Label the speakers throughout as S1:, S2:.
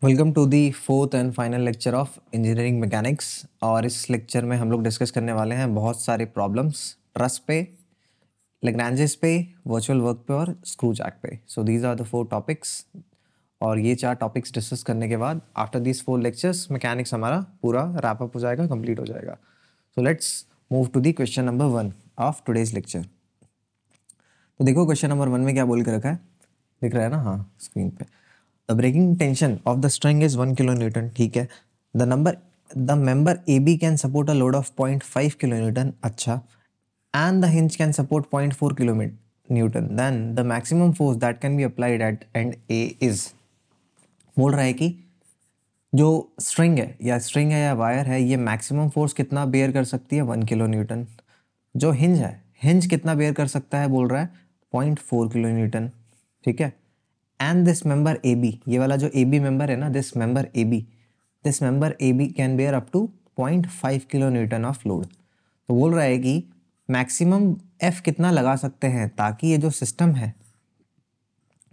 S1: Welcome to the fourth and final lecture of engineering mechanics. और इस lecture में हम लोग डिस्कस करने वाले हैं बहुत सारे प्रॉब्लम्स ट्रस पे, लैग्रेंजेस पे, वर्चुअल वर्क पे और स्क्रू जैक पे। So these are the four topics. और ये चार टॉपिक्स डिस्कस करने के बाद after these four lectures mechanics हमारा पूरा रैप अप हो जाएगा, कंप्लीट हो जाएगा। So let's move to the question number 1 of today's lecture. तो देखो क्वेश्चन नंबर 1 में क्या बोल के रखा है, दिख रहा है ना? हाँ, स्क्रीन पे। The breaking tension of the string is 1 kilo newton. ठीक है। The member A B can support a load of 0.5 kilo newton. अच्छा। And the hinge can support 0.4 kilo newton. Then the maximum force that can be applied at end A is. बोल रहा है कि जो string है या wire है, ये मैक्सिमम फोर्स कितना बेयर कर सकती है? 1 किलो न्यूटन। जो हिंज है, हिंज कितना बेयर कर सकता है? बोल रहा है 0.4 किलो न्यूटन। ठीक है। And this member A B, ये वाला जो ए बी मेंबर है ना, this member A B can bear up to 0.5 kilo newton of load. तो बोल रहा है कि मैक्सिमम एफ कितना लगा सकते हैं ताकि ये जो सिस्टम है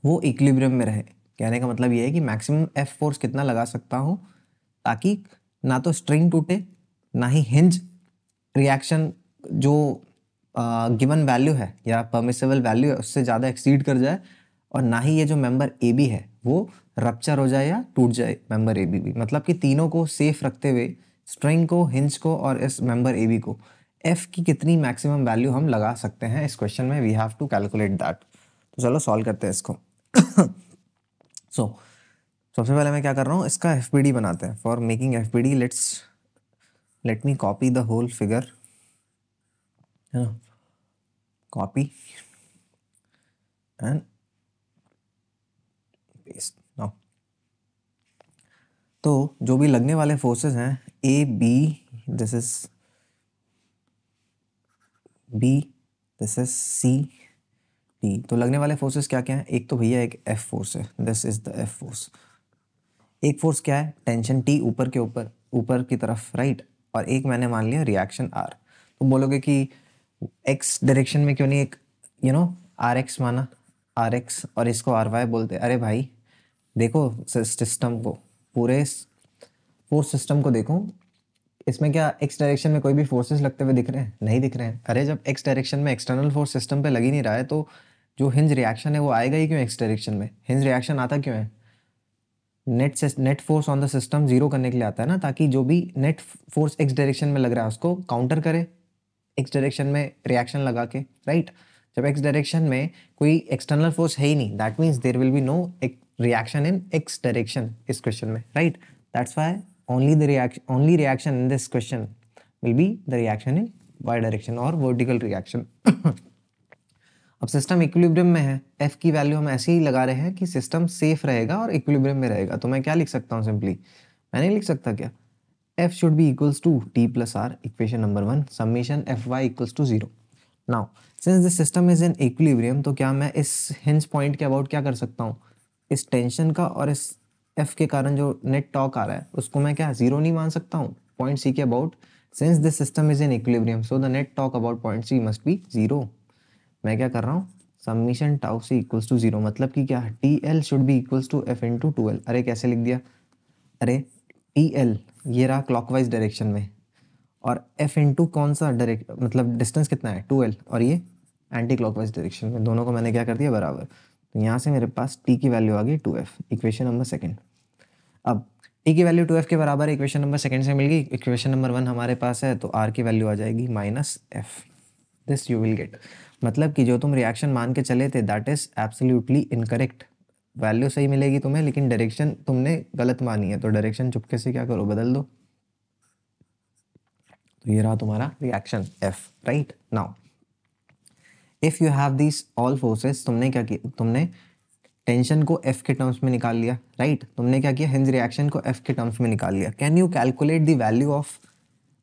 S1: वो इक्विलिब्रियम में रहे। कहने का मतलब ये है कि मैक्सिमम एफ फोर्स कितना लगा सकता हूँ ताकि ना तो स्ट्रिंग टूटे, ना ही हिंज रिएक्शन जो गिवन वैल्यू है या परमिसेबल वैल्यू है उससे ज़्यादा एक्सीड कर जाए, और ना ही ये जो मेंबर ए बी है वो रप्चर हो जाए या टूट जाए मेंबर ए बी भी। मतलब कि तीनों को सेफ रखते हुए, स्ट्रिंग को, हिंज को और इस मेंबर ए बी को, एफ की कितनी मैक्सिमम वैल्यू हम लगा सकते हैं इस क्वेश्चन में। We have to calculate that. तो चलो सॉल्व करते हैं इसको। सो सबसे पहले मैं क्या कर रहा हूँ, इसका एफ बनाते हैं। For making F let me copy the whole figure, है ना? Copy and paste now. तो जो भी लगने वाले फोर्सेस हैं, A B, this is B, this is C, D. तो लगने वाले फोर्सेस क्या क्या हैं? एक तो भैया एक एफ फोर्स है, this is the F force. एक फोर्स क्या है? टेंशन टी, ऊपर की तरफ, राइट। और एक मैंने मान लिया रिएक्शन आर। तुम बोलोगे कि एक्स डायरेक्शन में क्यों नहीं एक आर एक्स माना, आर एक्स, और इसको आर वाई बोलते? अरे भाई देखो सिस्टम को, पूरे फोर्स सिस्टम को देखो, इसमें क्या एक्स डायरेक्शन में कोई भी फोर्सेस लगते हुए दिख रहे हैं? नहीं दिख रहे हैं। अरे जब एक्स डायरेक्शन में एक्सटर्नल फोर्स सिस्टम पे लग ही नहीं रहा है तो जो हिंज रिएक्शन है वो आएगा ही क्यों एक्स डायरेक्शन में? हिंज रिएक्शन आता क्यों है? Net force on the system zero करने के लिए आता है ना, ताकि जो भी नेट फोर्स एक्स डायरेक्शन में लग रहा है उसको काउंटर करे एक्स डायरेक्शन में रिएक्शन लगा के, राइट। जब एक्स डायरेक्शन में कोई एक्सटर्नल फोर्स है ही नहीं, that means there will be no reaction in x direction इस क्वेश्चन में, right. That's why only reaction in this question will be the reaction in y direction और vertical reaction। अब system equilibrium में है, F की value हम ऐसे ही लगा रहे हैं कि सिस्टम सेफ रहेगा और इक्विलिब्रियम में रहेगा। तो मैं क्या लिख सकता हूँ सिंपली? मैं नहीं लिख सकता क्या? F should be equals to T plus R, equation number 1, summation F y equals to 0। Now since this system is in equilibrium, तो क्या मैं इस हिंज पॉइंट के अबाउट क्या कर सकता हूँ? इस टेंशन का और इस एफ के कारण जो नेट टॉर्क आ रहा है उसको मैं क्या जीरो नहीं मान सकता हूँ पॉइंट सी के about? Since this system is in equilibrium so the net torque about point C must be zero. मैं क्या कर रहा हूँ? Summation tau C equals to 0, मतलब कि क्या? T L should be equals to F into two L. अरे कैसे लिख दिया? अरे टी एल ये रहा क्लॉकवाइज डायरेक्शन में, और एफ इंटू कौन सा डायरेक्ट, मतलब डिस्टेंस कितना है? 2l, और ये एंटी क्लॉकवाइज डायरेक्शन में। दोनों को मैंने क्या कर दिया? बराबर। तो यहाँ से मेरे पास टी की वैल्यू आ गई 2f, इक्वेशन नंबर 2। अब टी की वैल्यू 2f के बराबर इक्वेशन नंबर 2 से मिल गई। इक्वेशन नंबर 1 हमारे पास है, तो आर की वैल्यू आ जाएगी -f। This you will get, मतलब कि जो तुम रिएक्शन मान के चले थे that is absolutely incorrect. Value सही मिलेगी तुम्हें लेकिन डायरेक्शन तुमने गलत मानी है, तो डायरेक्शन चुपके से क्या करो? बदल दो। तो ये रहा तुम्हारा reaction F, right. Now if you have this all forces, तुमने क्या किया? तुमने टेंशन को F के टर्म्स में निकाल लिया, राइट। तुमने क्या किया? हिंज रिएक्शन को F के टर्म्स में निकाल लिया। Can you calculate the value of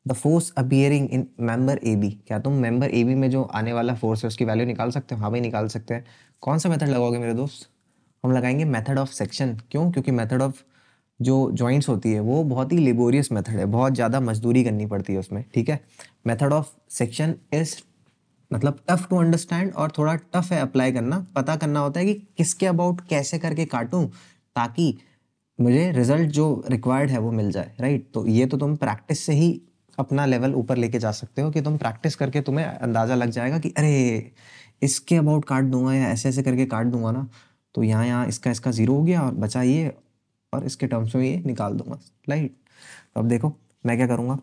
S1: the force appearing in member A B? क्या तुम मेंबर ए बी में जो आने वाला फोर्स है उसकी वैल्यू निकाल सकते हो? हाँ भाई निकाल सकते हैं। कौन सा मेथड लगाओगे मेरे दोस्त? हम लगाएंगे मेथड ऑफ सेक्शन। क्यों? क्योंकि मेथड ऑफ जो जॉइंट्स होती है वो बहुत ही लेबोरियस मेथड है, बहुत ज़्यादा मजदूरी करनी पड़ती है उसमें, ठीक है। मेथड ऑफ सेक्शन इज मतलब टफ टू अंडरस्टैंड और थोड़ा टफ है अप्लाई करना। पता करना होता है कि किसके अबाउट कैसे करके काटूं ताकि मुझे रिजल्ट जो रिक्वायर्ड है वो मिल जाए, राइट। तो ये तो तुम प्रैक्टिस से ही अपना लेवल ऊपर लेके जा सकते हो कि तुम प्रैक्टिस करके तुम्हें अंदाज़ा लग जाएगा कि अरे इसके अबाउट काट दूंगा या ऐसे ऐसे करके काट दूंगा ना, तो यहाँ यहाँ इसका इसका ज़ीरो हो गया और बचा ये, और इसके टर्म्स में ये निकाल दूंगा, राइट। तो अब देखो मैं क्या करूँगा,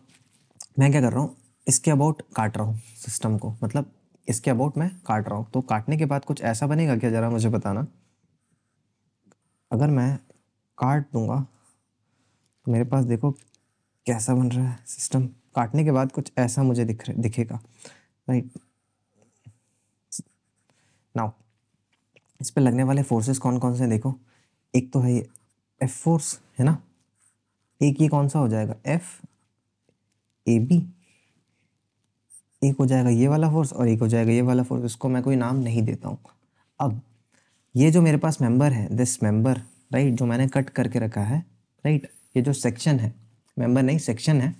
S1: मैं क्या कर रहा हूँ, इसके अबाउट काट रहा हूँ सिस्टम को, मतलब इसके अबाउट मैं काट रहा हूँ। तो काटने के बाद कुछ ऐसा बनेगा क्या, ज़रा मुझे बताना। अगर मैं काट दूंगा तो मेरे पास देखो कैसा बन रहा है सिस्टम। काटने के बाद कुछ ऐसा मुझे दिखेगा, राइट। नाउ इस पे लगने वाले फोर्सेस कौन कौन से हैं देखो। एक तो है ये एफ फोर्स, है ना। एक ये कौन सा हो जाएगा, एफ ए बी। एक हो जाएगा ये वाला फोर्स और एक हो जाएगा ये वाला फोर्स। इसको मैं कोई नाम नहीं देता हूँ। अब ये जो मेरे पास मेंबर है, दिस मेंबर, राइट, जो मैंने कट करके रखा है, राइट, ये जो सेक्शन है, मेंबर नहीं सेक्शन है,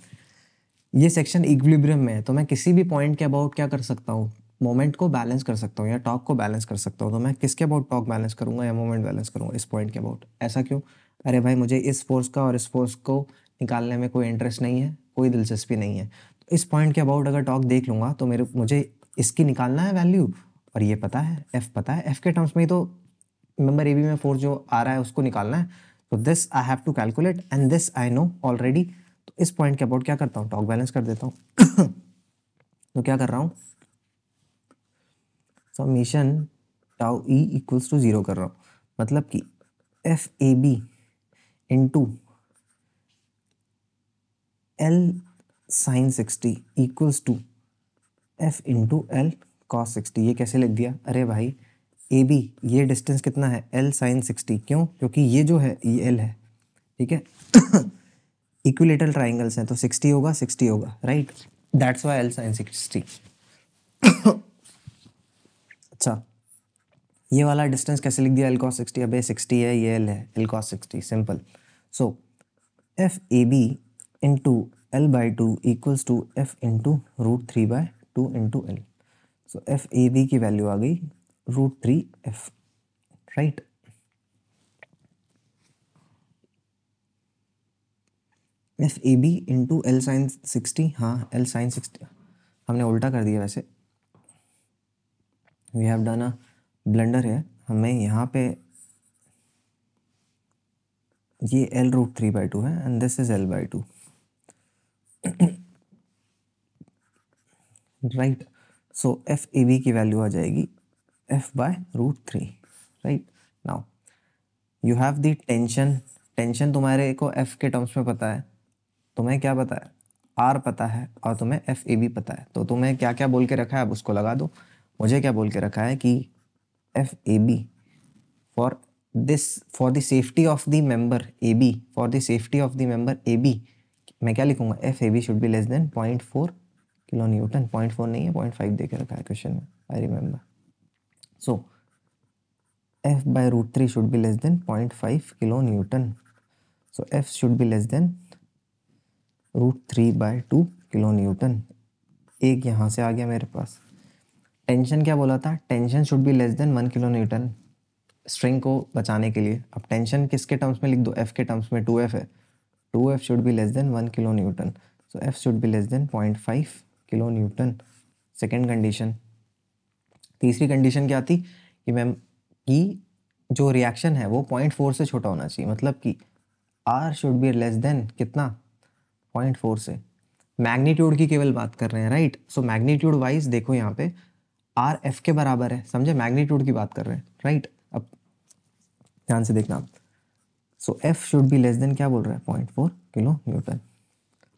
S1: ये सेक्शन इक्विलिब्रियम में है। तो मैं किसी भी पॉइंट के अबाउट क्या कर सकता हूँ, मोमेंट को बैलेंस कर सकता हूँ या टॉर्क को बैलेंस कर सकता हूँ। तो मैं किसके अबाउट टॉर्क बैलेंस करूँगा या मोमेंट बैलेंस करूँगा, इस पॉइंट के अबाउट। ऐसा क्यों, अरे भाई मुझे इस फोर्स का और इस फोर्स को निकालने में कोई इंटरेस्ट नहीं है, कोई दिलचस्पी नहीं है। तो इस पॉइंट के अबाउट अगर टॉर्क देख लूँगा तो मुझे इसकी निकालना है वैल्यू, और ये पता है, एफ पता है, एफ के टर्म्स में ही तो मेंबर ए बी में फोर्स जो आ रहा है उसको निकालना है। तो this I have to calculate and this I know already. तो इस पॉइंट के अबाउट क्या करता हूँ, टॉर्क बैलेंस कर देता हूँ। तो क्या कर रहा हूँ, summation tau E equals to 0 कर रहा हूँ। मतलब कि F A B into L sine 60 equals to F into L cos 60। ये कैसे लिख दिया, अरे भाई ए बी ये डिस्टेंस कितना है, एल साइन 60। क्यों, क्योंकि ये जो है ये एल है, ठीक है। इक्विलेटरल ट्राइंगल्स हैं तो 60 होगा 60 होगा, right. That's why L sine 60। अच्छा ये वाला डिस्टेंस कैसे लिख दिया, एल कॉस 60। अब 60 है, ये एल है, L cos 60, simple. So F A B into L by two equals to F into √3/2 into L. So F A B की वैल्यू आ गई √3f, right. F A B into L sine 60, हाँ L sine 60 हमने उल्टा कर दिया वैसे, we have done a blunder है। हमें यहाँ पे ये L √3/2 है and this is L/2, right. So F A B की वैल्यू आ जाएगी f/√3, right. Now you have the tension. Tension तुम्हारे को f के टर्म्स में पता है, तुम्हें क्या पता है, r पता है, और तुम्हें एफ ए बी पता है। तो तुम्हें क्या क्या बोल के रखा है अब उसको लगा दो। मुझे क्या बोल के रखा है कि F A B for the safety of the member AB, for the safety of the member AB, मैं क्या लिखूंगा, F A B should be less than 0.4 kilo newton. 0.4 नहीं है, 0.5 दे के रखा है क्वेश्चन में, I remember. So F by √3 should be less than 0.5 kilo newton. So F should be less than √3/2 kilo newton. एक यहाँ से आ गया मेरे पास। टेंशन क्या बोला था, tension should be less then 1 kilo Newton string को बचाने के लिए। अब टेंशन किसके टर्म्स में लिख दो, एफ के टर्म्स में, 2f है, 2f should be less then 1 kilo newton. So F should be less than 0.5 kilo Newton. Second condition. तीसरी कंडीशन क्या थी कि मैम कि जो रिएक्शन है वो 0.4 से छोटा होना चाहिए, मतलब कि r should be less then कितना, 0.4 से। मैग्नीट्यूड की केवल बात कर रहे हैं, राइट। सो मैग्नीट्यूड वाइज देखो यहाँ पे r f के बराबर है, समझे, मैग्नीट्यूड की बात कर रहे हैं, राइट। अब ध्यान से देखना। So F should be less than क्या बोल रहा है, 0.4 किलो न्यूटन।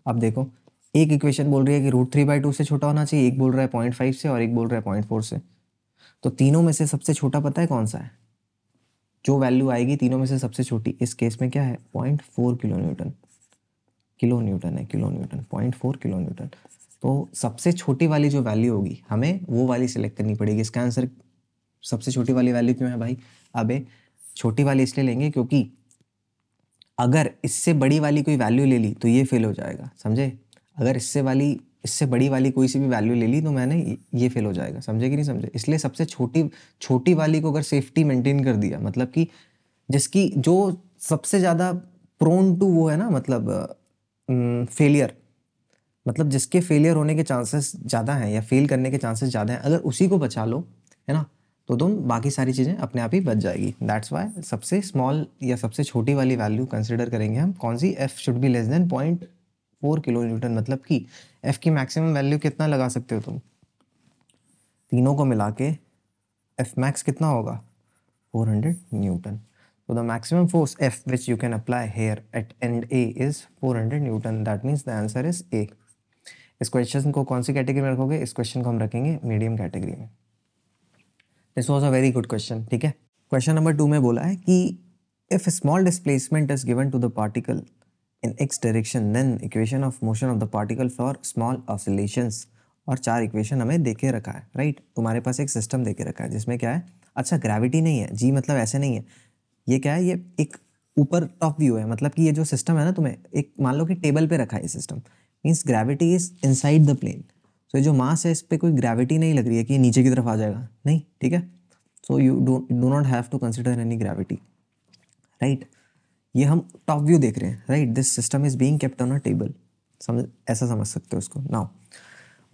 S1: अब देखो एक इक्वेशन बोल रही है कि √3/2 से छोटा होना चाहिए, एक बोल रहा है 0.5 से, और एक बोल रहा है 0.4 से। तो तीनों में से सबसे छोटा पता है कौन सा है, जो वैल्यू आएगी तीनों में से सबसे छोटी इस केस में क्या है, 0.4 किलो न्यूटन। किलो न्यूटन है, किलो न्यूटन, 0.4 किलो न्यूटन। तो सबसे छोटी वाली जो वैल्यू होगी हमें वो वाली सिलेक्ट करनी पड़ेगी। इसका आंसर सबसे छोटी वाली वैल्यू क्यों है भाई, अबे छोटी वाली इसलिए लेंगे क्योंकि अगर इससे बड़ी वाली कोई वैल्यू ले ली तो ये फेल हो जाएगा, समझे। अगर इससे बड़ी वाली कोई सी भी वैल्यू ले ली तो मैंने ये फेल हो जाएगा, समझे कि नहीं समझे। इसलिए सबसे छोटी वाली को अगर सेफ्टी मेंटेन कर दिया, मतलब कि जिसकी जो सबसे ज़्यादा प्रोन टू वो है ना, मतलब फेलियर, मतलब जिसके फेलियर होने के चांसेस ज़्यादा हैं या फेल करने के चांसेस ज़्यादा हैं, अगर उसी को बचा लो, है ना, तो तुम बाकी सारी चीज़ें अपने आप ही बच जाएगी। दैट्स वाई सबसे स्मॉल या सबसे छोटी वाली वैल्यू कंसिडर करेंगे हम, कौन सी, F should be less than 0.4 kilo newton, मतलब कि एफ की मैक्सिमम वैल्यू कितना लगा सकते हो तुम, तीनों को मिला के एफ मैक्स कितना होगा, 400 Newton. So the maximum force F which you can apply here at end A is 400 Newton. That means the answer is A. इस क्वेश्चन को कौन सी कैटेगरी में रखोगे, इस क्वेश्चन को हम रखेंगे मीडियम कैटेगरी में। This was a very good question, ठीक है। क्वेश्चन नंबर 2 में बोला है कि if small displacement is given to the particle in x direction then equation of motion of the particle for small oscillations, और 4 equation हमें देके रखा है, राइट। तुम्हारे पास एक सिस्टम देके रखा है जिसमें क्या है, अच्छा ग्रेविटी नहीं है जी, मतलब ऐसे नहीं है, ये क्या है, ये एक ऊपर टॉप व्यू है, मतलब कि ये जो सिस्टम है ना, तुम्हें एक मान लो कि टेबल पे रखा है ये system, means gravity is inside the plane. So ये जो मास है इस पर कोई ग्रेविटी नहीं लग रही है कि ये नीचे की तरफ आ जाएगा, नहीं, ठीक है। So you do not have to consider any gravity, right. ये हम टॉप व्यू देख रहे हैं, right. This system is being kept on a table, समझ, ऐसा समझ सकते हो इसको। नाउ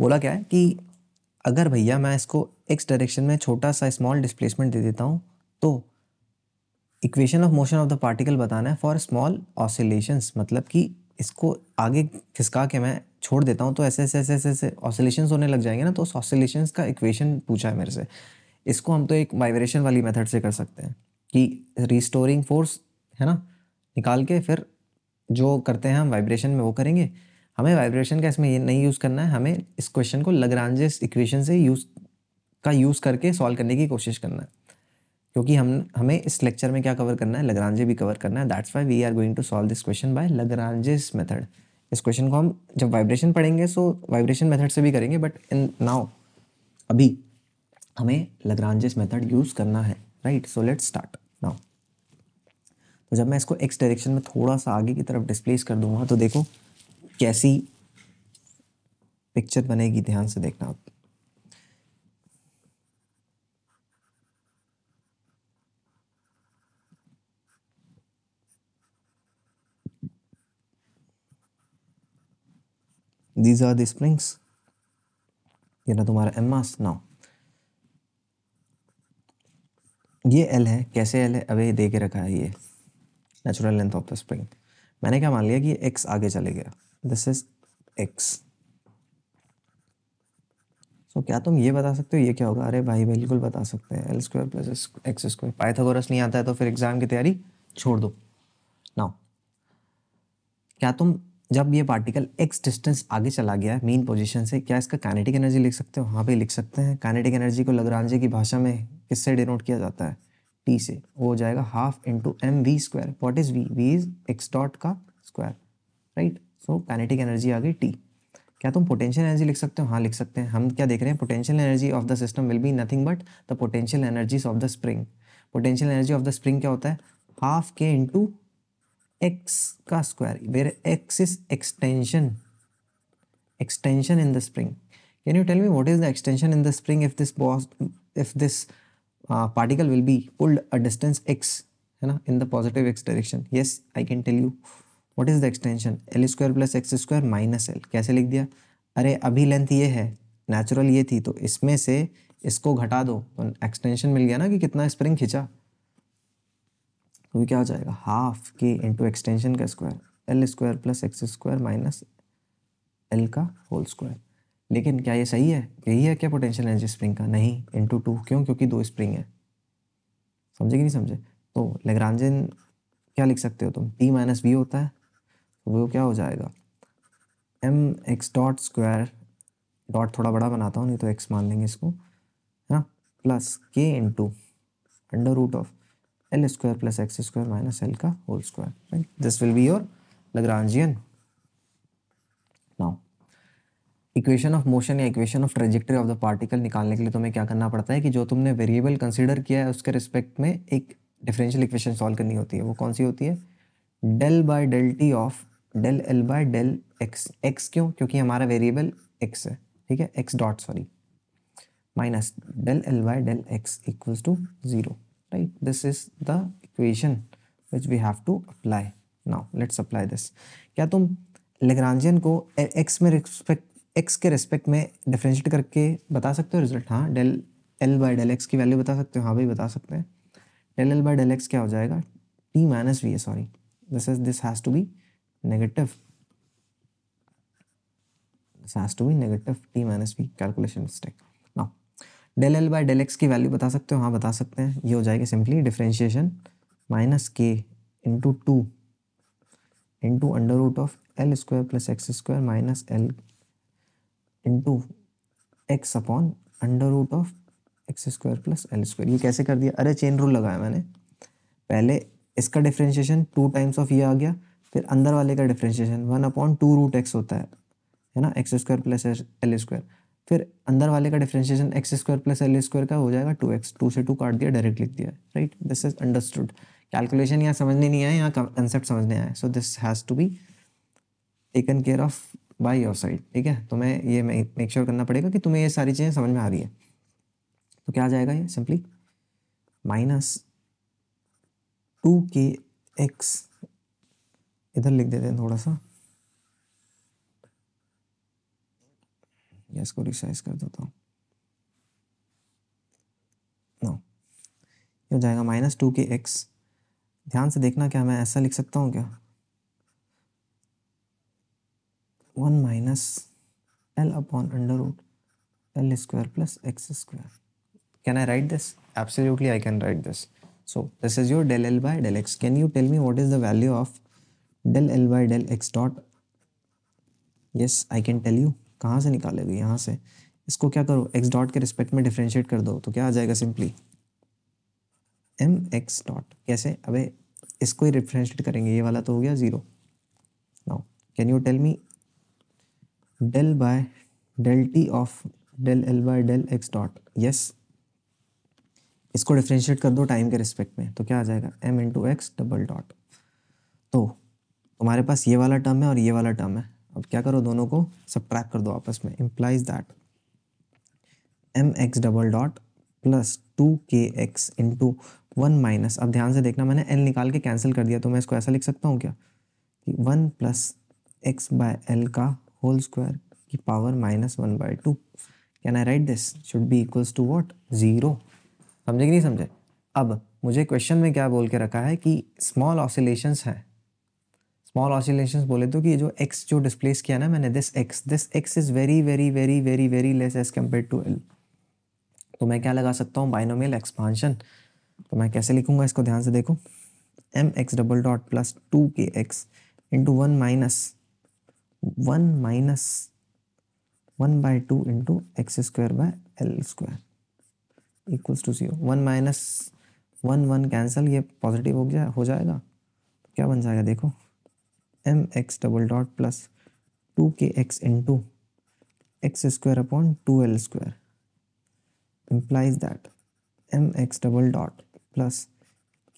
S1: बोला क्या है कि अगर भैया मैं इसको एक्स डायरेक्शन में छोटा सा स्मॉल डिस्प्लेसमेंट दे देता हूँ, तो equation of motion of the particle बताना है फॉर स्मॉल ऑसिलेशंस, मतलब कि इसको आगे खिसका के मैं छोड़ देता हूँ तो ऐसे ऐसे ऐसे ऐसे ऐसे ऑसिलेशंस होने लग जाएंगे ना, तो उस ऑसिलेशंस का इक्वेशन पूछा है मेरे से। इसको हम तो एक वाइब्रेशन वाली मेथड से कर सकते हैं कि रिस्टोरिंग फोर्स, है ना, निकाल के फिर जो करते हैं हम वाइब्रेशन में वो करेंगे। हमें वाइब्रेशन का इसमें ये नहीं यूज़ करना है, हमें इस क्वेश्चन को लग्रांजेस इक्वेशन से यूज़ करके सॉल्व करने की कोशिश करना है, क्योंकि हमें इस लेक्चर में क्या कवर करना है, लग्रांजे भी कवर करना है। That's why we are going to solve this question by Lagrange's method. इस क्वेश्चन को हम जब वाइब्रेशन पढ़ेंगे सो वाइब्रेशन मेथड से भी करेंगे, बट इन नाउ अभी हमें लग्रांजेस मेथड यूज़ करना है, right. So let's start now. तो जब मैं इसको एक्स डायरेक्शन में थोड़ा सा आगे की तरफ डिस्प्लेस कर दूंगा तो देखो कैसी पिक्चर बनेगी, ध्यान से देखना आप। These are the springs, ये ना तुम्हारा एम मास। नाउ ये एल है, कैसे एल है, अबे दे के रखा है ये natural length of the spring. मैंने क्या मान लिया कि एक्स आगे चले गया, दिस इज एक्स। सो क्या तुम ये बता सकते हो ये क्या होगा? अरे भाई बिल्कुल बता सकते हैं, L square plus x square. Pythagoras नहीं आता है तो फिर एग्जाम की तैयारी छोड़ दो। नाउ क्या तुम जब ये पार्टिकल एक्स डिस्टेंस आगे चला गया है मीन पोजीशन से, क्या इसका काइनेटिक एनर्जी लिख सकते हो? हाँ भाई लिख सकते हैं। काइनेटिक एनर्जी को लग्रांजे की भाषा में किससे डिनोट किया जाता है? टी से। वो हो जाएगा half into M V square. What is V? V is X dot का square, right. So kinetic energy आ गई टी। क्या तुम पोटेंशियल एनर्जी लिख सकते हो? हाँ लिख सकते हैं। हम क्या देख रहे हैं, potential energy of the system will be nothing but the potential energies of the spring. Potential energy of the spring क्या होता है? हाफ के इंटू x का square, where x is extension in the spring. Can you tell me what is the extension in the spring if this particle will be pulled a distance x, है ना, in the positive x direction? Yes, I can tell you. What is the extension? L square plus x square minus L. कैसे लिख दिया? अरे अभी length ये है, natural ये थी, तो इसमें से इसको घटा दो तो एक्सटेंशन मिल गया ना कि कितना स्प्रिंग खिंचा। तो क्या हो जाएगा? हाफ के इंटू एक्सटेंशन का square, L square plus x square minus L का होल स्क्वायर। लेकिन क्या ये सही है? यही है क्या पोटेंशियल एनर्जी स्प्रिंग का? नहीं, इंटू टू। क्यों? क्योंकि दो स्प्रिंग है। समझे कि नहीं समझे? तो लैग्रांजियन क्या लिख सकते हो तुम? टी माइनस वी होता है, तो वो क्या हो जाएगा? M x dot square, dot थोड़ा बड़ा बनाता हूँ नहीं तो एक्स मान लेंगे इसको, है ना, plus K into under root of L square plus x square minus L का whole square, right. This will be your Lagrangian. Now equation of motion या equation of trajectory of the particle निकालने के लिए तुम्हें क्या करना पड़ता है कि जो तुमने वेरिएबल कंसीडर किया है उसके रिस्पेक्ट में एक डिफरेंशियल इक्वेशन सॉल्व करनी होती है। वो कौन सी होती है? Del by del T of del L by del x. X क्यों? क्योंकि हमारा वेरिएबल एक्स है, ठीक है, x dot sorry, minus del L by del x equals to 0, right? This is the equation which we have to apply. Now let's apply this. क्या तुम Lagrangian को x के रिस्पेक्ट में डिफरेंशिएट करके बता सकते हो रिजल्ट? हाँ, del L by del x की वैल्यू बता सकते हो? हाँ भाई बता सकते हैं। Del L by del x क्या हो जाएगा? टी माइनस वी है, sorry this has to be negative, this has to be negative T minus V, calculation mistake. Now del L by del x की वैल्यू बता सकते हो? हाँ बता सकते हैं। ये हो जाएगी simply differentiation minus k into two into under root of L square plus x square minus L into x upon under root of x square plus L square. ये कैसे कर दिया? अरे चेन रूल लगाया मैंने। पहले इसका डिफरेंशिएशन 2 टाइम्स ऑफ ये आ गया, फिर अंदर वाले का डिफरेंशिएशन 1/2 रूट एक्स होता है ना, x square plus L square. फिर अंदर वाले का differentiation x square plus L square का हो जाएगा 2x, 2 से 2 काट दिया, डायरेक्ट लिख दिया, right. This is understood. Calculation यहाँ समझने नहीं आया, यहाँ कंसेप्ट समझने आया। So this has to be taken care of by your side, ठीक है। तुम्हें ये मेक श्योर करना पड़ेगा कि तुम्हें ये सारी चीज़ें समझ में आ रही है। तो क्या आ जाएगा ये? सिंपली माइनस 2kx, इधर लिख देते हैं थोड़ा सा, इसको रिसाइज कर देता हूँ। नो, ये हो जाएगा -2kx। ध्यान से देखना, क्या मैं ऐसा लिख सकता हूँ क्या? 1 minus L upon under root L square plus x square. Can I write this? Absolutely I can write this. So this is your del L by del x. Can you tell me what is the value of del L by del x dot? Yes I can tell you. कहाँ से निकालेगी? यहाँ से। इसको क्या करो, x dot के respect में डिफरेंशिएट कर दो, तो क्या आ जाएगा? Simply m x dot. कैसे? अबे इसको ही डिफरेंशिएट करेंगे, ये वाला तो हो गया 0। Now can you tell me del by del T of del L by del x dot? Yes, इसको डिफरेंशिएट कर दो टाइम के रिस्पेक्ट में, तो क्या आ जाएगा? M into x double dot. तो तुम्हारे पास ये वाला टर्म है और ये वाला टर्म है। अब क्या करो, दोनों को सबट्रैक्ट कर दो आपस में। Implies that m x double dot plus 2kx into 1 minus, अब ध्यान से देखना, मैंने एल निकाल के कैंसिल कर दिया, तो मैं इसको ऐसा लिख सकता हूँ क्या कि 1 प्लस एक्स बाय एल का होल स्क्वायर की power -1/2। Can I write this? Should be equals to what? 0। समझे कि नहीं समझे? अब मुझे क्वेश्चन में क्या बोल के रखा है कि स्मॉल ऑसिलेशंस हैं। स्मॉल ऑसिलेशंस बोले तो कि ये जो x जो डिस्प्लेस किया ना मैंने, this x is very very very very very less as compare to l। तो मैं क्या लगा सकता हूँ? Binomial expansion. तो मैं कैसे लिखूंगा इसको? ध्यान से देखो, m x double dot plus 2kx into 1/2 into x square by L square equals to 0। 1 minus 1 cancel, ये पॉजिटिव हो जाएगा। तो क्या बन जाएगा? देखो, m x double dot plus 2kx into x square upon 2l square implies that mx double dot plus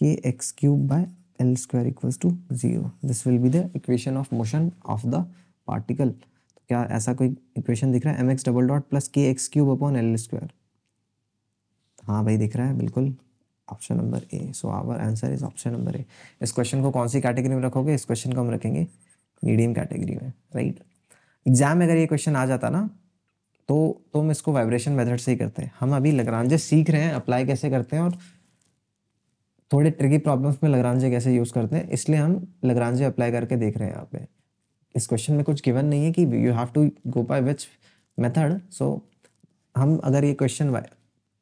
S1: kx cube by l square equals to 0. This will be the equation of motion of the particle. तो क्या ऐसा कोई equation दिख रहा है? mx double dot plus kx cube upon L square. हाँ भाई दिख रहा है, बिल्कुल, option number A. So our answer is option number A. इस क्वेश्चन को कौन सी कैटेगरी में रखोगे? इस क्वेश्चन को हम रखेंगे मीडियम कैटेगरी में, राइट। एग्जाम में अगर ये क्वेश्चन आ जाता ना, तो हम इसको वाइब्रेशन मेथड से ही करते हैं। हम अभी लैग्रांजे सीख रहे हैं, अप्लाई कैसे करते हैं और थोड़े ट्रिकी प्रॉब्लम्स में लैग्रांजे कैसे यूज़ करते हैं, इसलिए हम लैग्रांजे अप्लाई करके देख रहे हैं यहाँ पे। इस क्वेश्चन में कुछ गिवन नहीं है कि you have to go by which method. So हम अगर ये क्वेश्चन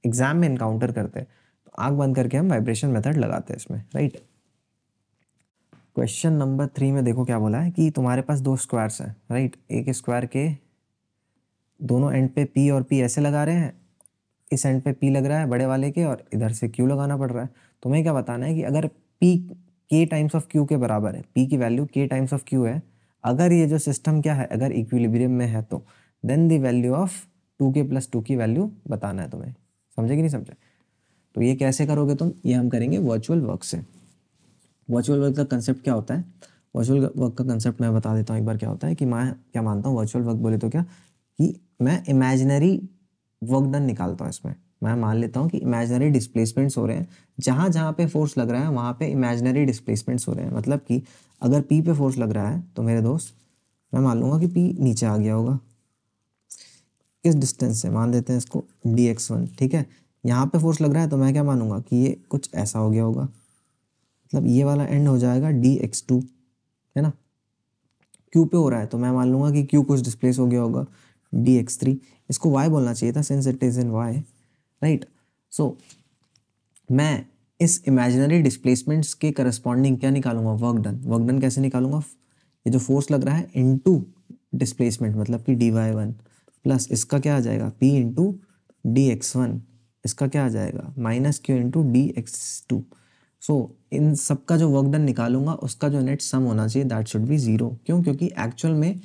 S1: एग्जाम में इनकाउंटर करते हैं तो आँख बंद करके हम वाइब्रेशन मेथड लगाते हैं इसमें, राइट। क्वेश्चन नंबर 3 में देखो क्या बोला है कि तुम्हारे पास 2 स्क्वायर्स हैं, राइट। एक स्क्वायर के दोनों एंड पे p और p ऐसे लगा रहे हैं, इस एंड पे p लग रहा है बड़े वाले के और इधर से q लगाना पड़ रहा है। तुम्हें क्या बताना है कि अगर p k times of q के बराबर है, p की value k times of q है, अगर ये जो सिस्टम क्या है, अगर इक्विलिब्रियम में है, तो then the value of 2k plus 2 की वैल्यू बताना है तुम्हें। समझे कि नहीं समझे? तो ये कैसे करोगे तुम? ये हम करेंगे वर्चुअल वर्क से। वर्चुअल वर्क का कंसेप्ट क्या होता है? वर्चुअल वर्क का कंसेप्ट मैं बता देता हूँ एक बार क्या होता है कि मैं क्या मानता हूँ वर्चुअल वर्क बोले तो क्या कि मैं इमेजिनरी वर्क डन निकालता हूँ इसमें, मैं मान लेता हूँ कि इमेजिनरी डिस्प्लेसमेंट्स हो रहे हैं, जहाँ जहाँ पे फोर्स लग रहा है वहाँ पे इमेजिनरी डिस्प्लेसमेंट्स हो रहे हैं। मतलब कि अगर P पे फोर्स लग रहा है तो मेरे दोस्त मैं मान लूँगा कि P नीचे आ गया होगा किस डिस्टेंस से, मान लेते हैं इसको dx1, ठीक है। यहाँ पे फोर्स लग रहा है तो मैं क्या मानूंगा कि ये कुछ ऐसा हो गया होगा, मतलब ये वाला एंड हो जाएगा dx2, है ना। Q पे हो रहा है तो मैं मान लूँगा कि Q कुछ डिस्प्लेस हो गया होगा dx3। इसको y बोलना चाहिए था since it is in y, right. So मैं इस इमेजिनरी डिस्प्लेसमेंट्स के करस्पॉन्डिंग क्या निकालूंगा, वर्क डन। वर्क डन कैसे निकालूंगा, ये जो फोर्स लग रहा है इनटू डिस्प्लेसमेंट, मतलब कि dy1 प्लस इसका क्या आ जाएगा p इंटू dx1, इसका क्या आ जाएगा माइनस q इंटू dx2। सो इन सब का जो वर्क डन निकालूंगा उसका जो नेट सम होना चाहिए दैट शुड बी जीरो। क्यों, क्योंकि एक्चुअल में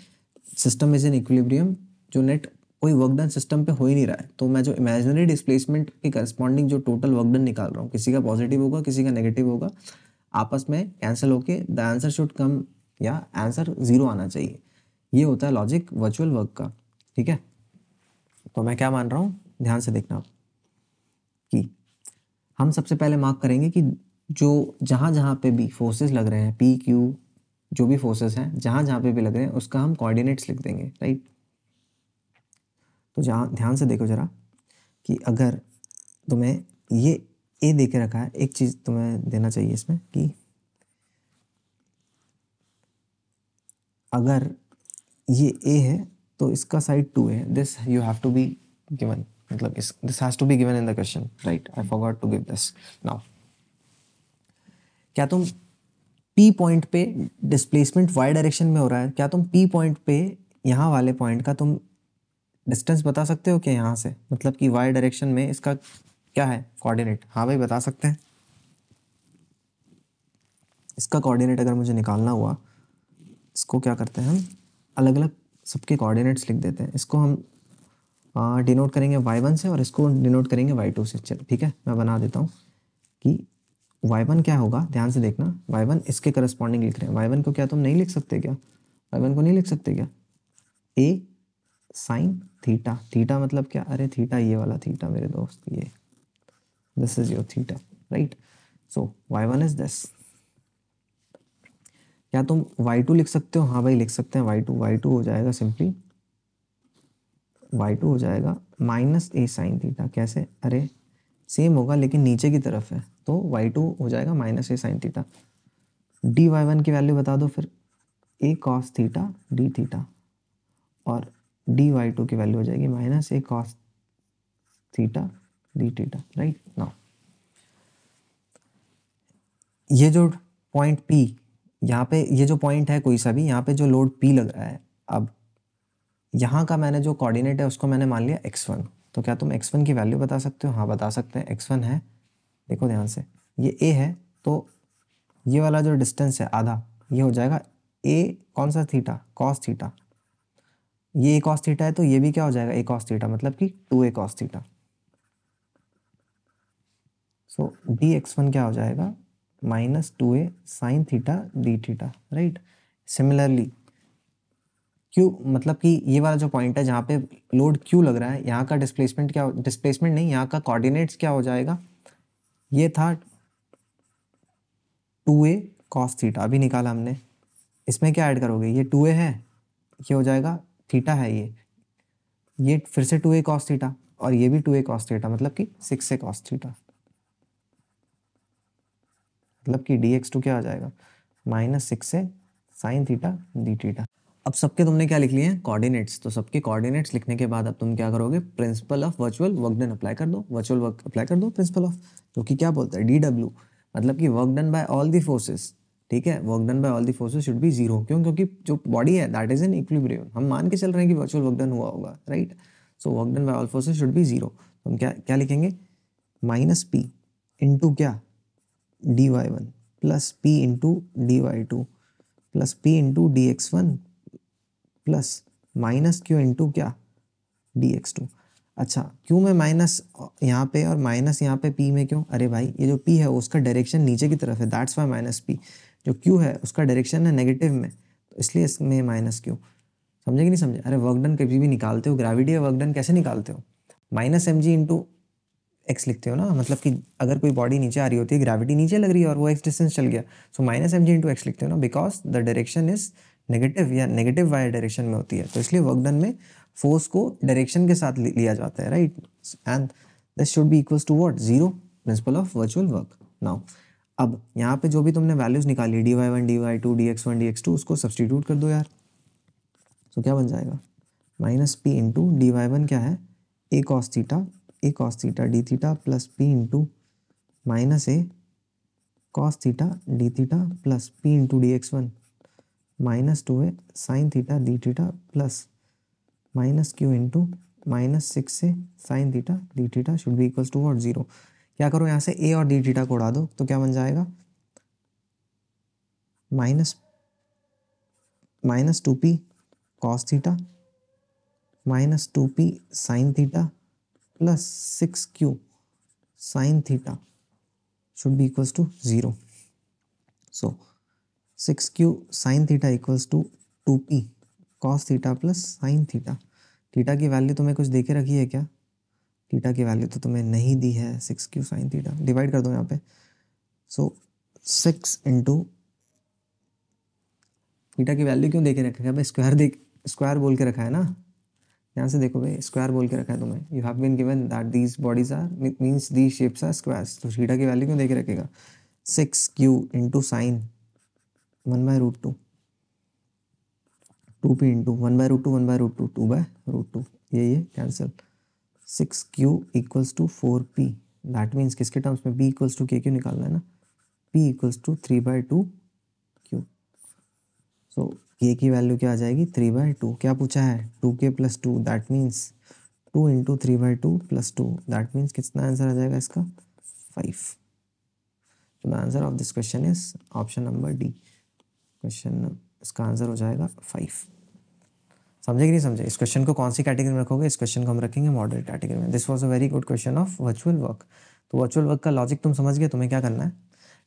S1: सिस्टम इज इन इक्विलिब्रियम, जो नेट कोई वर्क डन सिस्टम पे हो ही नहीं रहा है। तो मैं जो इमेजिनरी डिस्प्लेसमेंट के करस्पॉन्डिंग जो टोटल वर्क डन निकाल रहा हूँ, किसी का पॉजिटिव होगा किसी का नेगेटिव होगा, आपस में कैंसिल होके द आंसर शुड कम, या आंसर जीरो आना चाहिए। ये होता है लॉजिक वर्चुअल वर्क का, ठीक है। तो मैं क्या मान रहा हूँ, ध्यान से देखना कि हम सबसे पहले मार्क करेंगे कि जो जहाँ जहाँ पे भी फोर्सेस लग रहे हैं, पी क्यू जो भी फोर्सेस हैं जहाँ जहाँ पे भी लग रहे हैं उसका हम कोऑर्डिनेट्स लिख देंगे, राइट। तो जहाँ ध्यान से देखो जरा कि अगर तुम्हें ये ए दे के रखा है, एक चीज़ तुम्हें देना चाहिए इसमें कि अगर ये ए है तो इसका साइड 2 है, this you have to be given, मतलब this has to be given in the question, right. I forgot to give this now. क्या तुम पी पॉइंट पे डिस्प्लेसमेंट वाई डायरेक्शन में हो रहा है, क्या तुम पी पॉइंट पे यहाँ वाले पॉइंट का तुम डिस्टेंस बता सकते हो क्या यहाँ से, मतलब कि वाई डायरेक्शन में इसका क्या है कोऑर्डिनेट। हाँ भाई बता सकते हैं। इसका कोऑर्डिनेट अगर मुझे निकालना हुआ, इसको क्या करते हैं हम, अलग अलग सबके कोऑर्डिनेट्स लिख देते हैं। इसको हम डिनोट करेंगे y1 से और इसको डिनोट करेंगे y2 से। चल ठीक है, मैं बना देता हूँ कि y1 क्या होगा, ध्यान से देखना। y1 इसके करस्पॉन्डिंग लिख रहे हैं, y1 को क्या तुम नहीं लिख सकते क्या, y1 को नहीं लिख सकते क्या, a साइन थीटा। थीटा मतलब क्या, अरे थीटा ये वाला थीटा मेरे दोस्त, ये this is your theta, right. So y1 is this. क्या तुम y2 लिख सकते हो, हाँ भाई लिख सकते हैं y2 हो जाएगा सिंपली, y2 हो जाएगा माइनस ए साइन थीटा। कैसे, अरे सेम होगा लेकिन नीचे की तरफ है, तो y2 हो जाएगा माइनस ए साइन थीटा। dy1 की वैल्यू बता दो फिर, A cos theta D theta, और dy2 की वैल्यू हो जाएगी minus A cos theta D theta, right. Now ये जो पॉइंट P, यहाँ पे ये जो पॉइंट है कोई सा भी, यहाँ पे जो लोड P लग रहा है, अब यहाँ का मैंने जो कोऑर्डिनेट है उसको मैंने मान लिया x1। तो क्या तुम x1 की वैल्यू बता सकते हो, हाँ बता सकते हैं। x1 है, देखो ध्यान से, ये a है तो ये वाला जो डिस्टेंस है आधा, ये हो जाएगा a कौन सा थीटा, कॉस थीटा। ये a कॉस थीटा है तो ये भी क्या हो जाएगा a कॉस थीटा, मतलब कि 2a कॉस थीटा। सो dx1 क्या हो जाएगा minus 2a sign theta D theta, right. Similarly Q, मतलब कि ये वाला जो पॉइंट है जहाँ पे लोड क्यू लग रहा है, यहाँ का डिस्प्लेसमेंट क्या, डिस्प्लेसमेंट नहीं, यहाँ का कोऑर्डिनेट्स क्या हो जाएगा, ये था 2a कॉस थीटा, अभी निकाला हमने। इसमें क्या ऐड करोगे, ये 2a है, ये हो जाएगा थीटा है, ये फिर से 2a कॉस थीटा, और ये भी 2a कॉस थीटा, मतलब कि 6a कॉस थीटा, मतलब कि dx2 क्या आ जाएगा minus 6a sign theta D theta. अब सबके तुमने क्या लिख लिए हैं कोऑर्डिनेट्स, तो सबके कोऑर्डिनेट्स लिखने के बाद अब तुम क्या करोगे, principal of virtual work done apply कर दो, वर्चुअल वर्क अप्लाई कर दो प्रिंसिपल ऑफ, जो कि क्या बोलता है DW, मतलब कि work done by all the forces, ठीक है। Work done by all the forces should be zero, क्यों, क्योंकि जो बॉडी है दैट इज इन इक्विलिब्रियम, हम मान के चल रहे हैं कि वर्चुअल वर्क डन हुआ होगा, right. So work done by all forces should be zero. तो हम क्या क्या लिखेंगे, माइनस p इंटू क्या dy1 plus p into dy2 plus p into dx1 plus minus Q into क्या dx2। अच्छा, क्यों में माइनस यहाँ पे और माइनस यहाँ पे p में क्यों, अरे भाई ये जो p है उसका डायरेक्शन नीचे की तरफ है, दैट्स वाई माइनस p। जो q है उसका डायरेक्शन है नेगेटिव में, तो इसलिए इसमें माइनस q। समझे कि नहीं समझे, अरे वर्क डन कभी भी निकालते हो, ग्रेविटी है वर्क डन कैसे निकालते हो, minus m g into x लिखते हो ना, मतलब कि अगर कोई बॉडी नीचे आ रही होती है, ग्रेविटी नीचे लग रही है और वो एक्स डिस्टेंस चल गया, so minus m g into x लिखते हो ना, because the direction is negative या नेगेटिव वाई डायरेक्शन में होती है, तो इसलिए वर्क डन में फोर्स को डायरेक्शन के साथ लिया जाता है, right, and this should be equals to what, zero, principle of virtual work. Now अब यहाँ पे जो भी तुमने वैल्यूज निकाली d Y one d y two d x one D x two, उसको सब्सटीट्यूट कर दो यार, तो क्या बन जाएगा, minus P into D Y one क्या है, A cos theta D theta plus P into minus A cos theta D theta plus P into D x one minus two A sine theta D theta plus minus Q into minus six से sine theta D theta should be equals to what, zero. क्या करो यहाँ से ए और D theta को उड़ा दो, तो क्या बन जाएगा, minus two P cos theta minus two P sine theta plus six Q sine theta should be equals to 0. So 6q sin theta equals to 2p cos theta plus sin theta. Theta की value तुम्हें कुछ दे के रखी है क्या, theta की value तो तुम्हें नहीं दी है, 6q sin थीटा डिवाइड कर दो यहाँ पे, सो 6 इंटू थीटा की वैल्यू क्यों दे के रखा है भाई, स्क्वायर बोल के रखा है ना, यहाँ से देखो भाई स्क्वायर बोल के रखा है तुम्हें, you have been given that these bodies are means these shapes are squares, तो थीटा की वैल्यू क्यों दे के रखेगा, 6q into sine 1/√2 2p into 1/√2 1/√2 2/√2, ये cancel, 6q equals to 4p, that means किसके टर्म्स में, p इक्वल्स टू k क्यों निकालना है ना, p equals to 3/2q, so k की वैल्यू क्या आ जाएगी 3/2, क्या पूछा है 2k plus 2, that means 2 into 3/2 plus 2, that means कितना आंसर आ जाएगा इसका 5। तो the answer of this question is option number D, question इसका आंसर हो जाएगा 5। समझे कि नहीं समझे, इस क्वेश्चन को कौन सी कैटेगरी में रखोगे, इस क्वेश्चन को हम रखेंगे मॉडरेट कैटेगरी में। This was a very good question of virtual work. तो वर्चुअल वर्क का लॉजिक तुम समझ गए, तुम्हें क्या करना है,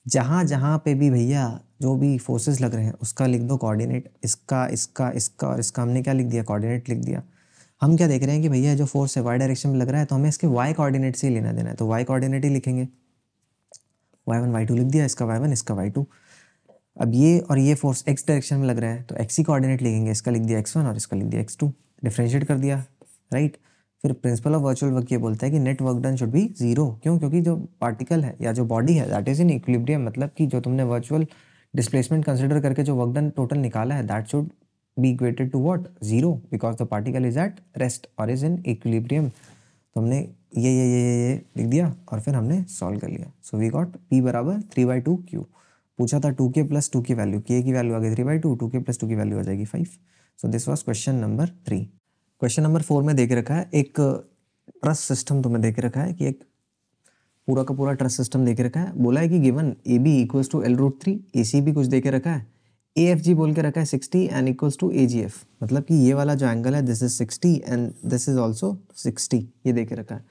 S1: जहाँ जहाँ पे भी भैया जो भी फोर्सेस लग रहे हैं उसका लिख दो कोऑर्डिनेट, इसका इसका इसका और इसका, हमने क्या लिख दिया, कोऑर्डिनेट लिख दिया। हम क्या देख रहे हैं कि भैया जो फोर्स है वाई डायरेक्शन में लग रहा है, तो हमें इसके वाई कोऑर्डिनेट से ही लेना देना है, तो वाई कोऑर्डिनेट ही लिखेंगे, y1 y2 लिख दिया, इसका y1 इसका y2। अब ये और ये फोर्स x डायरेक्शन में लग रहा है, तो x ही कोऑर्डिनेट लिखेंगे, इसका लिख दिया x1 और इसका लिख दिया x2, डिफरेंशिएट कर दिया, राइट। फिर प्रिंसिपल ऑफ वर्चुअल वर्क ये बोलता है कि net work done should be zero, क्यों, क्योंकि जो पार्टिकल है या जो बॉडी है दैट इज इन इक्विलिब्रियम, मतलब कि जो तुमने वर्चुअल डिस्प्लेसमेंट कंसिडर करके जो वर्क डन टोटल निकाला है that should be equated to what, zero, because the particle is at rest और इज इन इक्विलिब्रियम। तो हमने ये लिख दिया और फिर हमने सॉल्व कर लिया, सो वी गॉट p बराबर 3/2q। पूछा था 2k प्लस 2 की वैल्यू, k की वैल्यू आ गई 3/2, 2k प्लस 2 की वैल्यू आ जाएगी 5। So this was question number 3। Question number 4 में देख रखा है एक ट्रस सिस्टम, तुम्हें देख रखा है कि एक पूरा का पूरा ट्रस सिस्टम देख रखा है, बोला है कि given A B equals to L√3, A C भी कुछ दे के रखा है, ए एफ जी बोल के रखा है 60 and equals to A G F, मतलब कि ये वाला जो एंगल है this is 60 and this is also 60, ये दे के रखा है,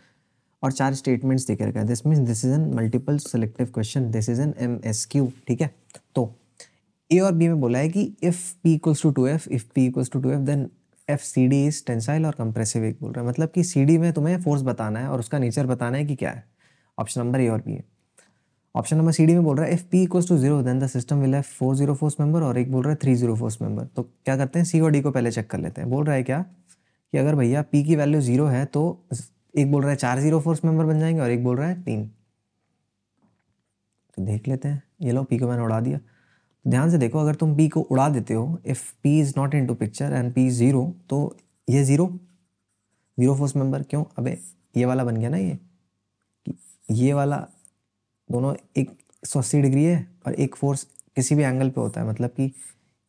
S1: और 4 स्टेटमेंट्स देके रखा है। This means this is an multiple selective question, this is an MSQ, ठीक है। तो ए और बी में बोला है कि if p equals to 2f, if p equals to 2f then F C D is tensile और कंप्रेसिव, एक बोल रहा है, मतलब कि सी डी में तुम्हें फोर्स बताना है और उसका नेचर बताना है कि क्या है। ऑप्शन नंबर ए और बी है। ऑप्शन नंबर सी डी में बोल रहा है if p equals to 0 then the system will have 4 0 force member, और एक बोल रहा है 3 0 फोर्स मेंबर। तो क्या करते हैं, सी और डी को पहले चेक कर लेते हैं। बोल रहा है क्या कि अगर भैया p की वैल्यू 0 है तो एक बोल रहा है 4 0 फोर्स मेंबर बन जाएंगे और एक बोल रहा है 3। तो देख लेते हैं, ये लो p को मैंने उड़ा दिया। ध्यान से देखो, अगर तुम p को उड़ा देते हो, if p is not into picture and p is 0, तो ये 0 फोर्स मेंबर, क्यों, अबे ये वाला बन गया ना, ये वाला दोनों एक 180 डिग्री है और एक फोर्स किसी भी एंगल पे होता है, मतलब कि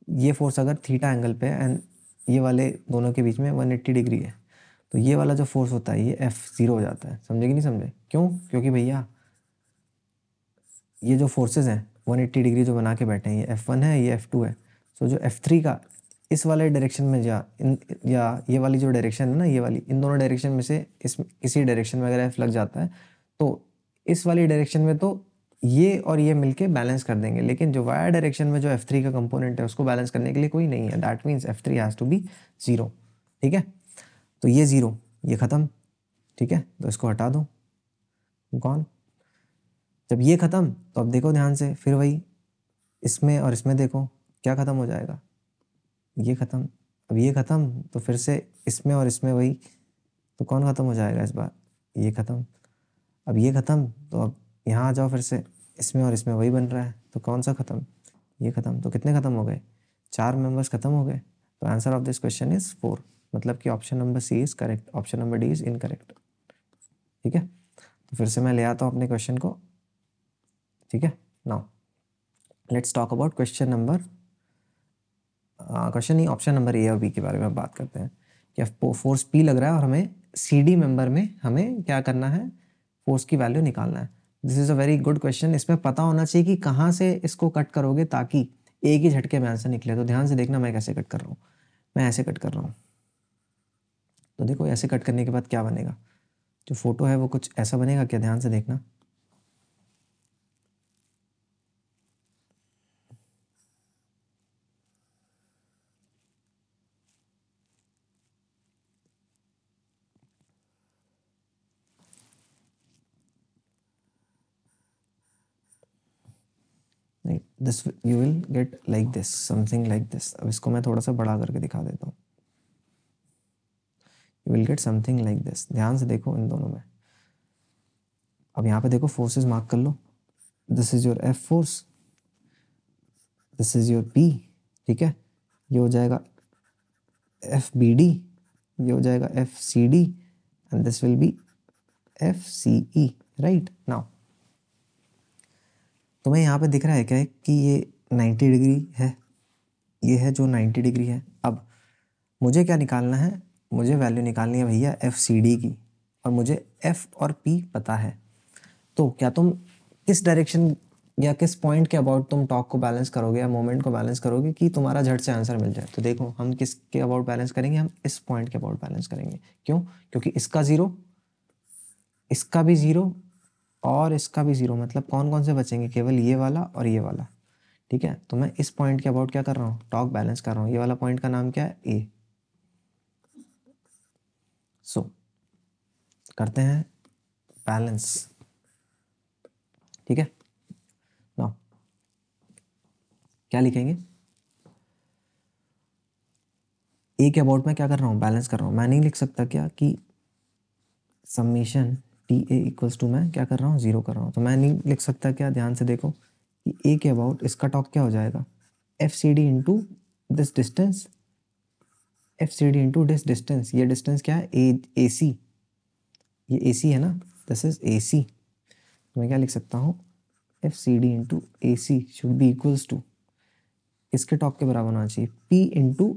S1: ये फोर्स अगर थीटा एंगल पे है एंड ये वाले दोनों के बीच में 180 डिग्री है, तो ये वाला जो फोर्स होता है ये F0 हो जाता है। समझे कि नहीं समझे, क्यों, क्योंकि भैया ये जो फोर्सेस हैं 180 डिग्री जो बना के बैठे हैं, ये F1 है, ये F2 है। सो जो F3 का इस वाले डायरेक्शन में या ये वाली जो डायरेक्शन है ना, ये वाली, इन दोनों डायरेक्शन में से किसी डायरेक्शन में अगर F लग जाता है तो इस वाली डायरेक्शन में तो ये और ये मिलके बैलेंस कर देंगे, लेकिन जो वाई डायरेक्शन में जो F3 का कंपोनेंट है उसको बैलेंस करने के लिए कोई नहीं है, that means F3 has to be 0, ठीक है। तो ये 0, ये ख़त्म, ठीक है, तो इसको हटा दो, गॉन। जब ये खत्म तो अब देखो ध्यान से, फिर वही इसमें और इसमें देखो क्या खत्म हो जाएगा, ये खत्म। अब ये खत्म तो फिर से इसमें और इसमें वही, तो कौन खत्म हो जाएगा इस बार, ये खत्म। अब ये खत्म तो अब यहाँ आ जाओ, फिर से इसमें और इसमें वही बन रहा है, तो कौन सा खत्म, ये खत्म। तो कितने खत्म हो गए, 4 मेंबर्स खत्म हो गए। तो answer of this question is 4, मतलब कि option number C is correct, option number D is incorrect. ठीक है, तो फिर से मैं ले आता हूँ अपने क्वेश्चन को। ठीक है, now let's talk about question number, question नहीं, ऑप्शन नंबर ए और बी के बारे में बात करते हैं कि फोर्स पी लग रहा है और हमें सी डी मेंबर में हमें क्या करना है, फोर्स की वैल्यू निकालना है। This is a very good question. इसमें पता होना चाहिए कि कहाँ से इसको कट करोगे ताकि एक ही झटके में आंसर निकले। तो ध्यान से देखना मैं कैसे कट कर रहा हूँ, मैं ऐसे कट कर रहा हूँ। तो देखो ऐसे कट करने के बाद क्या बनेगा, जो फोटो है वो कुछ ऐसा बनेगा क्या, ध्यान से देखना। नहीं, this you will get like this, something like this. अब इसको मैं थोड़ा सा बड़ा करके दिखा देता हूँ। You will get something like this. ध्यान से देखो इन दोनों में। अब यहाँ पे देखो फोर्सेस मार्क कर लो, this is your F force, this is your P. ठीक है, ये हो जाएगा एफ बी डी, ये हो जाएगा F C D, and this will be F C E. Right, now तुम्हें यहाँ पे दिख रहा है क्या कि ये 90 डिग्री है, ये है जो 90 डिग्री है। अब मुझे क्या निकालना है, मुझे वैल्यू निकालनी है भैया एफ सी डी की, और मुझे एफ और पी पता है। तो क्या तुम किस डायरेक्शन या किस पॉइंट के अबाउट तुम टॉक को बैलेंस करोगे या मोमेंट को बैलेंस करोगे कि तुम्हारा झट से आंसर मिल जाए। तो देखो हम किसके अबाउट बैलेंस करेंगे, हम इस पॉइंट के अबाउट बैलेंस करेंगे। क्यों, क्योंकि इसका ज़ीरो, इसका भी ज़ीरो और इसका भी ज़ीरो, मतलब कौन कौन से बचेंगे, केवल ये वाला और ये वाला। ठीक है, तो मैं इस पॉइंट के अबाउट क्या कर रहा हूँ, टॉक बैलेंस कर रहा हूँ। ये वाला पॉइंट का नाम क्या है, ए। सो करते हैं बैलेंस। ठीक है, नाउ क्या लिखेंगे, ए के अबाउट में क्या कर रहा हूँ, बैलेंस कर रहा हूँ। मैं नहीं लिख सकता क्या कि summation T A equals to, मैं क्या कर रहा हूँ, जीरो कर रहा हूँ। तो मैं नहीं लिख सकता क्या, ध्यान से देखो कि ए के अबाउट इसका टॉक क्या हो जाएगा, F C D into this distance, F C D into this distance. ये डिस्टेंस क्या है, ए सी, ये ए सी है ना, दिस इज ए सी। मैं क्या लिख सकता हूँ, F C D into A C should be equals to, इसके टॉक के बराबर होना चाहिए पी इंटू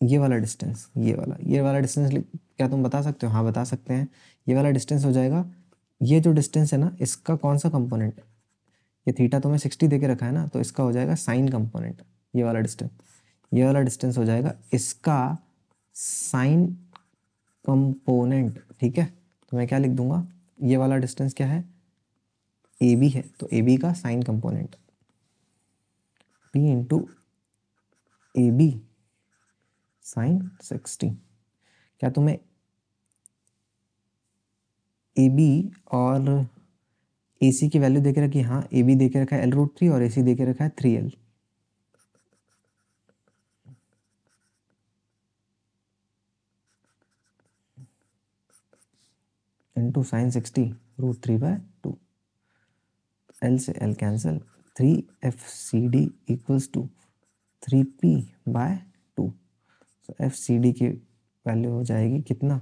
S1: ये वाला डिस्टेंस, ये वाला डिस्टेंस। क्या तुम बता सकते हो, हाँ बता सकते हैं। ये वाला डिस्टेंस हो जाएगा, ये जो डिस्टेंस है ना, इसका कौन सा कंपोनेंट, ये थीटा तुम्हें 60 दे के रखा है ना, तो इसका हो जाएगा साइन कंपोनेंट। ये वाला डिस्टेंस, ये वाला डिस्टेंस हो जाएगा इसका साइन कंपोनेंट। ठीक है, तो मैं क्या लिख दूंगा, ये वाला डिस्टेंस क्या है, ए बी है, तो ए बी का sine component P into A B sine 60। क्या तुम्हें ए बी और ए सी की वैल्यू दे के रखी है, हाँ ए बी दे के रखा है L√3 और ए सी दे के रखा है 3L। इंटू साइन 60√3/2, L से L cancel, 3FCD equals to 3P/2। तो FCD की वैल्यू हो जाएगी कितना,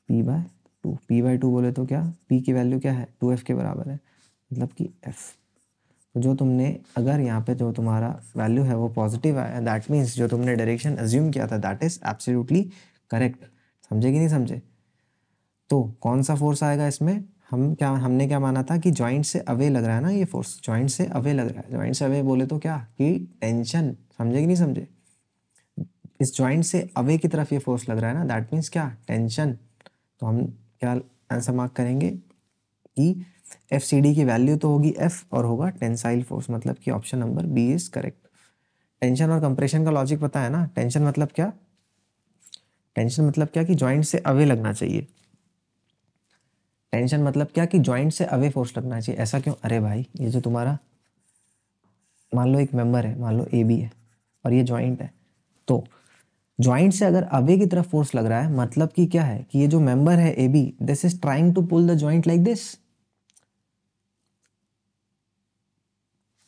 S1: P/2। P/2 बोले तो क्या, P की वैल्यू क्या है, 2F के बराबर है, मतलब कि F। तो जो तुमने, अगर यहाँ पे जो तुम्हारा वैल्यू है वो पॉजिटिव आया, दैट मीन्स जो तुमने डायरेक्शन अज्यूम किया था दैट इज एब्सोल्युटली करेक्ट। समझे कि नहीं समझे। तो कौन सा फोर्स आएगा इसमें, हमने क्या माना था कि जॉइंट से अवे लग रहा है ना, ये फोर्स जॉइंट से अवे लग रहा है। जॉइंट से अवे बोले तो क्या कि टेंशन, समझे कि नहीं समझे। इस जॉइंट से अवे की तरफ ये फोर्स लग रहा है ना, दैट मीन्स क्या, टेंशन। तो हम क्या आंसर मार्क करेंगे कि एफ सी डी की वैल्यू तो होगी एफ और होगा टेंसाइल फोर्स, मतलब कि option number B is correct. Tension और कंप्रेशन का लॉजिक पता है ना, टेंशन मतलब क्या, टेंशन मतलब क्या कि जॉइंट से अवे लगना चाहिए। टेंशन मतलब क्या कि जॉइंट से अवे फोर्स लगना चाहिए। ऐसा क्यों? अरे भाई ये जो तुम्हारा मान लो एक मेंबर है, मान लो ए बी है और ये जॉइंट है, तो जॉइंट से अगर अवे की तरफ फोर्स लग रहा है मतलब कि क्या है कि ये जो मेंबर है A B, this is trying to pull the joint like this.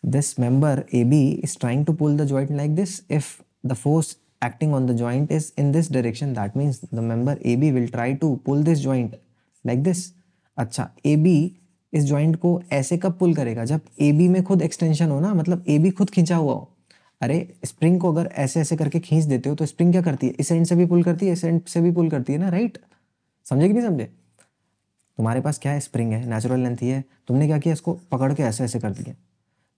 S1: This member AB is trying to pull the joint like this. If the force acting on the joint is in this direction, that means the member AB will try to pull this joint like this. अच्छा, AB इस joint को ऐसे कब पुल करेगा? जब AB में खुद extension हो ना, मतलब AB खुद खींचा हुआ हो। अरे स्प्रिंग को अगर ऐसे ऐसे करके खींच देते हो तो स्प्रिंग क्या करती है? इस एंड से भी पुल करती है, इस एंड से भी पुल करती है ना, राइट? समझे कि नहीं समझे? तुम्हारे पास क्या है? स्प्रिंग है, नेचुरल लेंथ ही है, तुमने क्या किया? इसको पकड़ के ऐसे ऐसे कर दिया,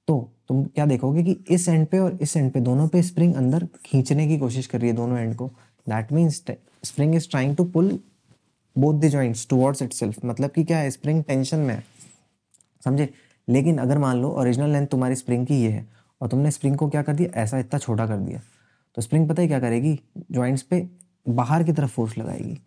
S1: तो तुम क्या देखोगे कि इस एंड पे और इस एंड पे दोनों पे स्प्रिंग अंदर खींचने की कोशिश कर रही है दोनों एंड को। That means spring is trying to pull both the joints towards itself. मतलब कि क्या है? स्प्रिंग टेंशन में है, समझे? लेकिन अगर मान लो ओरिजिनल लेंथ तुम्हारी स्प्रिंग की ये है और तुमने स्प्रिंग को क्या कर दिया? ऐसा इतना छोटा कर दिया, तो स्प्रिंग पता है क्या करेगी? जॉइंट्स पे बाहर की तरफ फोर्स लगाएगी।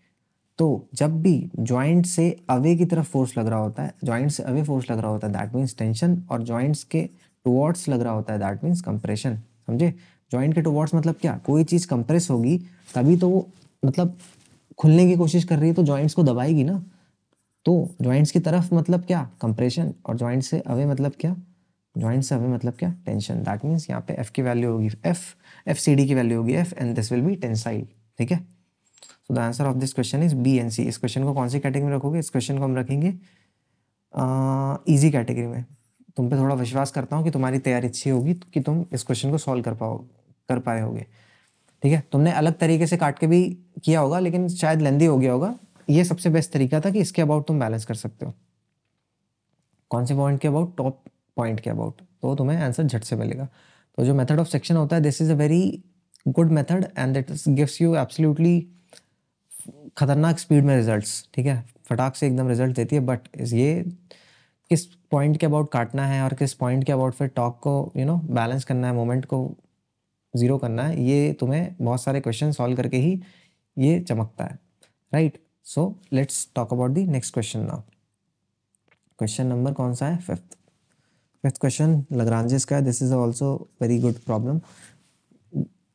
S1: तो जब भी जॉइंट से अवे की तरफ फोर्स लग रहा होता है, जॉइंट से अवे फोर्स लग रहा होता है, दैट मीन्स टेंशन, और जॉइंट्स के टुवर्ड्स लग रहा होता है, दैट मीन्स कंप्रेशन। समझे? जॉइंट के टुवर्ड्स मतलब क्या? कोई चीज़ कंप्रेस होगी तभी तो वो मतलब खुलने की कोशिश कर रही है, तो जॉइंट्स को दबाएगी ना। तो जॉइंट्स की तरफ मतलब क्या? कंप्रेशन, और जॉइंट से अवे मतलब क्या? जॉइंट से अवे मतलब क्या? टेंशन। दैट मीन्स यहाँ पे एफ की वैल्यू होगी एफ सी डी की वैल्यू होगी F, and this will be tensile. ठीक है, so the answer of this question is B and C. इस क्वेश्चन को कौन सी कैटेगरी में रखोगे? इस क्वेश्चन को हम रखेंगे इजी कैटेगरी में। तुम पे थोड़ा विश्वास करता हूँ कि तुम्हारी तैयारी अच्छी होगी कि तुम इस क्वेश्चन को सॉल्व कर पाए होगे। ठीक है, तुमने अलग तरीके से काट के भी किया होगा लेकिन शायद लेंदी हो गया होगा। ये सबसे बेस्ट तरीका था कि इसके अबाउट तुम बैलेंस कर सकते हो। कौन से पॉइंट के अबाउट? टॉप पॉइंट के अबाउट, तो तुम्हें आंसर झट से मिलेगा। तो जो मेथड ऑफ सेक्शन होता है, this is a very good method and that gives you absolutely खतरनाक स्पीड में रिजल्ट्स। ठीक है, फटाक से एकदम रिजल्ट देती है। बट ये किस पॉइंट के अबाउट काटना है और किस पॉइंट के अबाउट फिर टॉक को बैलेंस करना है, मोमेंट को ज़ीरो करना है, ये तुम्हें बहुत सारे क्वेश्चन सॉल्व करके ही ये चमकता है, right? So let's talk about the next question now. Question number कौन सा है? फिफ्थ क्वेश्चन लग्रांजेस का है। This is also very good problem.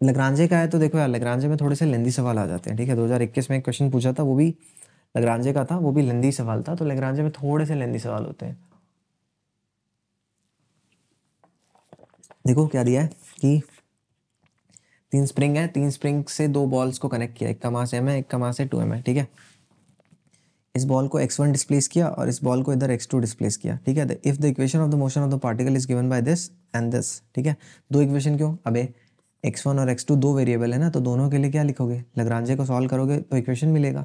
S1: Lagrange का है तो देखो यार, लग्रांजे में थोड़े से लेंदी सवाल आ जाते हैं। ठीक है, 2021 में एक क्वेश्चन पूछा था, वो भी लग्रांजे का था, वो भी लेंदी सवाल था। तो लग्रांजे में थोड़े से लेंदी सवाल होते हैं। देखो क्या दिया है कि 3 स्प्रिंग है, 3 स्प्रिंग से 2 बॉल्स को कनेक्ट किया, एक का मास m है, एक का मास है 2m है। ठीक है, इस बॉल को x1 डिस्प्लेस किया और इस बॉल को इधर x2 डिस्प्लेस किया। ठीक है, if the equation of the motion of the particle is given by this and this. ठीक है, दो इक्वेशन क्यों? अबे x1 और x2 दो वेरिएबल है ना, तो दोनों के लिए क्या लिखोगे? लग्रांजे को सॉल्व करोगे तो इक्वेशन मिलेगा।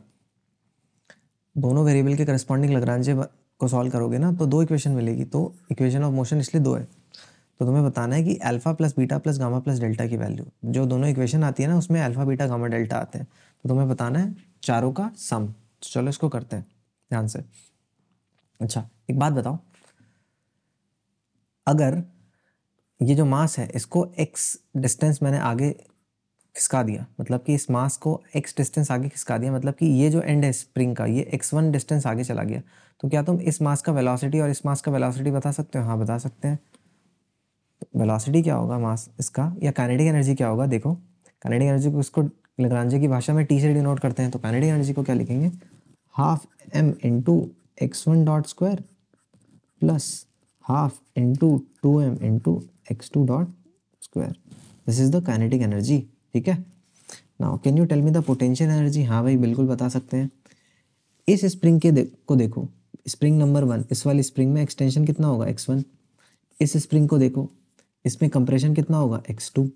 S1: दोनों वेरिएबल के करस्पॉन्डिंग लग्रांजे को सॉल्व करोगे ना तो दो इक्वेशन मिलेगी। तो इक्वेशन ऑफ मोशन इसलिए दो है। तो तुम्हें बताना है कि alpha plus beta plus gamma plus delta की वैल्यू, जो दोनों इक्वेशन आती है ना उसमें अल्फा बीटा गामा डेल्टा आते हैं, तो तुम्हें बताना है चारों का सम। तो चलो इसको करते हैं ध्यान से। अच्छा एक बात बताओ, अगर ये जो मास है इसको x डिस्टेंस मैंने आगे खिसका दिया, मतलब कि इस मास को x डिस्टेंस आगे खिसका दिया, मतलब कि ये जो एंड है स्प्रिंग का ये x1 डिस्टेंस आगे चला गया, तो क्या तुम इस मास का वेलोसिटी और इस मास का वेलोसिटी बता सकते हो? हाँ बता सकते हैं। तो वेलोसिटी क्या होगा मास इसका, या काइनेटिक एनर्जी क्या होगा? देखो काइनेटिक एनर्जी को इसको लग्रांजे की भाषा में टी से डिनोट करते हैं, तो काइनेटिक एनर्जी को क्या लिखेंगे? Half m into x1 dot square plus half into 2m into x2 dot square. This is the kinetic energy. ठीक है, now can you tell me the potential energy? हाँ भाई बिल्कुल बता सकते हैं। इस स्प्रिंग के को देखो, स्प्रिंग नंबर 1, इस वाली स्प्रिंग में एक्सटेंशन कितना होगा? x1। इस स्प्रिंग को देखो, इसमें कंप्रेशन कितना होगा? x2।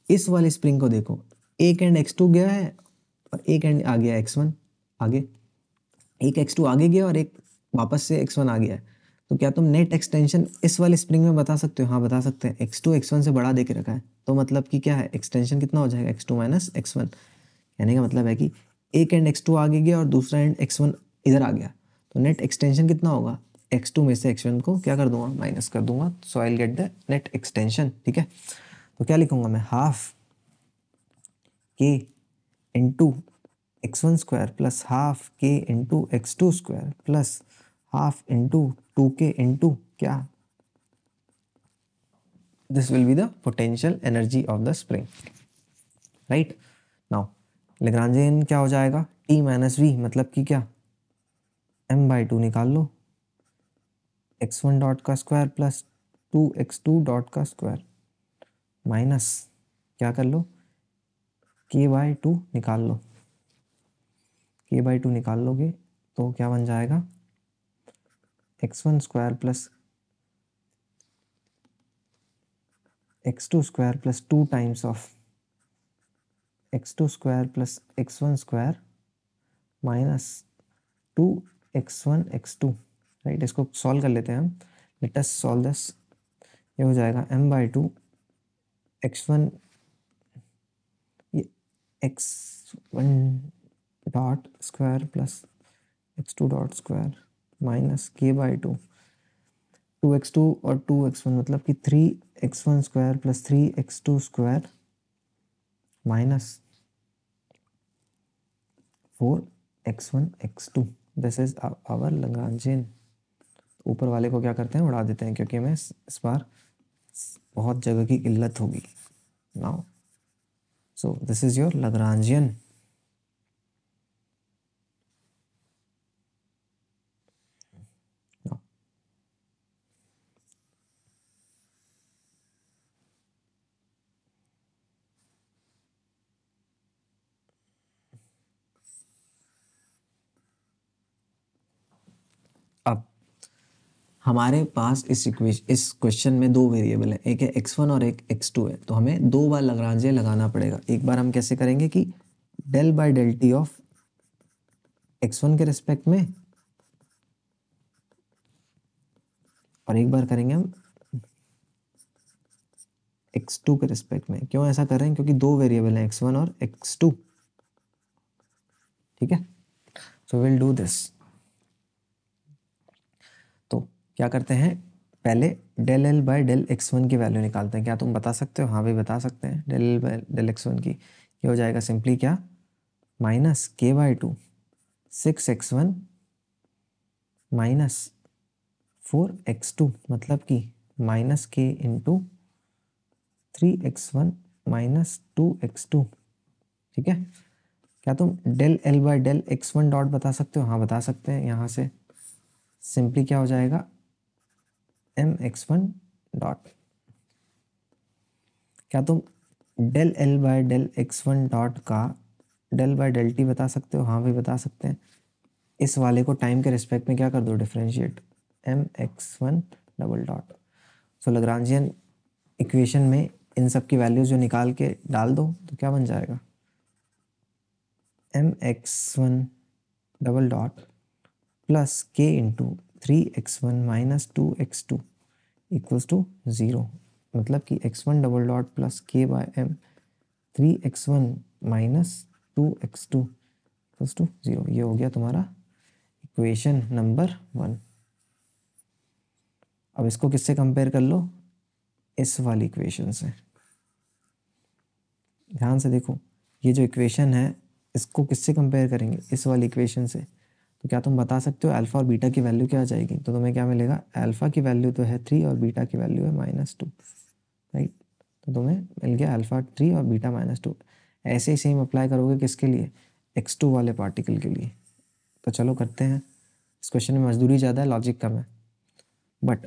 S1: इस वाली स्प्रिंग को देखो, एक एंड x2 गया है और एक एंड आ गया x1 आगे, एक x2 आगे गया और एक वापस से x1 आ गया है। तो क्या तुम नेट एक्सटेंशन इस वाली स्प्रिंग में बता सकते हो? हाँ बता सकते हैं। x2 x1 से बड़ा दे के रखा है, तो मतलब कि क्या है? एक्सटेंशन कितना हो जाएगा? x2 minus x1। कहने का मतलब है कि एक एंड x2 आगे गया और दूसरा एंड x1 इधर आ गया, तो नेट एक्सटेंशन कितना होगा? x2 में से x1 को क्या कर दूंगा? माइनस कर दूंगा, so I will get the net extension. ठीक है, तो क्या लिखूंगा मैं? Half k into x1 square plus half K into x2 square plus half into 2k into क्या, this will be the potential energy of the spring, right. Now Lagrangian क्या हो जाएगा, t माइनस वी मतलब कि क्या, m/2 निकाल लो, x1 dot का square plus 2x2 dot का स्क्वायर माइनस क्या कर लो, k/2 निकाल लो, k/2 निकाल लोगे तो क्या बन जाएगा, x1 square plus x2 square plus 2 times of x2 square plus x1 square minus 2x1 x2, right. इसको सॉल्व कर लेते हैं हम, लेट अस सॉल्व दिस। ये हो जाएगा m/2 x1 x1 dot square plus x2 dot square minus k/2 2x2 और 2x1 मतलब कि 3x1 square plus 3x2 square minus 4x1 x2, this is our Lagrangian. ऊपर वाले को क्या करते हैं, उड़ा देते हैं, क्योंकि हमें इस बार बहुत जगह की किल्लत होगी। Now so this is your Lagrangian. अब हमारे पास इस क्वेश्चन में दो वेरिएबल है, एक है x1 और एक x2 है, तो हमें दो बार लैग्रांजियन लगाना पड़ेगा। एक बार हम कैसे करेंगे कि del by del T of x1 के रिस्पेक्ट में, और एक बार करेंगे हम x2 के रिस्पेक्ट में। क्यों ऐसा कर रहे हैं, क्योंकि दो वेरिएबल हैं x1 और x2, ठीक है। So will do this. तो क्या करते हैं, पहले del L by del x1 की वैल्यू निकालते हैं। क्या तुम बता सकते हो, हाँ भाई बता सकते हैं। Del L by del x1 की ये हो जाएगा सिंपली क्या, minus k/2 6x1 minus 4x2 मतलब कि minus k into 3x1 minus 2x2, ठीक है। क्या तुम del L by del x1 dot बता सकते हो, हाँ बता सकते हैं। यहाँ से सिंपली क्या हो जाएगा, mx1 डॉट। क्या तुम del L by del x1 dot का डेल बाय डेल टी बता सकते हो, हाँ भी बता सकते हैं। इस वाले को टाइम के रिस्पेक्ट में क्या कर दो, डिफरेंशिएट, mx1 डबल डॉट। सो लैग्रांजियन इक्वेशन में इन सब की वैल्यूज जो निकाल के डाल दो तो क्या बन जाएगा, mx1 double dot plus k into 3x1 minus 2x2 equals to 0, मतलब कि x1 double dot plus k by m 3x1 minus 2x2 equals to 0। ये हो गया तुम्हारा इक्वेशन नंबर 1। अब इसको किससे कंपेयर कर लो, इस वाली इक्वेशन से। ध्यान से देखो, ये जो इक्वेशन है इसको किससे कंपेयर करेंगे, इस वाली इक्वेशन से। तो क्या तुम बता सकते हो अल्फ़ा और बीटा की वैल्यू क्या आ जाएगी, तो तुम्हें क्या मिलेगा, अल्फ़ा की वैल्यू तो है 3 और बीटा की वैल्यू है -2, राइट। तो तुम्हें मिल गया अल्फ़ा 3 और बीटा -2। ऐसे ही सेम अप्लाई करोगे किसके लिए, x2 वाले पार्टिकल के लिए। तो चलो करते हैं। इस क्वेश्चन में मजदूरी ज़्यादा है, लॉजिक कम है, बट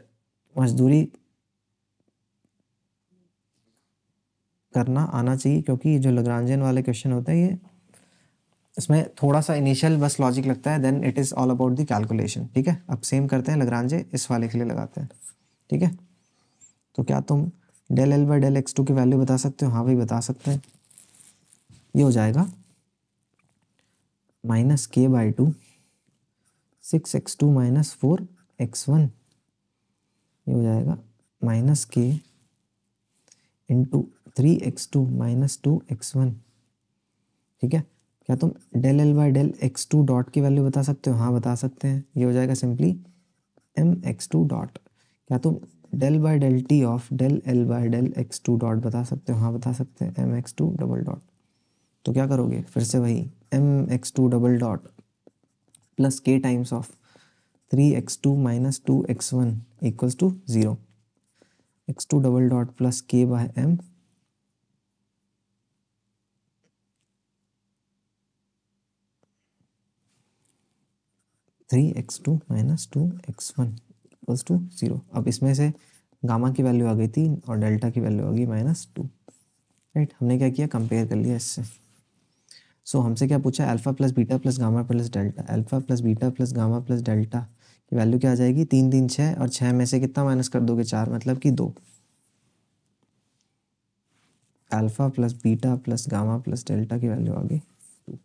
S1: मजदूरी करना आना चाहिए, क्योंकि जो लैग्रांजियन वाले क्वेश्चन होते हैं ये, इसमें थोड़ा सा इनिशियल बस लॉजिक लगता है, then it is all about the calculation, ठीक है। अब सेम करते हैं, लैग्रांजे इस वाले के लिए लगाते हैं, ठीक है। तो क्या तुम del L by del x2 की वैल्यू बता सकते हो, हाँ भाई बता सकते हैं। ये हो जाएगा -k/2 6x2 माइनस 4x1, ये हो जाएगा -k into 3x2 minus 2x1, ठीक है। क्या तुम del L by del x2 dot की वैल्यू बता सकते हो, हाँ बता सकते हैं। ये हो जाएगा सिंपली mx2 डॉट। क्या तुम del by del T of del L by del x2 dot बता सकते हो, हाँ बता सकते हैं, mx2 डबल डॉट। तो क्या करोगे, फिर से वही mx2 double dot plus k times of 3x2 minus 2x1 equals to 0, x2 double dot plus k by m 3x2 minus 2x1 equals to 0। अब इसमें से गामा की वैल्यू आ गई 3 और डेल्टा की वैल्यू आ गई -2, राइट। हमने क्या किया, कंपेयर कर लिया इससे। सो हमसे क्या पूछा, alpha plus beta plus gamma plus delta, alpha plus beta plus gamma plus delta की वैल्यू क्या आ जाएगी, 3 3 6, और 6 में से कितना माइनस कर दोगे, 4, मतलब कि 2। Alpha plus beta plus gamma plus delta की वैल्यू आ गई 2।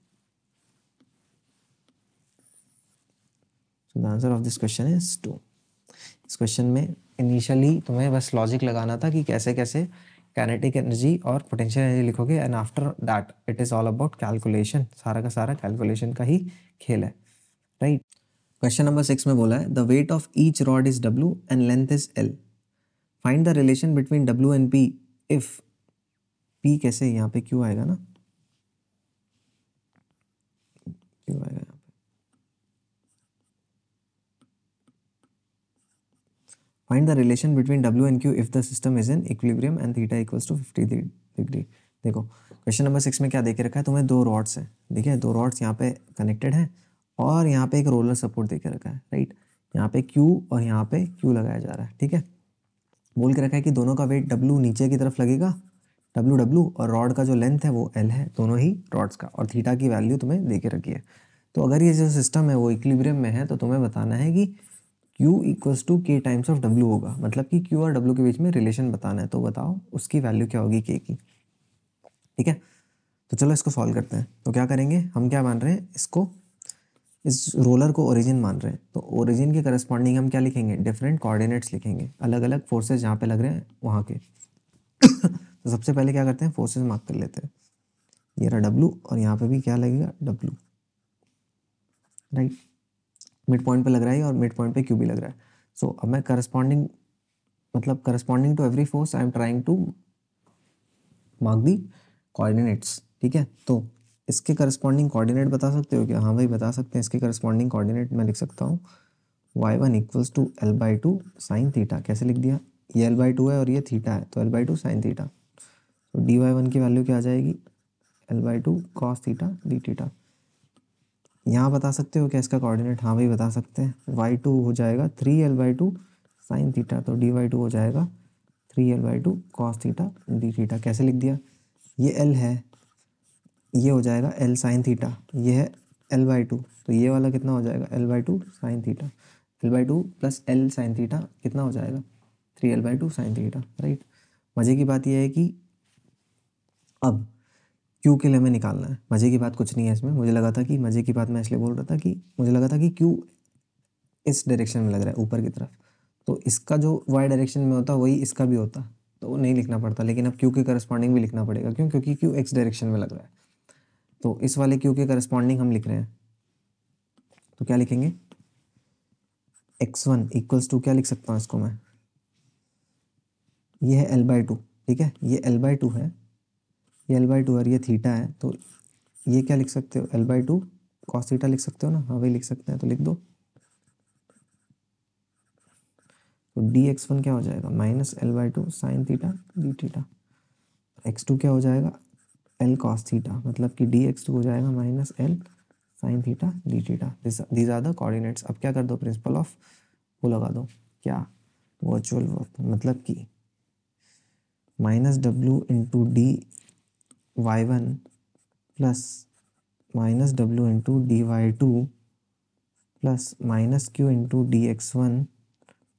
S1: सो the answer of this question is 2। इस क्वेश्चन में इनिशियली तुम्हें बस लॉजिक लगाना था कि कैसे कैसे काइनेटिक एनर्जी और पोटेंशियल एनर्जी लिखोगे, and after that it is all about calculation. सारा का सारा कैलकुलेशन का ही खेल है, राइट। क्वेश्चन नंबर 6 में बोला है the weight of each rod is W and length is L, find the relation between W and P if P, कैसे यहाँ पे Q आएगा ना, Q आएगा यहाँ पे, find the relation between W and Q if the system is in equilibrium and theta equals to 50 degree. देखो question number 6 में क्या दे के रखा है तुम्हें, 2 रॉड्स हैं, देखिए 2 रॉड्स यहाँ पे कनेक्टेड हैं और यहाँ पे एक रोलर सपोर्ट दे के रखा है, राइट। यहाँ पे Q और यहाँ पे Q लगाया जा रहा है, ठीक है। बोल के रखा है कि दोनों का वेट W नीचे की तरफ लगेगा, W और रॉड का जो लेंथ है वो L है, दोनों ही रॉड्स का, और थीटा की वैल्यू तुम्हें दे के रखी है। तो अगर ये जो सिस्टम है वो इक्विलिब्रियम में है तो तुम्हें बताना है कि Q equals to K times of W होगा, मतलब कि Q और W के बीच में रिलेशन बताना है। तो बताओ उसकी वैल्यू क्या होगी K की, ठीक है। तो चलो इसको सॉल्व करते हैं। तो क्या करेंगे, हम क्या मान रहे हैं, इसको, इस रोलर को ओरिजिन मान रहे हैं, तो ओरिजिन के करस्पॉन्डिंग हम क्या लिखेंगे, डिफरेंट कोऑर्डिनेट्स लिखेंगे, अलग अलग फोर्सेज जहाँ पे लग रहे हैं वहाँ के। तो सबसे पहले क्या करते हैं, फोर्सेज मार्क कर लेते हैं। ये रहा W और यहाँ पे भी क्या लगेगा, W, राइट। मिड पॉइंट पे लग रहा है और मिड पॉइंट पे Q भी लग रहा है। सो अब मैं करस्पॉन्डिंग, मतलब corresponding to every force I am trying to mark the coordinates, ठीक है। तो इसके करस्पॉन्डिंग कोऑर्डिनेट बता सकते हो क्या, हाँ भाई बता सकते हैं। इसके करस्पॉन्डिंग कोऑर्डिनेट मैं लिख सकता हूँ y1 equals to L/2 sine theta. कैसे लिख दिया, ये L/2 है और ये थीटा है, तो L/2 साइन थीटा। तो dy1 की वैल्यू क्या आ जाएगी, L/2 cos theta D theta. यहाँ बता सकते हो क्या इसका कोऑर्डिनेट, हाँ भाई बता सकते हैं। y2 हो जाएगा 3L/2 साइन थीटा, तो dy2 हो जाएगा 3L/2 cos theta D theta. कैसे लिख दिया, ये L है, ये हो जाएगा L साइन थीटा, ये है L/2, तो ये वाला कितना हो जाएगा, L/2 sine theta, L/2 plus L sine theta कितना हो जाएगा, 3L/2 साइन थीटा, राइट। मज़े की बात यह है कि अब Q के लिए हमें निकालना है। मज़े की बात कुछ नहीं है इसमें, मुझे लगा था कि मज़े की बात मैं इसलिए बोल रहा था कि मुझे लगा था कि Q इस डायरेक्शन में लग रहा है ऊपर की तरफ, तो इसका जो y डायरेक्शन में होता वही इसका भी होता, तो वो नहीं लिखना पड़ता। लेकिन अब Q के करस्पॉन्डिंग भी लिखना पड़ेगा, क्यों, क्योंकि Q x डायरेक्शन में लग रहा है। तो इस वाले Q के करस्पॉन्डिंग हम लिख रहे हैं, तो क्या लिखेंगे, x1 इक्वल्स टू, क्या लिख सकता हूँ इसको मैं, ये है L/2, ठीक है, ये L/2 है, ये L/2 और ये थीटा है, तो ये क्या लिख सकते हो, L/2 कॉस थीटा लिख सकते हो ना, हाँ वही लिख सकते हैं, तो लिख दो। तो dx1 क्या हो जाएगा, -L/2 sine theta D theta. x2 क्या हो जाएगा, L कॉस थीटा, मतलब कि dx2 हो जाएगा -L sine theta D theta. These are the coordinates. अब क्या कर दो, प्रिंसिपल ऑफ वो लगा दो, क्या, वर्चुअल वर्क, मतलब कि -W into dy1 plus -W into dy2 plus -Q into dx1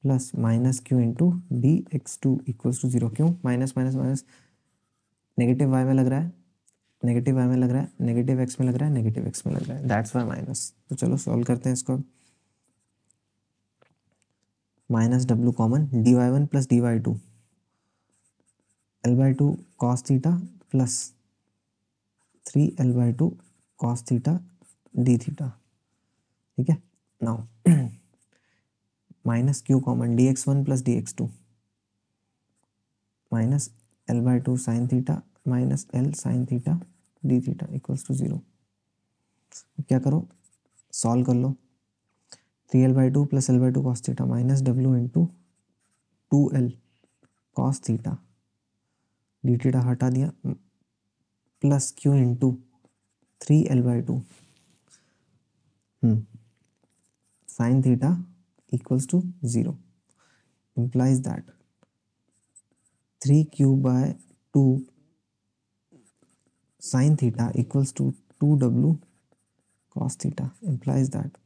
S1: plus -Q into dx2 equals to 0। क्यों, minus minus minus, negative Y में लग रहा है, नेगेटिव वाई में लग रहा है, नेगेटिव एक्स में लग रहा है, नेगेटिव एक्स में लग रहा है, दैट्स वाई माइनस। तो चलो सॉल्व करते हैं इसको। -W common, dy1 plus dy2, L/2 cos theta plus 3L/2 cos theta D theta, ठीक है। Now -Q common, dx1 plus dx2 minus L/2 sine theta minus L sine theta D theta equals to 0। क्या करो, solve कर लो। 3l/2 plus l/2 cos theta minus w into 2l cos theta, D theta हटा दिया, plus q into 3l/2 sine theta equals to 0 implies that 3q/2 sin theta equals to 2w cos theta implies that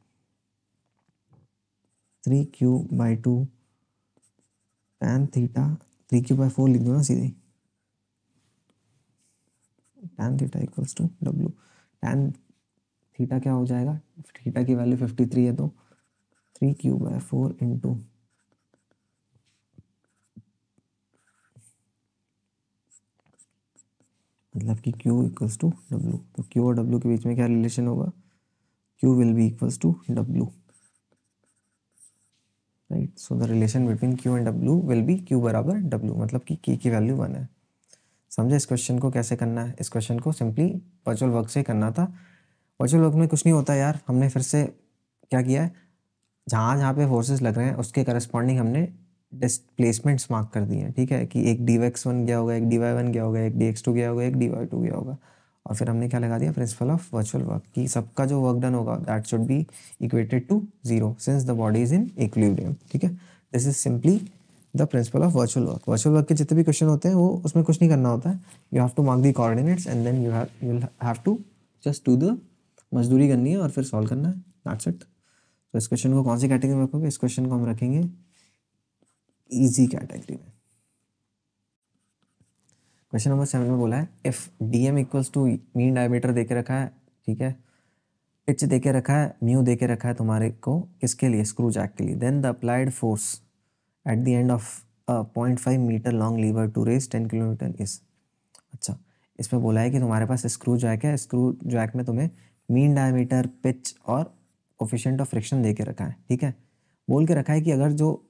S1: 3q/2 tan theta, 3q/4 लिख दो ना सीधे, tan theta equals to w, tan theta क्या हो जाएगा, theta की value 53 है तो 3q/4 इंटू मतलब कि q इक्वल्स टू w, तो q और w के बीच में क्या रिलेशन होगा, q will be equals to w, right. So the relation between q and w will be q बराबर w, मतलब कि k की वैल्यू 1 है। समझे इस क्वेश्चन को कैसे करना है, इस क्वेश्चन को सिंपली वर्चुअल वर्क से करना था। वर्चुअल वर्क में कुछ नहीं होता यार, हमने फिर से क्या किया है, जहाँ जहाँ पे फोर्सेस लग रहे हैं उसके करस्पॉन्डिंग हमने डिस्प्लेसमेंट्स मार्क कर दिए हैं, ठीक है, कि एक dx1 गया होगा, एक dy1 गया होगा, एक dx2 गया होगा, एक dy2 गया होगा, और फिर हमने क्या लगा दिया, प्रिंसिपल ऑफ वर्चुअल वर्क, कि सबका जो वर्क डन होगा that should be equated to 0 since the body is in equilibrium, ठीक है। This is simply the principle of virtual work. Virtual work के जितने भी क्वेश्चन होते हैं वो उसमें कुछ नहीं करना होता है, you have to mark the coordinates and then you will have to just do the मजदूरी करनी है और फिर सॉल्व करना है, दैट्स इट। तो इस क्वेश्चन को कौन सी कैटेगरी में रखोगे, इस क्वेश्चन को हम रखेंगे इजी कैटेगरी में। क्वेश्चन नंबर 7 में बोला है if DM equals to mean diameter दे के रखा है, ठीक है, पिच दे के रखा है, म्यू दे के रखा है तुम्हारे को, किसके लिए, स्क्रू जैक के लिए, then the applied force at the end of 0.5 metre long lever to raise 10 kilometre is. अच्छा, इसमें बोला है कि तुम्हारे पास स्क्रू जैक है, स्क्रू जैक में तुम्हें मीन डायमीटर, पिच और कोफिशिएंट ऑफ फ्रिक्शन दे के रखा है, ठीक है। बोल के रखा है कि अगर जो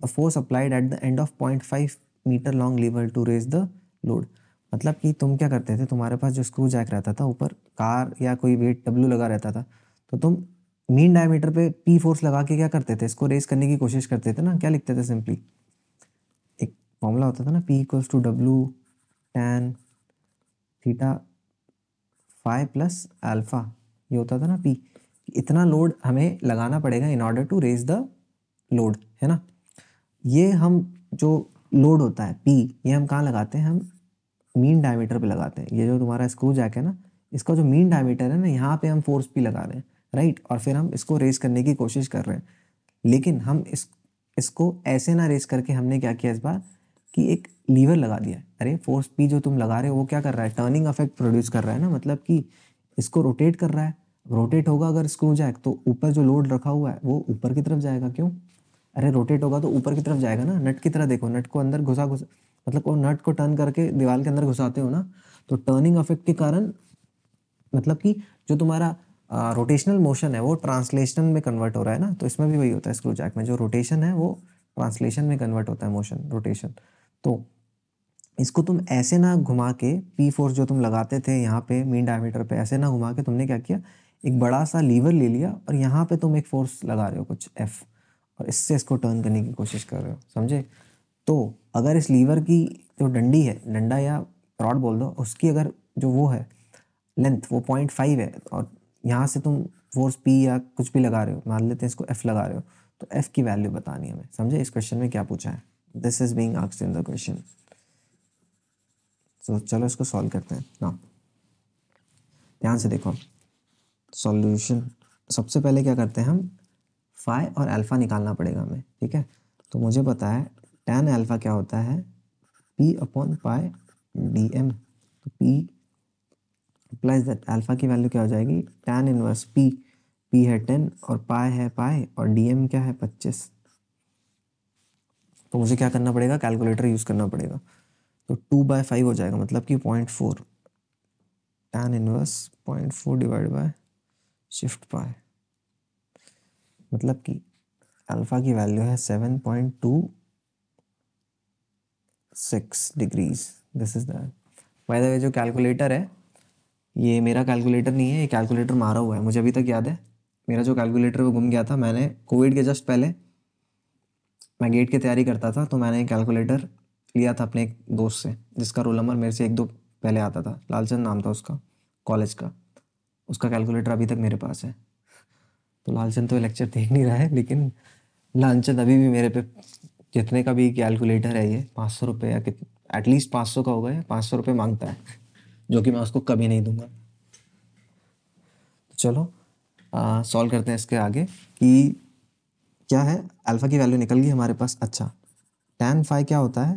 S1: force applied at the end of 0.5 metre long lever to raise the load, मतलब कि तुम क्या करते थे, तुम्हारे पास जो स्क्रू जैक रहता था ऊपर, कार या कोई वेट डब्ल्यू लगा रहता था, तो तुम मीन डायमीटर पे पी फोर्स लगा के क्या करते थे, इसको रेज करने की कोशिश करते थे ना, क्या लिखते थे, सिंपली एक फॉर्मूला होता था ना, P equals to W tan theta phi plus alpha, ये होता था ना पी, इतना लोड हमें लगाना पड़ेगा in order to raise the load, है ना। ये हम जो लोड होता है पी, ये हम कहाँ लगाते हैं, हम मीन डायमीटर पे लगाते हैं। ये जो तुम्हारा स्क्रू जैक है ना, इसका जो मीन डायमीटर है ना, यहाँ पे हम फोर्स पी लगा रहे हैं, राइट, और फिर हम इसको रेज करने की कोशिश कर रहे हैं। लेकिन हम इसको ऐसे ना रेज करके हमने क्या किया इस बार, कि एक लीवर लगा दिया। अरे फोर्स पी जो तुम लगा रहे हो वो क्या कर रहा है, टर्निंग इफेक्ट प्रोड्यूस कर रहा है ना, मतलब कि इसको रोटेट कर रहा है। रोटेट होगा अगर स्क्रू जैक, तो ऊपर जो लोड रखा हुआ है वो ऊपर की तरफ जाएगा, क्यों, अरे रोटेट होगा तो ऊपर की तरफ जाएगा ना। नट की तरह देखो, नट को अंदर घुसा मतलब वो नट को टर्न करके दीवार के अंदर घुसाते हो ना, तो टर्निंग इफेक्ट के कारण मतलब कि जो तुम्हारा रोटेशनल मोशन है वो ट्रांसलेशन में कन्वर्ट हो रहा है ना, तो इसमें भी वही होता है, स्क्रू जैक में जो रोटेशन है वो ट्रांसलेशन में कन्वर्ट होता है, मोशन रोटेशन। तो इसको तुम ऐसे ना घुमा के, पी फोर्स जो तुम लगाते थे यहाँ पे मीन डायमीटर पे, ऐसे ना घुमा के तुमने क्या किया, एक बड़ा सा लीवर ले लिया और यहाँ पे तुम एक फोर्स लगा रहे हो कुछ एफ, और इससे इसको टर्न करने की कोशिश कर रहे हो, समझे। तो अगर इस लीवर की जो डंडी है, डंडा या रॉड बोल दो, उसकी अगर जो वो है लेंथ वो 0.5 है, और यहाँ से तुम फोर्स पी या कुछ भी लगा रहे हो, मान लेते हैं इसको एफ लगा रहे हो, तो एफ की वैल्यू बतानी है हमें, समझे इस क्वेश्चन में क्या पूछा है, this is being asked in the question. तो चलो इसको सॉल्व करते हैं ना, ध्यान से देखो सॉल्यूशन। सबसे पहले क्या करते हैं हम, फाई और अल्फा निकालना पड़ेगा हमें, ठीक है। तो मुझे पता है tan अल्फा क्या होता है, p upon pi D M, तो p अप्लाइज दैट, अल्फा की वैल्यू क्या हो जाएगी, tan इनवर्स p है 10 और पाई है पाई, और dm क्या है 25। तो मुझे क्या करना पड़ेगा, कैलकुलेटर यूज़ करना पड़ेगा, तो 2/5 हो जाएगा, मतलब कि 0.4, tan inverse 0.4 divide by shift pi, मतलब कि अल्फा की वैल्यू है 7.26 degrees. This is that, by the way जो कैलकुलेटर है ये मेरा कैलकुलेटर नहीं है, ये कैलकुलेटर मारा हुआ है, मुझे अभी तक याद है। मेरा जो कैलकुलेटर वो गुम गया था, मैंने कोविड के जस्ट पहले मैं गेट की तैयारी करता था, तो मैंने कैलकुलेटर लिया था अपने एक दोस्त से, जिसका रोल नंबर मेरे से 1-2 पहले आता था, लालचंद नाम था उसका, कॉलेज का। उसका कैलकुलेटर अभी तक मेरे पास है। तो लालचंद तो लेक्चर देख नहीं रहा है, लेकिन लालचंद अभी भी मेरे पे जितने का भी कैलकुलेटर है ये 500 रुपये या एटलीस्ट 500 का होगा, या 500 रुपये मांगता है, जो कि मैं उसको कभी नहीं दूंगा। तो चलो सॉल्व करते हैं इसके आगे कि क्या है। अल्फ़ा की वैल्यू निकल गई हमारे पास। अच्छा, tan फाई क्या होता है?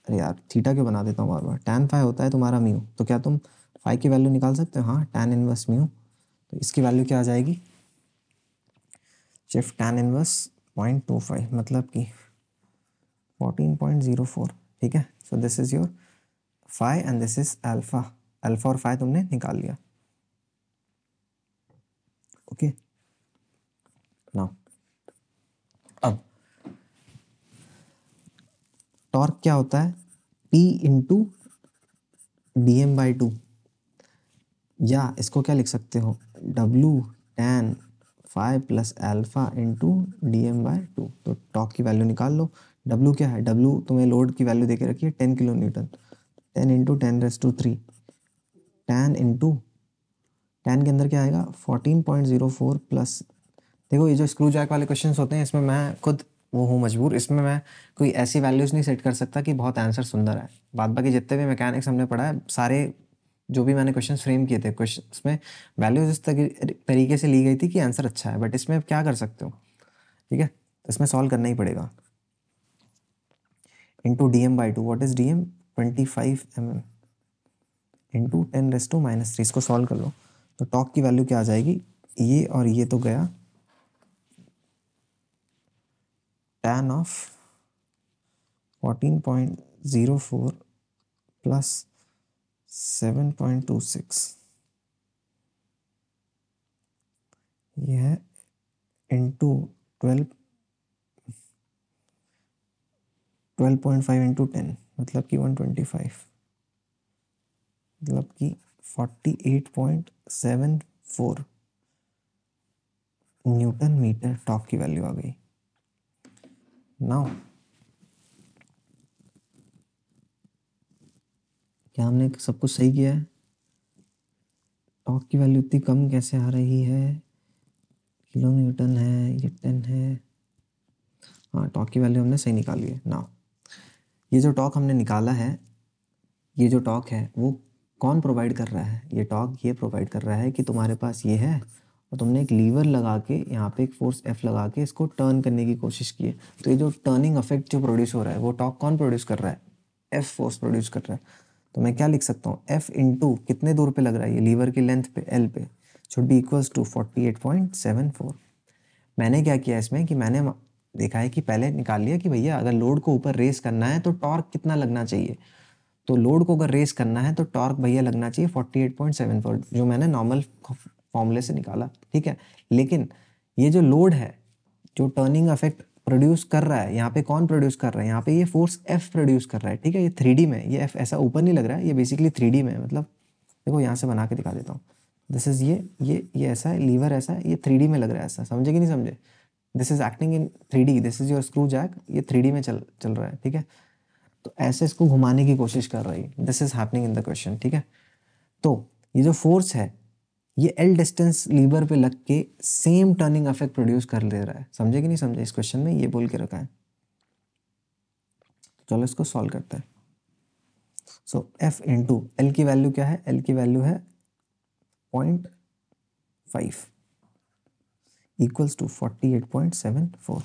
S1: अरे यार, थीटा क्यों बना देता हूँ बार बार। tan फाई होता है तुम्हारा म्यू। तो क्या तुम फाई की वैल्यू निकाल सकते हो? हाँ, tan इनवर्स म्यू। तो इसकी वैल्यू क्या आ जाएगी? सिर्फ tan इनवर्स 0.25, मतलब कि 14.04। ठीक है, so this is your phi and this is alpha. Alpha और फाई तुमने निकाल लिया। ओके, नाउ अब टॉर्क क्या होता है? P into D M by two, या इसको क्या लिख सकते हो? W tan phi plus alpha into D M by two. तो टॉर्क की वैल्यू निकाल लो। W क्या है? W तुम्हें लोड की वैल्यू देके रखी है 10 kilo Newton. 10 into 10⁻³ tan into tan के अंदर क्या आएगा? 14.04 प्लस। देखो, ये जो स्क्रू जैक वाले क्वेश्चंस होते हैं, इसमें मैं खुद वो हूँ मजबूर, इसमें मैं कोई ऐसी वैल्यूज़ नहीं सेट कर सकता कि बहुत आंसर सुंदर है। बाद बाकी जितने भी मैकेनिक्स हमने पढ़ा है, सारे जो भी मैंने क्वेश्चन फ्रेम किए थे, क्वेश्चन में वैल्यूज इस तरीके से ली गई थी कि आंसर अच्छा है। बट इसमें क्या कर सकते हो? ठीक है, इसमें सॉल्व करना ही पड़ेगा। Into D M by two, what is D M? 25 mm into 10⁻³ इसको सॉल्व कर लो। तो टॉक की वैल्यू क्या आ जाएगी? ये और ये तो गया, tan ऑफ 14.04 प्लस 7.26, ये है इंटू 12.5 इंटू 10, मतलब कि 125, मतलब कि 48.74 न्यूटन मीटर टॉर्क की वैल्यू आ गई। नाउ क्या हमने सब कुछ सही किया है? टॉर्क की वैल्यू इतनी कम कैसे आ रही है? किलो न्यूटन है, ये 10 है। हाँ, टॉर्क की वैल्यू हमने सही निकाली है। नाउ ये जो टॉर्क हमने निकाला है, ये जो टॉर्क है वो कौन प्रोवाइड कर रहा है? ये टॉर्क ये प्रोवाइड कर रहा है कि तुम्हारे पास ये है और तुमने एक लीवर लगा के यहाँ पे एक फोर्स F लगा के इसको टर्न करने की कोशिश की है। तो ये जो टर्निंग इफेक्ट जो प्रोड्यूस हो रहा है, वो टॉर्क कौन प्रोड्यूस कर रहा है? F फोर्स प्रोड्यूस कर रहा है। तो मैं क्या लिख सकता हूँ? F इंटू कितने दूर पे लग रहा है? ये लीवर की लेंथ पे, L पे, शुड बी इक्वल्स टू 48.74। मैंने क्या किया इसमें कि मैंने देखा है कि पहले निकाल लिया कि भैया अगर लोड को ऊपर रेस करना है तो टॉर्क कितना लगना चाहिए। तो लोड को अगर रेस करना है तो टॉर्क भैया लगना चाहिए 48.74, जो मैंने नॉर्मल फॉर्मूले से निकाला। ठीक है, लेकिन ये जो लोड है जो टर्निंग इफेक्ट प्रोड्यूस कर रहा है, यहाँ पे कौन प्रोड्यूस कर रहा है? यहाँ पे ये फोर्स F प्रोड्यूस कर रहा है। ठीक है, ये 3D में, ये F ऐसा ऊपर नहीं लग रहा है, ये बेसिकली 3D में है। मतलब देखो, यहाँ से बना के दिखा देता हूँ। दिस इज ये ऐसा है, लीवर ऐसा है, ये 3D में लग रहा है ऐसा। समझे कि नहीं समझे? This is acting in 3D, this is your screw jack, ये 3D में चल रहा है। ठीक है, तो ऐसे इसको घुमाने की कोशिश कर रही है। This is happening in the question. ठीक है, तो ये जो फोर्स है ये L डिस्टेंस लीवर पे लग के सेम टर्निंग इफेक्ट प्रोड्यूस कर ले रहा है। समझे कि नहीं समझे? इस क्वेश्चन में ये बोल के रखा है। चलो इसको सॉल्व करते हैं। सो F इंटू L की वैल्यू क्या है? L की वैल्यू है 0.5 इक्वल्स टू 48.74।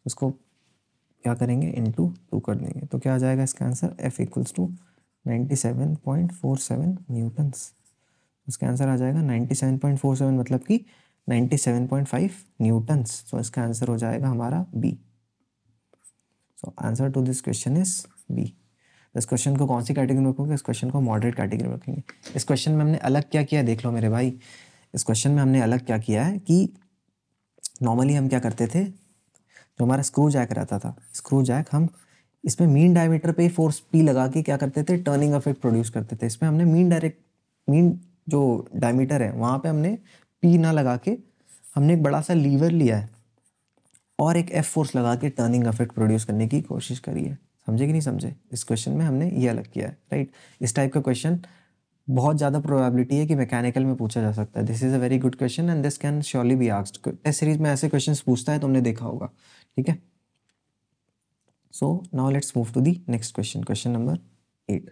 S1: इसको क्या करेंगे? इंटू 2 कर देंगे, तो क्या आ जाएगा इसका answer? F equals to 97.47 newtons. इसका आंसर आ जाएगा 97.47, मतलब कि 97.5 न्यूटन्स। सो इसका आंसर हो जाएगा हमारा B। So answer to this question is B। इस क्वेश्चन को कौन सी कैटेगरी में रखोगे? इस क्वेश्चन को मॉडरेट कैटेगरी में रखेंगे। इस क्वेश्चन में हमने अलग क्या किया, देख लो मेरे भाई। इस क्वेश्चन में हमने अलग क्या किया है कि नॉर्मली हम क्या करते थे, जो हमारा स्क्रू जैक रहता था, स्क्रू जैक हम इसमें मीन डायमीटर पे ही फोर्स P लगा के क्या करते थे? टर्निंग इफेक्ट प्रोड्यूस करते थे। इसमें हमने मीन जो डायमीटर है वहाँ पे हमने पी ना लगा के हमने एक बड़ा सा लीवर लिया है और एक एफ फोर्स लगा के टर्निंग इफेक्ट प्रोड्यूस करने की कोशिश करी है। समझे कि नहीं समझे? इस क्वेश्चन में हमने ये अलग किया है, राइट। इस टाइप का क्वेश्चन बहुत ज़्यादा प्रोबेबिलिटी है कि मैकेनिकल में पूछा जा सकता है। This is a very good question and this can surely be asked. Test series में ऐसे क्वेश्चंस पूछता है, तुमने देखा होगा, ठीक है। So now let's move to the next question, question number 8।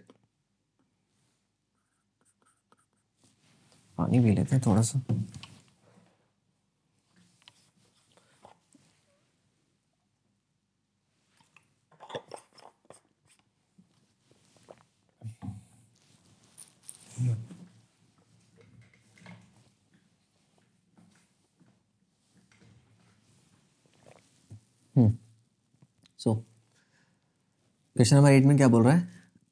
S1: पानी पी लेते हैं थोड़ा सा। सो क्वेश्चन नंबर 8 में क्या बोल रहा है?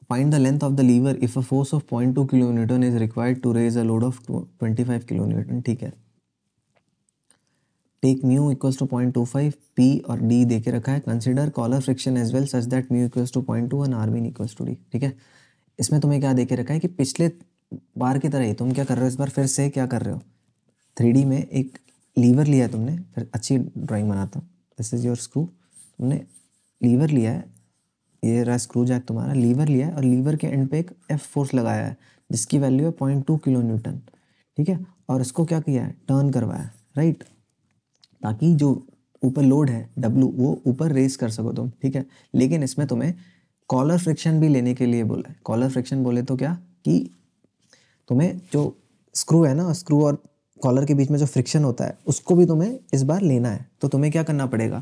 S1: Find the length of the lever if a force of 0.2 kilo newton is required to raise a load of 25 kilo newton, ठीक है। Take mu equals to 0.25, P और डी दे के रखा है। Consider collar friction as well such that mu equals to 0.2 and R mean equals to D, ठीक है। इसमें तुम्हें क्या दे के रखा है कि पिछले बार की तरह ही तुम क्या कर रहे हो, इस बार फिर से क्या कर रहे हो, 3D में एक लीवर लिया है तुमने। फिर अच्छी ड्राइंग बनाता हूँ। This is your screw. तुमने लीवर लिया है, ये रहा स्क्रू जैक तुम्हारा। लीवर लिया है और लीवर के एंड पे एक एफ फोर्स लगाया है जिसकी वैल्यू है 0.2 किलो न्यूटन, ठीक है। और इसको क्या किया है, टर्न करवाया, राइट, ताकि जो ऊपर लोड है डब्लू वो ऊपर रेस कर सको तुम, ठीक है। लेकिन इसमें तुम्हें कॉलर फ्रिक्शन भी लेने के लिए बोला है। कॉलर फ्रिक्शन बोले तो क्या कि तुम्हें जो स्क्रू है ना, स्क्रू और कॉलर के बीच में जो फ्रिक्शन होता है उसको भी तुम्हें इस बार लेना है। तो तुम्हें क्या करना पड़ेगा,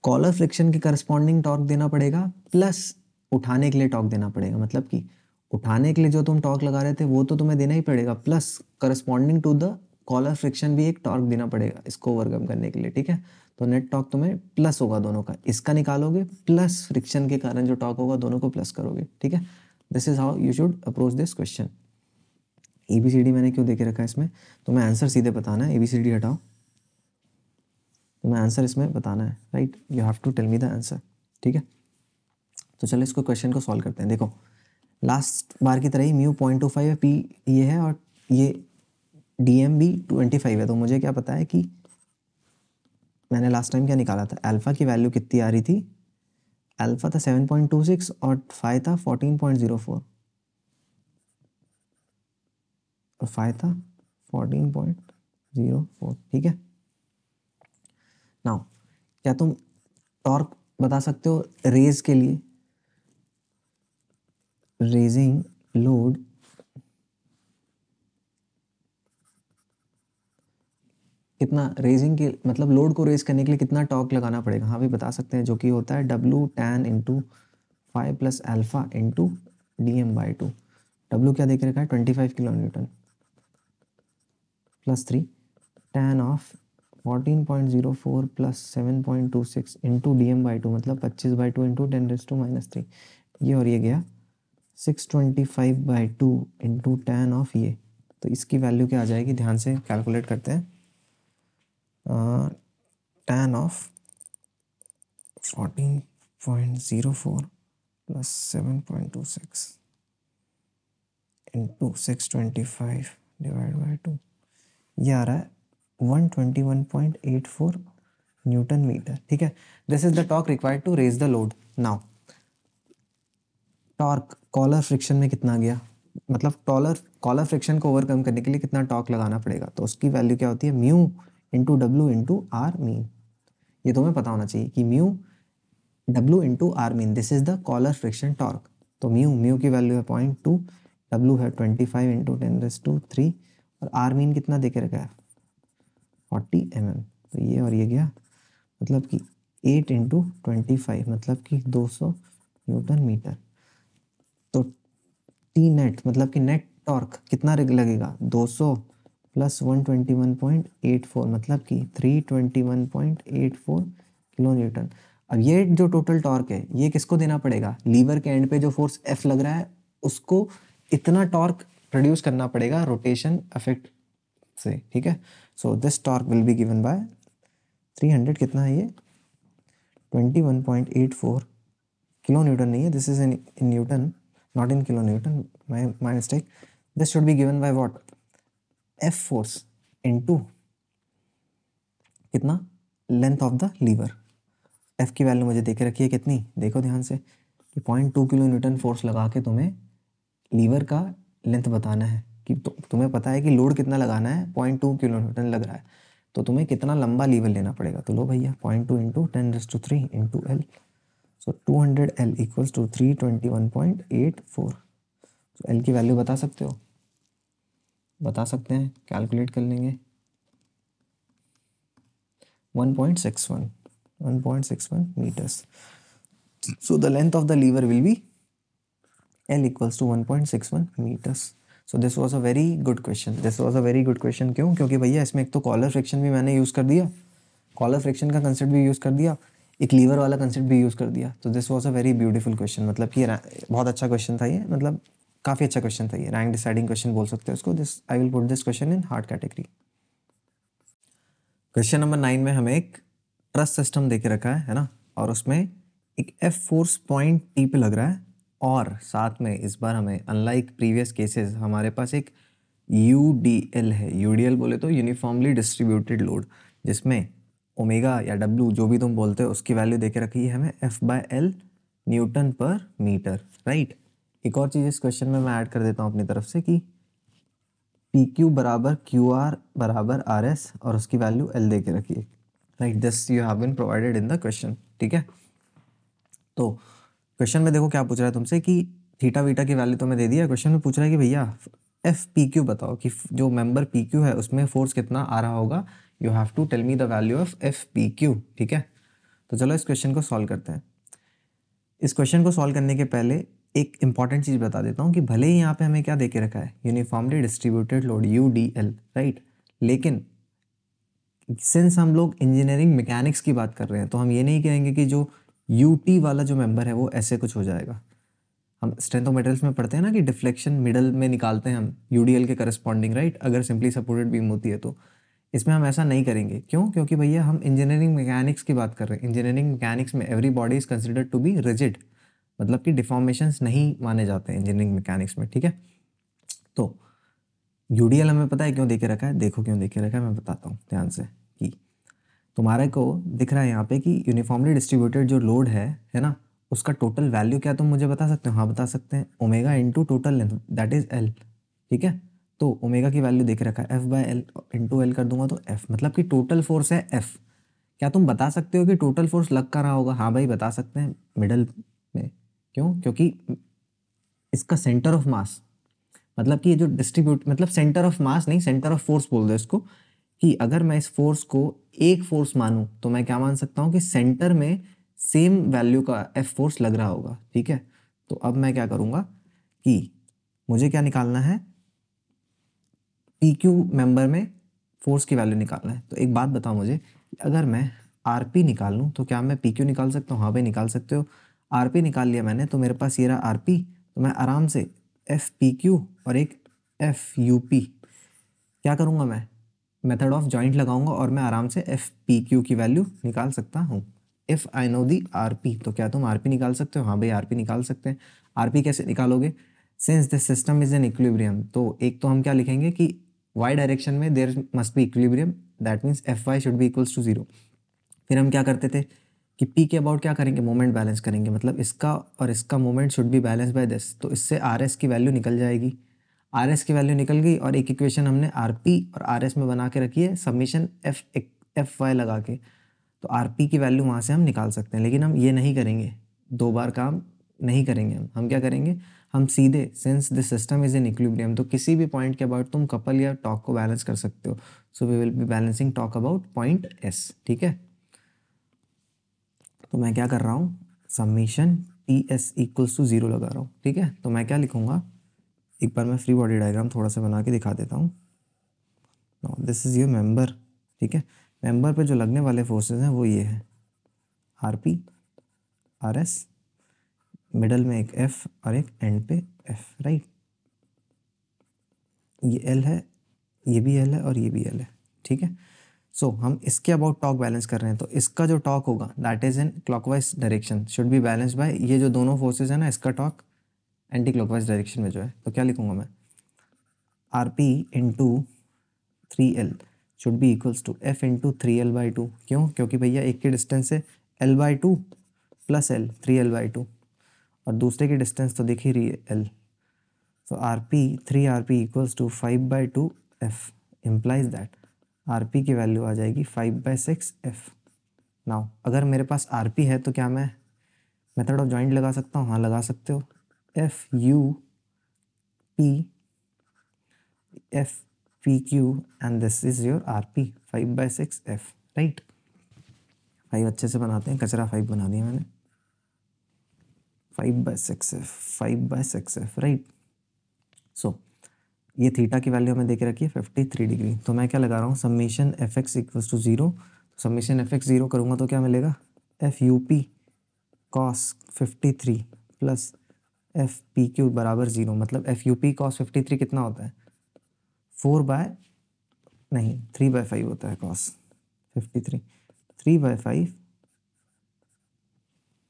S1: कॉलर फ्रिक्शन के करस्पॉन्डिंग टॉर्क देना पड़ेगा प्लस उठाने के लिए टॉर्क देना पड़ेगा। मतलब कि उठाने के लिए जो तुम टॉर्क लगा रहे थे वो तो तुम्हें देना ही पड़ेगा, plus corresponding to the collar friction भी एक टॉर्क देना पड़ेगा इसको ओवरकम करने के लिए, ठीक है। तो नेट टॉर्क तुम्हें प्लस होगा दोनों का, इसका निकालोगे प्लस फ्रिक्शन के कारण जो टॉर्क होगा दोनों को प्लस करोगे, ठीक है। This is how you should approach this question. ABCD मैंने क्यों देके रखा है इसमें, तुम्हें आंसर सीधे बताना है। ABCD हटाओ, तुम्हें आंसर इसमें बताना है, right. You have to tell me the answer, ठीक है। तो चलो इसको क्वेश्चन को सॉल्व करते हैं। देखो लास्ट बार की तरह ही म्यू 0.25 है, पी ये है और ये DM भी 25 है। तो मुझे क्या पता है कि मैंने लास्ट टाइम क्या निकाला था, अल्फा की वैल्यू कितनी आ रही थी, अल्फा था 7.26 और फाइ था 14.04 और फाइ था 14.04, ठीक है। नाउ क्या तुम टॉर्क बता सकते हो रेज के लिए, रेजिंग लोड कितना, रेजिंग के मतलब लोड को रेज करने के लिए कितना टॉर्क लगाना पड़ेगा? हाँ भी बता सकते हैं, जो कि होता है W tan into five plus alpha into DM/2। W क्या देख रखा है, 25 kilo Newton plus 3 tan of 14.04 plus 7.26 into DM/2 मतलब 25/2 इंटू 10⁻³ ये, और ये गया 625/2 इंटू tan ऑफ ये। तो इसकी वैल्यू क्या आ जाएगी, ध्यान से कैलकुलेट करते हैं। tan of 14.04 plus 7.26 into 625 divide by 2, ये आ रहा है 121.84 न्यूटन मीटर, ठीक है। This is the torque required to raise the load. Now torque collar friction में कितना गया, मतलब कॉलर फ्रिक्शन को ओवरकम करने के लिए कितना टॉर्क लगाना पड़ेगा, तो उसकी वैल्यू क्या होती है, mu into W into R mean. ये तुम्हें पता होना चाहिए कि mu W into R mean, this is the collar friction torque. तो म्यू की वैल्यू है 0.2, W है 25 इंटू 10⁻³ और आर मीन कितना दे के रखा है 40 mm। तो ये और ये गया, मतलब कि 8 इंटू 25 मतलब कि 200 न्यूटन मीटर। तो टी नेट मतलब कि नेट टॉर्क कितना लगेगा, 200 प्लस 121.84 मतलब कि 321.84 किलो न्यूटन। अब ये जो टोटल टॉर्क है ये किसको देना पड़ेगा, लीवर के एंड पे जो फोर्स F लग रहा है उसको इतना टॉर्क प्रोड्यूस करना पड़ेगा रोटेशन इफेक्ट से, ठीक है। So this torque will be given by 300, कितना है ये 21.84 किलो न्यूटन नहीं है, this is in Newton, not in kilo Newton, my mistake. This should be given by what? F force into कितना, length of the lever. F की value मुझे देके रखी है कितनी, देखो ध्यान से कि 0.2 किलो न्यूटन फोर्स लगा के तुम्हें लीवर का लेंथ बताना है कि तुम्हें पता है कि लोड कितना लगाना है, 0.2 किलो न्यूटन लग रहा है, तो तुम्हें कितना लंबा लीवर लेना पड़ेगा। तो लो भैया 0.2 into 10⁻³ into L, so 200 L equals to 321.84। तो एल की वैल्यू बता सकते हो, बता सकते हैं, कैलकुलेट कर लेंगे। 1.61 meters. So the length of the lever will be L equals to 1.61 meters. So this was a very good question. This was a very good question क्यों? क्योंकि भैया इसमें एक तो कॉलर फ्रिक्शन भी मैंने यूज़ कर दिया, कॉलर फ्रिक्शन का कंसेप्ट भी यूज़ कर दिया, एक लीवर वाला कंसेप्ट भी यूज़ कर दिया। तो this was a very beautiful question, मतलब कि बहुत अच्छा क्वेश्चन था ये, मतलब काफ़ी अच्छा क्वेश्चन था ये, रैंक डिसाइडिंग क्वेश्चन बोल सकते हो इसको। This I will put this question in hard category. Question number 9 में हमें एक ट्रस सिस्टम दे के रखा है ना, और उसमें एक एफ फोर्स पॉइंट टी पे लग रहा है, और साथ में इस बार हमें अनलाइक प्रीवियस केसेस हमारे पास एक यूडीएल है। यूडीएल बोले तो यूनिफॉर्मली डिस्ट्रीब्यूटेड लोड, जिसमें ओमेगा या डब्ल्यू जो भी तुम बोलते हो उसकी वैल्यू देके रखी है हमें F/L न्यूटन पर मीटर, राइट। एक और चीज़ इस क्वेश्चन में मैं ऐड कर देता हूँ अपनी तरफ से कि पी क्यू बराबर क्यू आर बराबर आर एस, और उसकी वैल्यू एल दे के रखिए, right. This you have been provided in the question, ठीक है। तो क्वेश्चन में देखो क्या पूछ रहा है तुमसे कि थीटा वीटा की वैल्यू तो मैं दे दिया, क्वेश्चन में पूछ रहा है कि भैया एफ पी क्यू बताओ कि जो मेंबर पी क्यू है उसमें फोर्स कितना आ रहा होगा। You have to tell me the value of F P Q, ठीक है। तो चलो इस क्वेश्चन को सॉल्व करते हैं। इस क्वेश्चन को सॉल्व करने के पहले एक इंपॉर्टेंट चीज़ बता देता हूँ कि भले ही यहाँ पे हमें क्या दे के रखा है, uniformly distributed load UDL, right, लेकिन सिंस हम लोग इंजीनियरिंग मैकेनिक्स की बात कर रहे हैं तो हम ये नहीं कहेंगे कि जो यूटी वाला जो मेंबर है वो ऐसे कुछ हो जाएगा। हम स्ट्रेंथ ऑफ मटेरियल्स में पढ़ते हैं ना कि डिफ्लेक्शन मिडल में निकालते हैं हम यूडीएल के करस्पॉन्डिंग, राइट, अगर सिंपली सपोर्टेड बीम होती है तो। इसमें हम ऐसा नहीं करेंगे, क्यों? क्योंकि भैया हम इंजीनियरिंग मैकेनिक्स की बात कर रहे हैं। इंजीनियरिंग मैकेनिक्स में every body is considered to be rigid, मतलब कि डिफॉर्मेशंस नहीं माने जाते हैं इंजीनियरिंग मैकेनिक्स में, ठीक है। तो यूडीएल हमें पता है क्यों देके रखा है, देखो क्यों देके रखा है, मैं बताता हूँ ध्यान से। कि तुम्हारे को दिख रहा है यहाँ पे कि यूनिफॉर्मली डिस्ट्रीब्यूटेड जो लोड है ना, उसका टोटल वैल्यू क्या तुम मुझे बता सकते हो? हाँ बता सकते हैं, omega into total length that is L, ठीक है। तो ओमेगा की वैल्यू देख रखा है F/L इंटू एल कर दूंगा तो F, मतलब कि टोटल फोर्स है F। क्या तुम बता सकते हो कि टोटल फोर्स लग कर रहा होगा? हाँ भाई बता सकते हैं, मिडल में। क्यों? क्योंकि इसका सेंटर ऑफ मास, मतलब कि ये जो डिस्ट्रीब्यूट, मतलब सेंटर ऑफ मास नहीं, सेंटर ऑफ फोर्स बोल दो इसको, कि अगर मैं इस फोर्स को एक फोर्स मानूं तो मैं क्या मान सकता हूं कि सेंटर में सेम वैल्यू का एफ फोर्स लग रहा होगा, ठीक है। तो अब मैं क्या करूंगा कि मुझे क्या निकालना है, पी क्यू मेंबर में फोर्स की वैल्यू निकालना है। तो एक बात बताओ मुझे, अगर मैं आर पी निकाल लूँ तो क्या मैं पी क्यू निकाल सकता हूँ? हाँ भाई निकाल सकते हो। आर पी निकाल लिया मैंने तो मेरे पास ये रहा आर पी, तो मैं आराम से एफ पी क्यू और एक एफ यू पी क्या करूँगा, मैं मेथड ऑफ जॉइंट लगाऊंगा और मैं आराम से एफ पी क्यू की वैल्यू निकाल सकता हूँ। If I know the R P, तो क्या तुम आर पी निकाल सकते हो? हाँ भाई आर पी निकाल सकते हैं। आर पी कैसे निकालोगे? Since this system is in equilibrium, तो एक तो हम क्या लिखेंगे कि वाई डायरेक्शन में there must be equilibrium, that means F Y should be equals to zero. फिर हम क्या करते थे कि पी के अबाउट क्या करेंगे, मोमेंट बैलेंस करेंगे, मतलब इसका और इसका moment should be balance by this, तो इससे आर एस की वैल्यू निकल जाएगी। आर एस की वैल्यू निकल गई और एक इक्वेशन हमने आर पी और आर एस में बना के रखी है, सबमिशन एफ वाई लगा के, तो आर पी की वैल्यू वहाँ से हम निकाल सकते हैं। लेकिन हम ये नहीं करेंगे, दो बार काम नहीं करेंगे हम क्या करेंगे, हम सीधे since this system is in equilibrium, तो किसी भी पॉइंट के अबाउट तुम कपल या टॉक को बैलेंस कर सकते हो। So we will be balancing torque about point S, ठीक है। तो मैं क्या कर रहा हूँ, summation T S equals to zero लगा रहा हूँ, ठीक है। तो मैं क्या लिखूँगा, एक बार मैं फ्री बॉडी डायग्राम थोड़ा सा बना के दिखा देता हूँ। दिस इज़ योर मेंबर, ठीक है। मेंबर पे जो लगने वाले फोर्सेस हैं वो ये है R P R S, middle में एक एफ और एक एंड पे एफ, राइट। ये एल है, ये भी एल है और ये भी एल है, ठीक है। सो हम इसके अबाउट टॉक बैलेंस कर रहे हैं, तो इसका जो टॉक होगा that is in clockwise direction should be balance bye ये जो दोनों फोर्सेज है ना, इसका टॉक एंटी क्लॉकवाइज डायरेक्शन में जो है। तो क्या लिखूंगा मैं, R P into 3L should be equals to F into 3L/2। क्यों? क्योंकि भैया एक की डिस्टेंस है L/2 प्लस L 3L/2 और दूसरे की डिस्टेंस तो दिख ही रही है L। So RP 3RP equals to 5/2 F implies that RP की वैल्यू आ जाएगी 5/6 F। नाउ अगर मेरे पास RP है तो क्या मैं मेथड ऑफ जॉइंट लगा सकता हूँ? हाँ लगा सकते हो। FUPQ and this is your RP 5/6 F, right. 5 अच्छे से बनाते हैं, कचरा 5 बना दिया मैंने। 5/6 F 5/6 F, राइट। सो ये थीटा की वैल्यू हमें दे के रखी है 53 डिग्री। तो मैं क्या लगा रहा हूँ, summation FX equals to 0। Summation FX 0 करूँगा तो क्या मिलेगा, FUP cos 53 प्लस FPQ बराबर 0। मतलब FUP cos 53 कितना होता है, 3/5 होता है cos 53। 3/5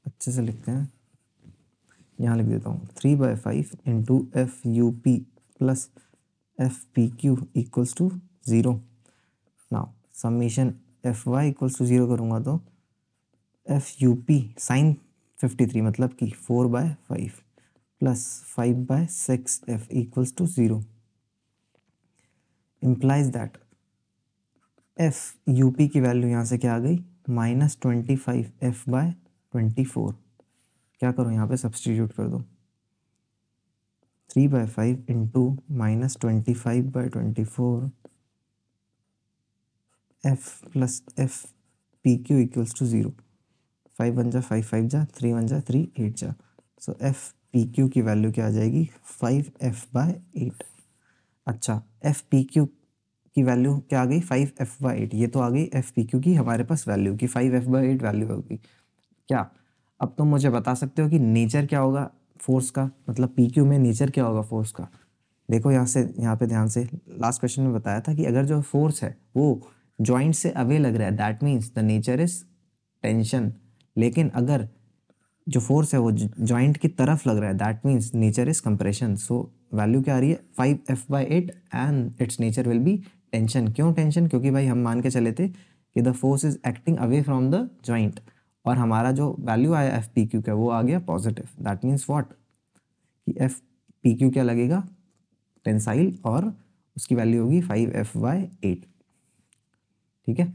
S1: अच्छे से लिखते हैं, यहाँ लिख देता हूँ 3/5 into FUP plus FPQ equals to 0। Now summation FY equals to 0 करूँगा तो FUP साइन 53 मतलब कि 4/5 plus 5/6 F equals to 0 implies that FUP की वैल्यू यहाँ से क्या आ गई, -25 F/24। क्या करो यहाँ पे सब्सटीट्यूट कर दो, 3/5 into -25/24 F plus FPQ equals to 0। 5 1 जा 5 5 जा 3 1 जा 3 8 जा। सो FPQ की वैल्यू क्या आ जाएगी, 5F/8। अच्छा FPQ की वैल्यू क्या आ गई, 5F/8। ये तो आ गई FPQ की हमारे पास वैल्यू की 5F/8 वैल्यू होगी। क्या अब तुम मुझे बता सकते हो कि नेचर क्या होगा फोर्स का, मतलब PQ में नेचर क्या होगा फोर्स का? देखो यहाँ पे ध्यान से, लास्ट क्वेश्चन में बताया था कि अगर जो फोर्स है वो जॉइंट से अवे लग रहा है that means the nature is tension. लेकिन अगर जो फोर्स है वो जॉइंट की तरफ लग रहा है that means nature is compression. So value क्या आ रही है, 5F/8 and it's nature will be tension. क्यों टेंशन? क्योंकि भाई हम मान के चले थे कि the force is acting away from the joint और हमारा जो वैल्यू आया FPQ का वो आ गया पॉजिटिव। दैट मीन्स व्हाट कि FPQ क्या लगेगा, टेंसाइल, और उसकी वैल्यू होगी 5F/8। ठीक है,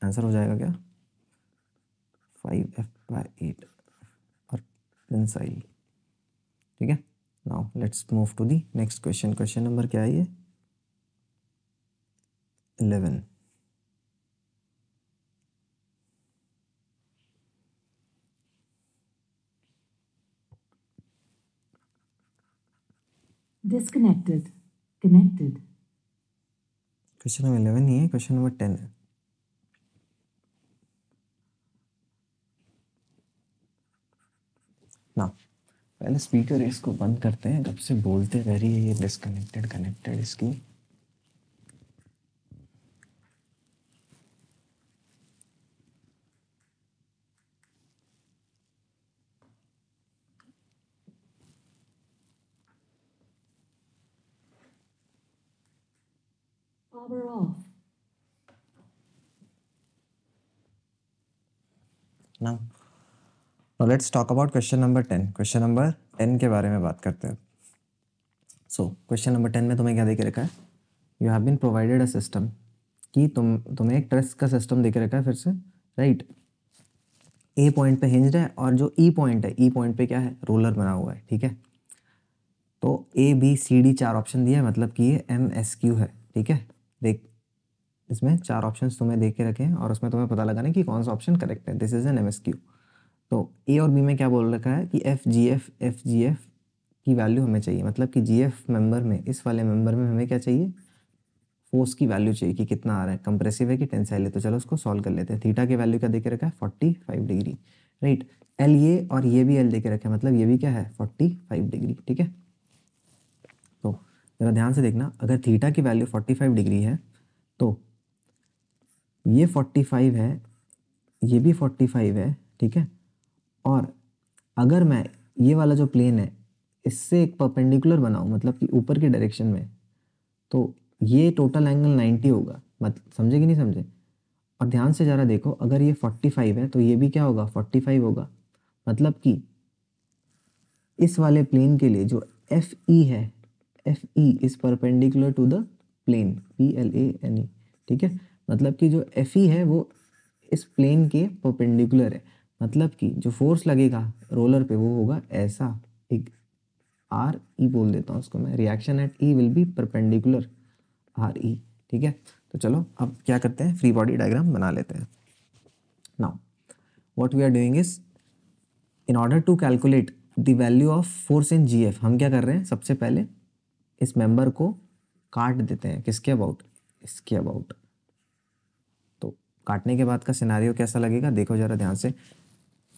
S1: आंसर हो जाएगा क्या, 5F/8 और टेंसाइल। ठीक है, now let's move to the next question. Question number क्या है ये, 11।
S2: Disconnected. Connected.
S1: क्वेश्चन नंबर 11 नहीं है, क्वेश्चन नंबर 10 है। ना पहले स्पीकर इसको बंद करते हैं, कब से बोलते रह रही है ये डिस्कनेक्टेड कनेक्टेड इसकी।
S2: Power off.
S1: Now let's talk about question number 10। Question number 10 के बारे में बात करते हैं। सो क्वेश्चन नंबर 10 में तुम्हें क्या दे के रखा है, you have been provided a system, कि तुम्हें एक ट्रस्ट का सिस्टम दे के रखा है फिर से, राइट। ए पॉइंट पे हिंज्ड है और जो ई पॉइंट है, ई पॉइंट पे क्या है, रोलर बना हुआ है। ठीक है, तो ABCD 4 ऑप्शन दिए, मतलब कि ये MSQ है। ठीक है, देख इसमें 4 ऑप्शंस तुम्हें दे के रखे हैं और उसमें तुम्हें पता लगाना है कि कौन सा ऑप्शन करेक्ट है। This is an MSQ। तो A और B में क्या बोल रखा है कि FGF की वैल्यू हमें चाहिए, मतलब कि GF मेंबर में, इस वाले मेंबर में हमें क्या चाहिए, फोर्स की वैल्यू चाहिए कि कितना आ रहा है, कंप्रेसिव है कि टेंसाइल है। तो चलो उसको सॉल्व कर लेते हैं। थीटा की वैल्यू क्या दे के रखा है, 45 डिग्री, राइट। L ये और ये भी L दे के रखा है, मतलब ये भी क्या है, 45 डिग्री। ठीक है, तो जरा ध्यान से देखना, अगर थीटा की वैल्यू 45 डिग्री है तो ये 45 है, ये भी 45 है। ठीक है, और अगर मैं ये वाला जो प्लेन है इससे एक परपेंडिकुलर बनाऊँ, मतलब कि ऊपर की डायरेक्शन में, तो ये टोटल एंगल 90 होगा। मतलब समझे कि नहीं समझे? और ध्यान से ज़रा देखो, अगर ये 45 है तो ये भी क्या होगा, 45 होगा। मतलब कि इस वाले प्लेन के लिए जो एफ ई है, F E is perpendicular to the plane, PLANE, ठीक है। मतलब कि जो एफ ई है वो इस प्लेन के परपेंडिकुलर है। मतलब कि जो फोर्स लगेगा रोलर पे वो होगा ऐसा, एक आर ई बोल देता हूँ उसको मैं, reaction at E will be perpendicular R E, ठीक है। तो चलो अब क्या करते हैं, फ्री बॉडी डायग्राम बना लेते हैं। Now what we are doing is, in order to calculate the value of force in GF, हम क्या कर रहे हैं, सबसे पहले इस मेंबर को काट देते हैं। किसके अबाउट, इसके अबाउट। तो काटने के बाद का सिनारियो कैसा लगेगा, देखो जरा ध्यान से।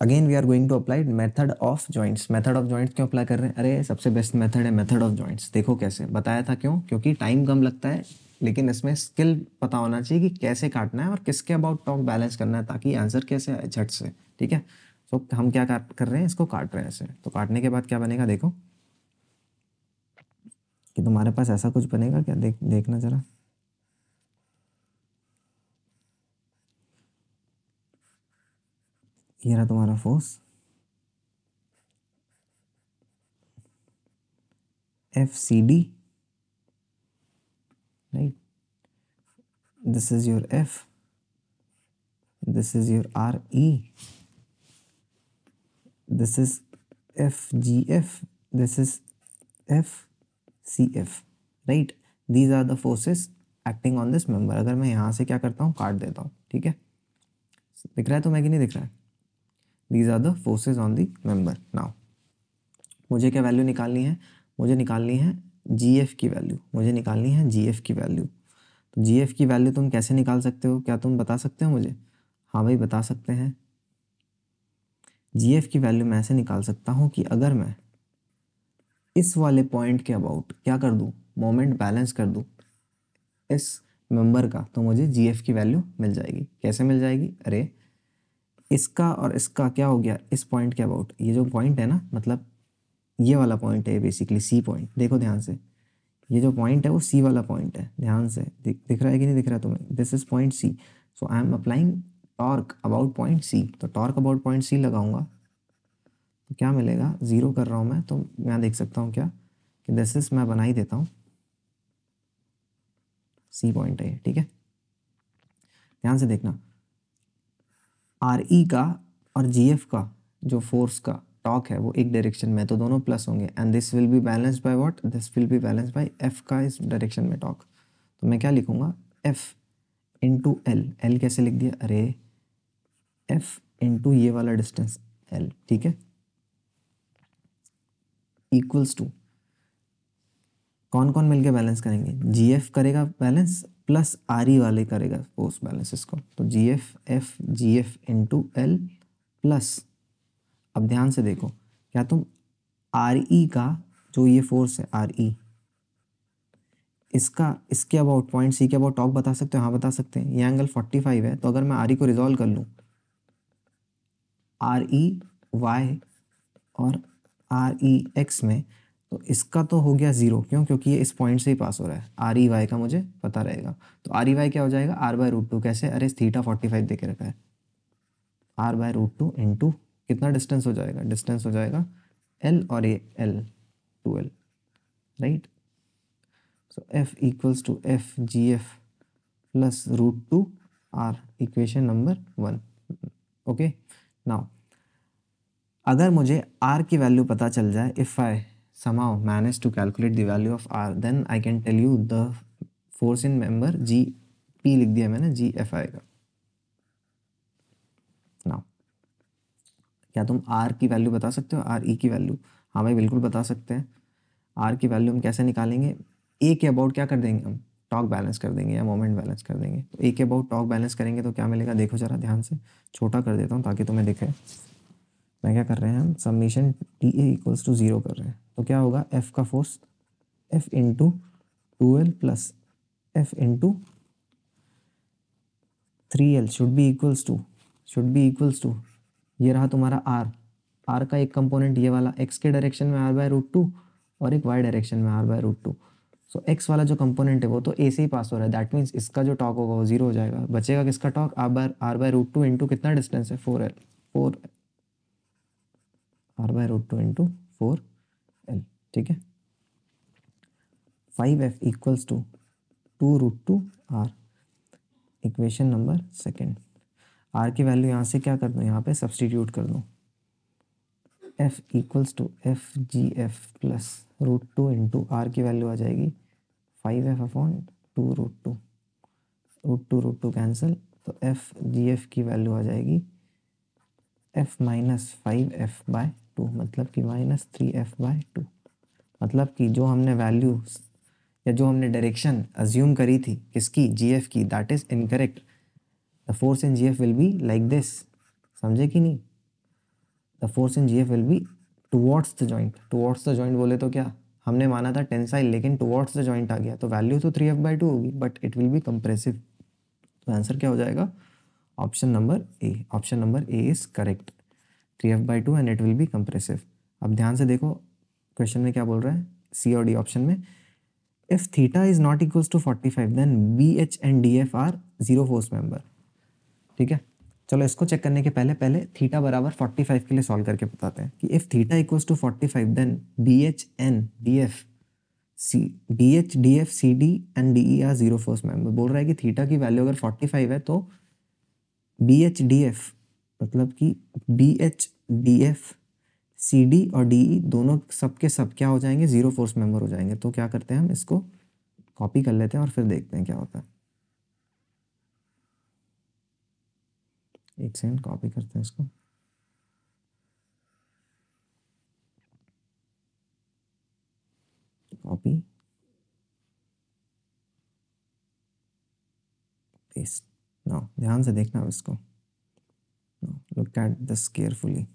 S1: Again we are going to apply method of joints. Method of joints क्यों अप्लाई कर रहे हैं, अरे सबसे बेस्ट मेथड है मेथड ऑफ जॉइंट्स। देखो कैसे बताया था, क्यों, क्योंकि टाइम कम लगता है, लेकिन इसमें स्किल पता होना चाहिए कि कैसे काटना है और किसके अबाउट टॉक बैलेंस करना है, ताकि आंसर कैसे आए झट से, ठीक है। तो हम क्या कर रहे हैं, इसको काट रहे हैं ऐसे। तो काटने के बाद क्या बनेगा, देखो कि तुम्हारे पास ऐसा कुछ बनेगा क्या, देखना जरा। ये रहा तुम्हारा force FCD, right. This is your F, this is your RE, this is FGF, this is FCF, right? These are the forces acting on this member। अगर मैं यहाँ से क्या करता हूँ, काट देता हूँ, ठीक है। दिख रहा है तुम्हें कि नहीं दिख रहा है? These are the forces on the member। Now मुझे क्या वैल्यू निकालनी है, मुझे निकालनी है GF की वैल्यू, मुझे निकालनी है GF की वैल्यू। तो GF की वैल्यू तुम कैसे निकाल सकते हो, क्या तुम बता सकते हो मुझे? हाँ भाई बता सकते हैं। GF की वैल्यू मैं ऐसे निकाल सकता हूँ कि अगर मैं इस वाले पॉइंट के अबाउट क्या कर दूँ, मोमेंट बैलेंस कर दूँ इस मेंबर का, तो मुझे GF की वैल्यू मिल जाएगी। कैसे मिल जाएगी, अरे इसका और इसका क्या हो गया, इस पॉइंट के अबाउट, ये जो पॉइंट है ना, मतलब ये वाला पॉइंट है बेसिकली C पॉइंट। देखो ध्यान से, ये जो पॉइंट है वो C वाला पॉइंट है, ध्यान से दिख रहा है कि नहीं दिख रहा है तुम्हें? This is point C। So I am applying torque about point C। तो टॉर्क अबाउट पॉइंट C लगाऊंगा तो क्या मिलेगा, ज़ीरो कर रहा हूँ मैं, तो मैं देख सकता हूँ क्या कि दिस इज, मैं बना ही देता हूँ, C पॉइंट है ये, ठीक है। ध्यान से देखना, RE का और GF का जो फोर्स का टॉक है वो एक डायरेक्शन में, तो दोनों प्लस होंगे। And this will be balanced by what, this will be balanced bye F का इस डायरेक्शन में टॉक। तो मैं क्या लिखूंगा, F इंटू एल। एल कैसे लिख दिया, अरे F इंटू ये वाला डिस्टेंस L, ठीक है, इक्वल्स टू, कौन कौन मिलके बैलेंस करेंगे, GF करेगा बैलेंस प्लस RE वाले करेगा फोर्स बैलेंस इसको। तो GF इंटू एल प्लस, अब ध्यान से देखो, क्या तुम RE का जो ये फोर्स है RE, इसका इसके अबाउट पॉइंट C के अबाउट टॉक बता सकते हो? हाँ बता सकते हैं। ये एंगल 45 है, तो अगर मैं RE को रिजॉल्व कर लूँ, REY और REX में, तो इसका तो हो गया ज़ीरो। क्यों, क्योंकि ये इस पॉइंट से ही पास हो रहा है। REY का मुझे पता रहेगा, तो REY क्या हो जाएगा, R/√2। कैसे, अरे थीटा 45 दे के रखा है, R/√2 इंटू कितना डिस्टेंस हो जाएगा, डिस्टेंस हो जाएगा L और ये L 2L, right. So F equals to FGF plus √2 R, equation number 1। Okay, now अगर मुझे R की वैल्यू पता चल जाए, if I somehow manage to calculate the value of R, then I can tell you the force in member GP लिख दिया मैंने, GFI का। नाउ क्या तुम R की वैल्यू बता सकते हो, RE की वैल्यू? हाँ भाई बिल्कुल बता सकते हैं। R की वैल्यू हम कैसे निकालेंगे, A के अबाउट क्या कर देंगे हम, टॉक बैलेंस कर देंगे या मोमेंट बैलेंस कर देंगे। तो A के अबाउट टॉक बैलेंस करेंगे तो क्या मिलेगा, देखो जरा ध्यान से, छोटा कर देता हूँ ताकि तुम्हें दिखे। मैं क्या कर रहे हैं, हम समीशन TA इक्वल्स टू 0 कर रहे हैं। तो क्या होगा, F का force F into 2L plus F into 3L should be equals to, ये रहा तुम्हारा R। आर का एक कंपोनेंट ये वाला एक्स के डायरेक्शन में r/√2 और एक वाई डायरेक्शन में r/√2। सो एक्स वाला जो कंपोनेंट है वो तो ए से ही पास हो रहा है, दैट मीन्स इसका जो टॉक होगा वो 0 हो जाएगा। बचेगा किसका टॉक, r/√2 इंटू कितना डिस्टेंस है 4l, 4 r/√2 इंटू 4l, ठीक है। 5f equals to 2√2r, equation number second. r की वैल्यू यहाँ से क्या कर दूँ, यहाँ पे सब्सटीट्यूट कर दूँ, f equals to F G F plus √2 into R की वैल्यू आ जाएगी 5f अपॉन 2√2, √2 कैंसिल, तो एफ जी एफ की वैल्यू आ जाएगी f माइनस 5f/2, मतलब कि -3f/2। मतलब कि जो हमने वैल्यू या जो हमने डायरेक्शन अज्यूम करी थी किसकी, जी एफ की, that is incorrect. The force in G F will be like this, समझे कि नहीं। The force in G F will be towards the joint. Towards the joint बोले तो क्या, हमने माना था टेंसाइल, लेकिन टुवर्ड्स द जॉइंट आ गया तो वैल्यू तो 3f/2 होगी, but it will be compressive. तो आंसर क्या हो जाएगा, option number A. Option number A is correct, 3f/2 and it will be compressive. अब ध्यान से देखो क्वेश्चन में क्या बोल रहा है, सी और डी ऑप्शन में, if theta is not equals to 45 then B H and D F are zero force member, ठीक है। चलो इसको चेक करने के पहले पहले थीटा बराबर 45 के लिए सॉल्व करके बताते हैं कि if theta equals to 45 then B H and D F C, B H D F C D and D E are zero force member. बोल रहा है कि थीटा की वैल्यू अगर 45 है तो बी एच डी एफ, मतलब कि B H D F C D और डी ई दोनों सब के सब क्या हो जाएंगे, जीरो फोर्स मेंबर हो जाएंगे। तो क्या करते हैं हम इसको कॉपी कर लेते हैं और फिर देखते हैं क्या होता है। एक सेकंड कॉपी करते हैं इसको, कॉपी पेस्ट। नाउ ध्यान से देखना इसको, लुक एट दिस केयरफुली।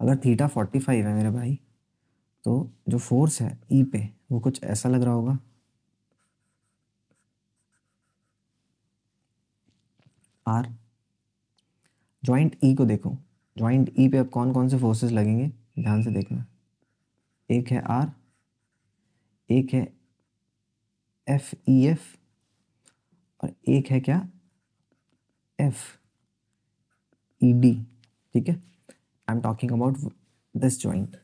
S1: अगर थीटा 45 है मेरे भाई, तो जो फोर्स है ई पे वो कुछ ऐसा लग रहा होगा, आर। जॉइंट ई को देखो, जॉइंट ई पे अब कौन कौन से फोर्सेस लगेंगे ध्यान से देखना, एक है आर, एक है एफ ई एफ, और एक है क्या, एफ ई डी, ठीक है। I am talking about this joint.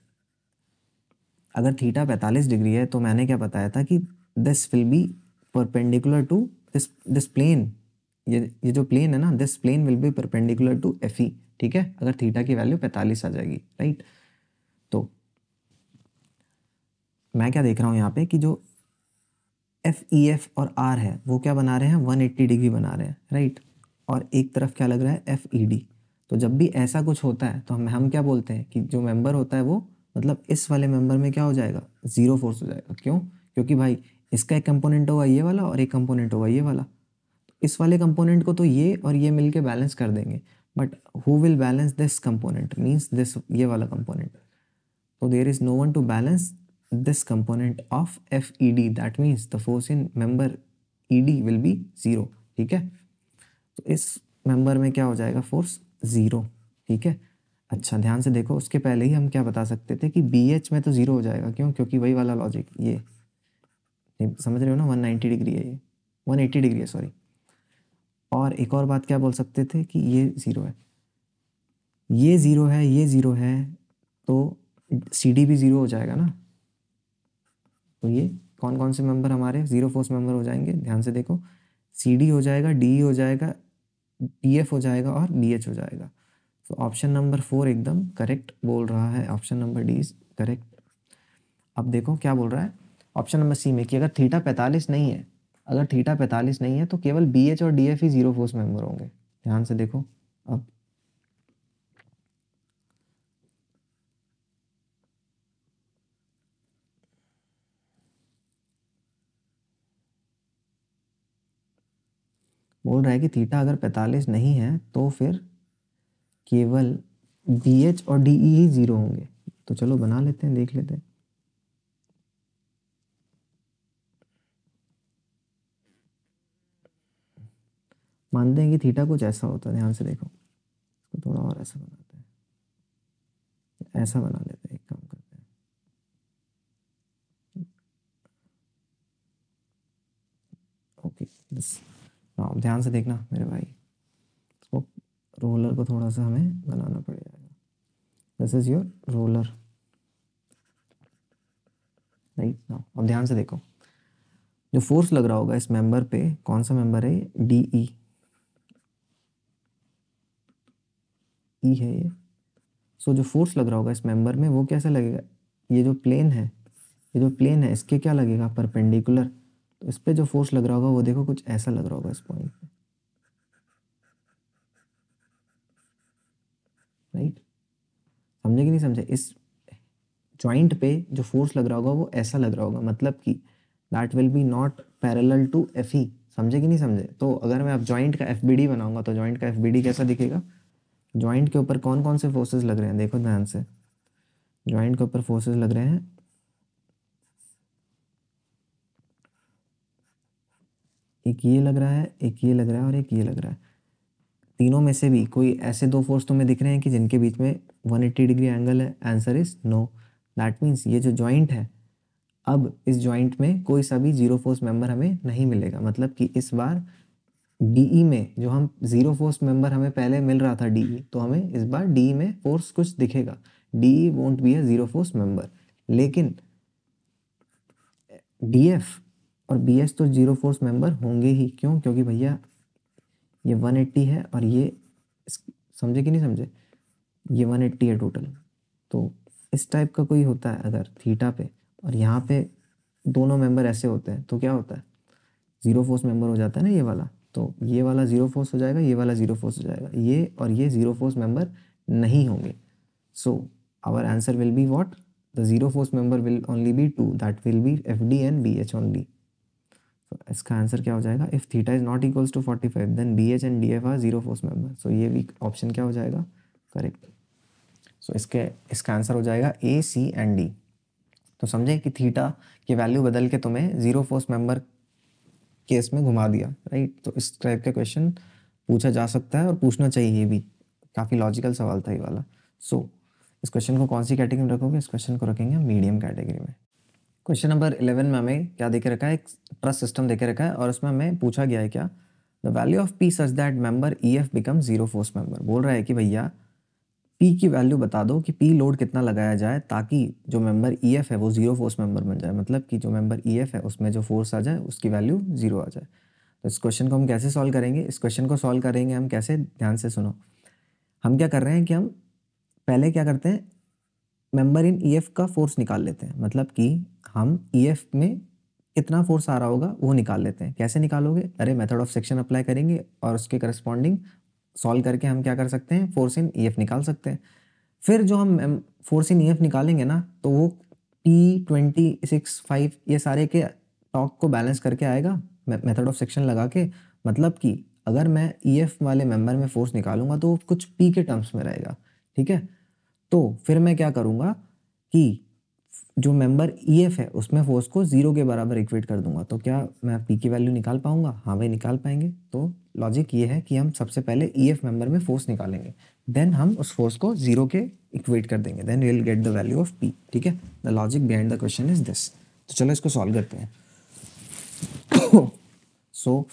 S1: अगर थीटा 45 डिग्री है तो मैंने क्या बताया था कि this will be perpendicular to this plane, ये जो प्लेन है ना, this plane will be perpendicular to F E, ठीक है। अगर थीटा की वैल्यू 45 आ जाएगी, राइट। तो मैं क्या देख रहा हूँ यहाँ पे कि जो एफ ई एफ और आर है वो क्या बना रहे हैं, 180 डिग्री बना रहे हैं, राइट। और एक तरफ क्या लग रहा है, एफ ई डी। तो जब भी ऐसा कुछ होता है तो हम क्या बोलते हैं कि जो मेंबर होता है वो, मतलब इस वाले मेंबर में क्या हो जाएगा, जीरो फोर्स हो जाएगा। क्यों, क्योंकि भाई इसका एक कंपोनेंट होगा ये वाला और एक कंपोनेंट होगा ये वाला। इस वाले कंपोनेंट को तो ये और ये मिलके बैलेंस कर देंगे, but who will balance this component, means this, ये वाला component. So there is no one to balance this component of FED. That means the force in member ED will be 0, ठीक है। तो इस मेंबर में क्या हो जाएगा, फोर्स 0, ठीक है। अच्छा ध्यान से देखो, उसके पहले ही हम क्या बता सकते थे कि BH में तो 0 हो जाएगा। क्यों, क्योंकि वही वाला लॉजिक, ये समझ रहे हो ना, 190 डिग्री है, ये 180 डिग्री है सॉरी। और एक और बात क्या बोल सकते थे कि ये 0 है, ये 0 है, ये 0 है, तो CD भी 0 हो जाएगा ना। तो ये कौन कौन से मेंबर हमारे जीरो फोर्स मेंबर हो जाएंगे, ध्यान से देखो, सी डी हो जाएगा, डी हो जाएगा, डी एफ हो जाएगा और बी एच हो जाएगा। तो ऑप्शन नंबर 4 एकदम करेक्ट बोल रहा है, option number D is correct. अब देखो क्या बोल रहा है ऑप्शन नंबर सी में कि अगर थीटा 45 नहीं है, अगर थीटा 45 नहीं है तो केवल बी एच और डी एफ ही जीरो फोर्स मेंबर होंगे। ध्यान से देखो, अब बोल रहा है कि थीटा अगर 45 नहीं है तो फिर केवल बी एच और डी ई ही जीरो होंगे। तो चलो बना लेते हैं, देख लेते हैं। मानते हैं कि थीटा कुछ ऐसा होता है, ध्यान से देखो, इसको थोड़ा और ऐसा बनाते हैं। ऐसा बना लेते हैं, एक काम करते हैं, ओके बस। हाँ ध्यान से देखना मेरे भाई, इसको रोलर को थोड़ा सा हमें बनाना पड़ेगा। This is your roller, right now अब ध्यान से देखो, जो फोर्स लग रहा होगा इस मेंबर पे, कौन सा मेंबर है, डी ई है ये। सो जो फोर्स लग रहा होगा इस मेंबर में वो कैसा लगेगा, ये जो प्लेन है, ये जो प्लेन है इसके क्या लगेगा, परपेंडिकुलर। तो इस पे जो फोर्स लग रहा होगा वो देखो कुछ ऐसा लग रहा होगा इस पॉइंट पे, राइट। समझे कि नहीं समझे, इस जॉइंट पे जो फोर्स लग रहा होगा वो ऐसा लग रहा होगा, मतलब कि that will be not parallel to F E. समझे कि नहीं समझे। तो अगर मैं अब जॉइंट का एफ बी डी बनाऊंगा तो जॉइंट का एफ बी डी कैसा दिखेगा, जॉइंट के ऊपर कौन कौन से फोर्सेस लग रहे हैं, देखो ध्यान से, जॉइंट के ऊपर फोर्सेस लग रहे हैं, एक ये लग रहा है, एक ये लग रहा है और एक ये लग रहा है। तीनों में से भी कोई ऐसे दो फोर्स तुम्हें दिख रहे हैं कि जिनके बीच में 180 डिग्री एंगल है, answer is no. That means ये जो जॉइंट है, अब इस जॉइंट में कोई सा भी जीरो फोर्स मेंबर हमें नहीं मिलेगा, मतलब कि इस बार डीई में जो हम जीरो फोर्स मेंबर हमें पहले मिल रहा था डीई, तो हमें इस बार डीई में फोर्स कुछ दिखेगा, DE won't be a zero force member. लेकिन डीएफ और बीएस तो जीरो फोर्स मेंबर होंगे ही, क्यों, क्योंकि भैया ये 180 है और ये समझे कि नहीं समझे, ये 180 है टोटल। तो इस टाइप का कोई होता है अगर थीटा पे, और यहाँ पे दोनों मेंबर ऐसे होते हैं तो क्या होता है, जीरो फोर्स मेंबर हो जाता है ना ये वाला। तो ये वाला जीरो फोर्स हो जाएगा, ये वाला जीरो फोर्स हो जाएगा, ये और ये जीरो फोर्स मेंबर नहीं होंगे। So our answer will be what, the zero force member will only be two, that will be F D and B H only. तो इसका आंसर क्या हो जाएगा, if theta is not equals to 45 then B H and D F are zero force member. So ये भी option क्या हो जाएगा, करेक्ट। सो इसका आंसर हो जाएगा ए सी एंड डी। तो समझे कि थीटा की वैल्यू बदल के तुम्हें जीरो फोर्स मेंबर केस में घुमा दिया, राइट। तो इस टाइप का क्वेश्चन पूछा जा सकता है और पूछना चाहिए भी, काफ़ी लॉजिकल सवाल था ये वाला। सो इस क्वेश्चन को कौन सी कैटेगरी में रखोगे, इस क्वेश्चन को रखेंगे मीडियम कैटेगरी में। क्वेश्चन नंबर 11 में हमें क्या देके रखा है, एक ट्रस्ट सिस्टम देके रखा है और उसमें हमें पूछा गया है क्या, the value of P such that member E F become zero force member. बोल रहा है कि भैया पी की वैल्यू बता दो कि पी लोड कितना लगाया जाए ताकि जो मेंबर ई एफ है वो जीरो फोर्स मेंबर बन जाए, मतलब कि जो मेंबर ई एफ है उसमें जो फोर्स आ जाए उसकी वैल्यू जीरो आ जाए। तो इस क्वेश्चन को हम कैसे सॉल्व करेंगे, इस क्वेश्चन को सॉल्व करेंगे हम कैसे, ध्यान से सुनो। हम क्या कर रहे हैं कि हम पहले क्या करते हैं, मेंबर इन ई एफ का फोर्स निकाल लेते हैं, मतलब कि हम ई एफ में कितना फोर्स आ रहा होगा वो निकाल लेते हैं। कैसे निकालोगे, अरे मेथड ऑफ सेक्शन अप्लाई करेंगे और उसके करस्पॉन्डिंग सॉल्व करके हम क्या कर सकते हैं, फोर्स इन ई एफ निकाल सकते हैं। फिर जो हम फोर्स इन ई एफ निकालेंगे ना तो वो P26 5 ये सारे के टॉक को बैलेंस करके आएगा मेथड ऑफ सेक्शन लगा के। मतलब कि अगर मैं ई एफ वाले मेंबर में फोर्स निकालूंगा तो वो कुछ P के टर्म्स में रहेगा, ठीक है। तो फिर मैं क्या करूँगा कि जो मेंबर ई एफ है उसमें फोर्स को जीरो के बराबर इक्वेट कर दूंगा, तो क्या मैं पी की वैल्यू निकाल पाऊंगा, हाँ भाई निकाल पाएंगे। तो लॉजिक ये है कि हम सबसे पहले ई एफ मेंबर में फोर्स निकालेंगे, देन हम उस फोर्स को जीरो के इक्वेट कर देंगे, then we will get the value of P, ठीक है। The logic behind the question is this. तो चलो इसको सॉल्व करते हैं। So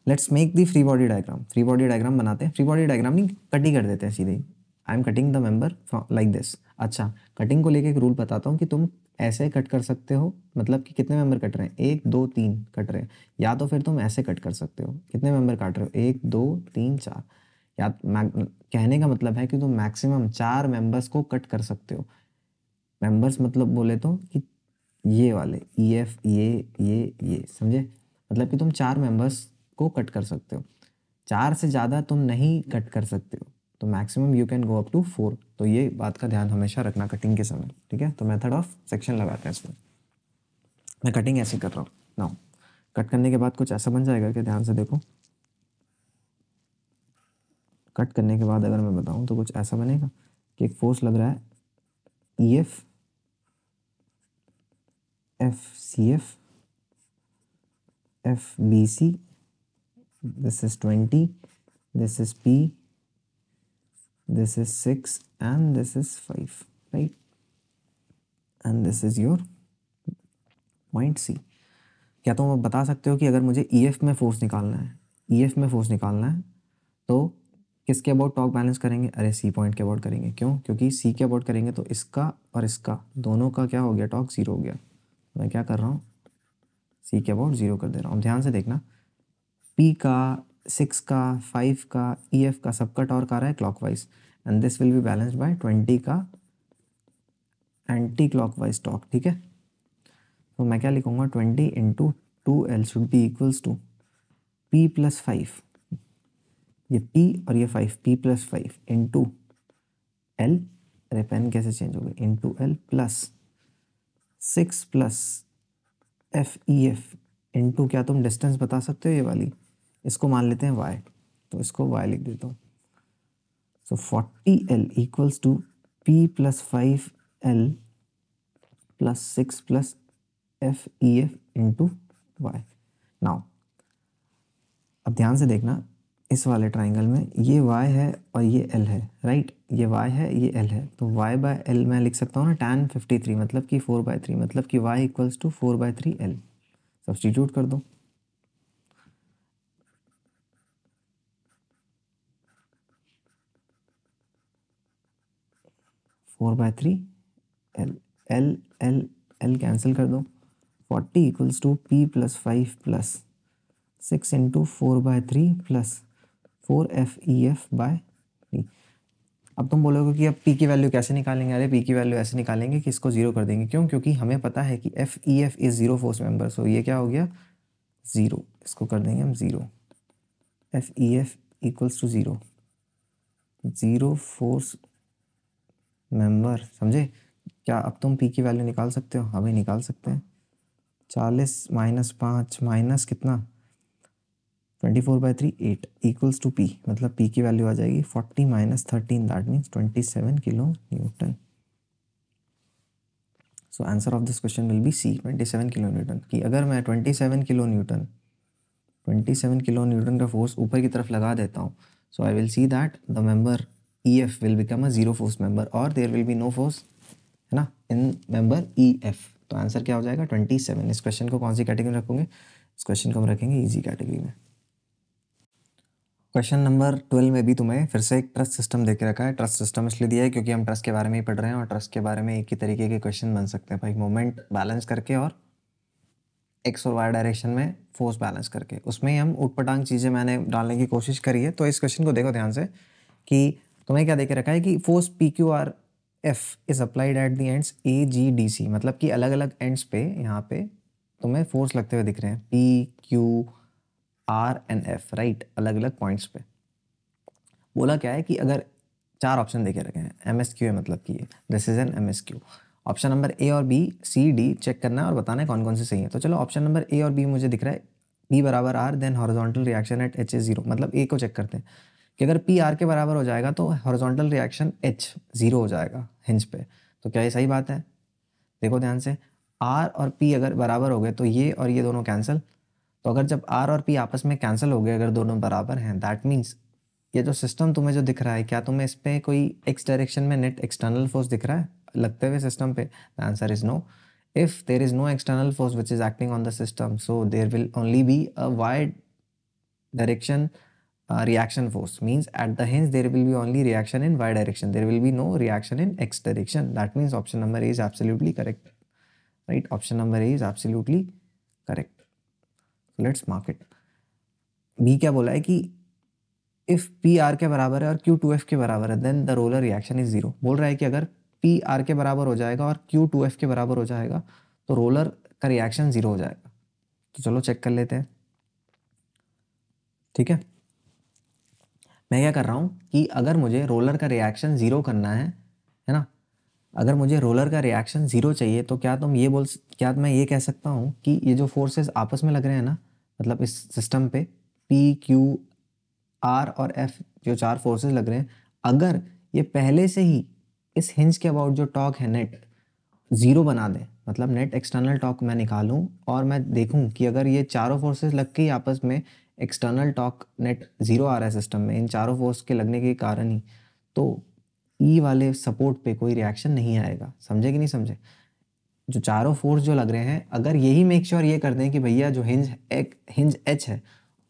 S1: let's make the free body diagram. Free body diagram बनाते हैं, फ्री बॉडी डायग्राम नहीं कट ही कर देते हैं सीधे, I am cutting the member like this. अच्छा, कटिंग को लेके एक रूल बताता हूँ कि तुम ऐसे कट कर सकते हो, मतलब कि कितने मेंबर कट रहे हैं, 1 2 3 कट रहे हैं, या तो फिर तुम ऐसे कट कर सकते हो, कितने मेंबर काट रहे हो, 1 2 3 4, या कहने का मतलब है कि तुम मैक्सिमम 4 मेंबर्स को कट कर सकते हो। मेंबर्स मतलब बोले तो कि ये वाले ई एफ ये समझे, मतलब कि तुम 4 मेंबर्स को कट कर सकते हो, 4 से ज़्यादा तुम नहीं कट कर सकते हो, तो maximum you can go up to 4। तो ये बात का ध्यान हमेशा रखना कटिंग के समय, ठीक है। तो मेथड ऑफ सेक्शन लगाते हैं इसमें, मैं कटिंग ऐसे कर रहा हूँ नाउ। कट करने के बाद कुछ ऐसा बन जाएगा कि ध्यान से देखो, कट करने के बाद अगर मैं बताऊँ तो कुछ ऐसा बनेगा कि एक फोर्स लग रहा है E F F C F F B C, this is 20, this is P, this is 6 and this is 5, right, and this is your point C. क्या तुम अब बता सकते हो कि अगर मुझे EF में फोर्स निकालना है, EF में फोर्स निकालना है तो किसके अबाउट टॉर्क बैलेंस करेंगे? अरे सी पॉइंट के अबाउट करेंगे। क्यों? क्योंकि सी के अबाउट करेंगे तो इसका और इसका दोनों का क्या हो गया? टॉर्क जीरो हो गया। मैं क्या कर रहा हूँ? सी के अबाउट जीरो कर दे रहा हूँ। ध्यान से देखना, पी का, 6 का, 5 का, EF का सबका टॉर्क आ रहा है clockwise, and this will be balanced bye 20 का एंटी क्लॉकवाइज टॉर्क। ठीक है, तो मैं क्या लिखूंगा? 20 into 2L should be equals to P plus 5, ये P और ये 5, P प्लस 5 इंटू L, अरे पेन कैसे चेंज हो गई, into L plus 6 plus FEF into, क्या तुम डिस्टेंस बता सकते हो ये वाली? इसको मान लेते हैं y, तो इसको y लिख देता हूँ। So 40L equals to P plus 5L plus 6 plus FEF into y। Now अब ध्यान से देखना, इस वाले ट्राइंगल में ये y है और ये L है, राइट? ये y है, ये L है, तो y बाय L मैं लिख सकता हूँ ना tan 53, मतलब कि 4/3, मतलब कि y equals to 4/3L। Substitute कर दो। Four by three L, L L L cancel कर दो। 40 equals to P plus 5 plus 6 into 4/3 plus 4FEF by 3। अब तुम बोलोगे कि अब P की वैल्यू कैसे निकालेंगे? अरे P की वैल्यू ऐसे निकालेंगे कि इसको जीरो कर देंगे। क्यों? क्योंकि हमें पता है कि FEF is zero force member, so ये क्या हो गया? ज़ीरो। इसको कर देंगे हम zero. FEF equals to zero, zero force member, समझे? क्या अब तुम P की वैल्यू निकाल सकते हो? हाँ भाई निकाल सकते हैं। 40 माइनस 5 माइनस कितना, 24/3 8 इक्वल्स टू P, मतलब P की वैल्यू आ जाएगी 40 minus 13, that means 27 kilo newton. So answer of this question will be C, 27 kilo Newton. कि अगर मैं 27 किलो न्यूटन का फोर्स ऊपर की तरफ लगा देता हूँ, so I will see that the member EF will become a zero force member, और there will be no force, है ना, इन मेंबर EF। तो आंसर क्या हो जाएगा? 27। इस क्वेश्चन को कौन सी कैटेगरी में रखोगे? इस क्वेश्चन को हम रखेंगे इजी कैटेगरी में। क्वेश्चन नंबर 12 में भी तुम्हें फिर से एक ट्रस्ट सिस्टम दे के रखा है। ट्रस्ट सिस्टम इसलिए दिया है क्योंकि हम ट्रस्ट के बारे में ही पढ़ रहे हैं, और ट्रस्ट के बारे में एक ही तरीके के क्वेश्चन बन सकते हैं भाई, मोमेंट बैलेंस करके और एक्स और वाई डायरेक्शन में फोर्स बैलेंस करके। उसमें ही हम उटपटांग चीज़ें मैंने डालने की कोशिश करी है। तो इस क्वेश्चन को देखो ध्यान से कि तुम्हें क्या दे के रखा है कि force PQRF is applied at the ends AGDC, मतलब कि अलग अलग एंड्स पे यहाँ पे तुम्हें फोर्स लगते हुए दिख रहे हैं, PQR एंड F, राइट, अलग अलग पॉइंट्स पे। बोला क्या है कि अगर चार ऑप्शन देखे रखे हैं, MSQ है, मतलब कि this is an MSQ। Option number A और B, C, D चेक करना है और बताना है कौन कौन से सही है। तो चलो ऑप्शन नंबर A और B मुझे दिख रहा है, P बराबर R then horizontal reaction at H is 0, मतलब A को चेक करते हैं कि अगर P R के बराबर हो जाएगा तो हॉरिजॉन्टल रिएक्शन H 0 हो जाएगा हिंज पे। तो क्या ये सही बात है? देखो ध्यान से, R और P अगर बराबर हो गए तो ये और ये दोनों कैंसिल। तो अगर जब R और P आपस में कैंसिल हो गए, अगर दोनों बराबर हैं, दैट मीन्स ये जो सिस्टम तुम्हें जो दिख रहा है, क्या तुम्हें इस पे कोई एक्स डायरेक्शन में नेट एक्सटर्नल फोर्स दिख रहा है लगते हुए सिस्टम पे? The answer is no. If there is no external force which is acting on the system, so there will only be a Y direction reaction force, means at the hinge there will be only reaction in y direction, there will be no reaction in x direction. That means option number A is absolutely correct, right? Option number A is absolutely correct. So let's mark it. B क्या बोला है कि if P R के बराबर है और Q 2F के बराबर है then the roller reaction is zero. बोल रहा है कि अगर P R के बराबर हो जाएगा और Q 2F के बराबर हो जाएगा तो रोलर का रिएक्शन जीरो हो जाएगा। तो चलो चेक कर लेते हैं, ठीक है। मैं क्या कर रहा हूँ कि अगर मुझे रोलर का रिएक्शन ज़ीरो करना है ना, अगर मुझे रोलर का रिएक्शन ज़ीरो चाहिए तो क्या मैं ये कह सकता हूँ कि ये जो फोर्सेस आपस में लग रहे हैं ना, मतलब इस सिस्टम पे P Q R और F जो चार फोर्सेस लग रहे हैं, अगर ये पहले से ही इस हिंज के अबाउट जो टॉर्क है नेट ज़ीरो बना दें, मतलब नेट एक्सटर्नल टॉर्क मैं निकालूं और मैं देखूं कि अगर ये चारों फोर्सेस लग के ही आपस में एक्सटर्नल टॉर्क नेट ज़ीरो आ रहा है सिस्टम में इन चारों फोर्स के लगने के कारण ही, तो ई वाले सपोर्ट पे कोई रिएक्शन नहीं आएगा। समझे कि नहीं समझे? जो चारों फोर्स जो लग रहे हैं, अगर यही मेक श्योर ये कर दें कि भैया जो हिंज एच है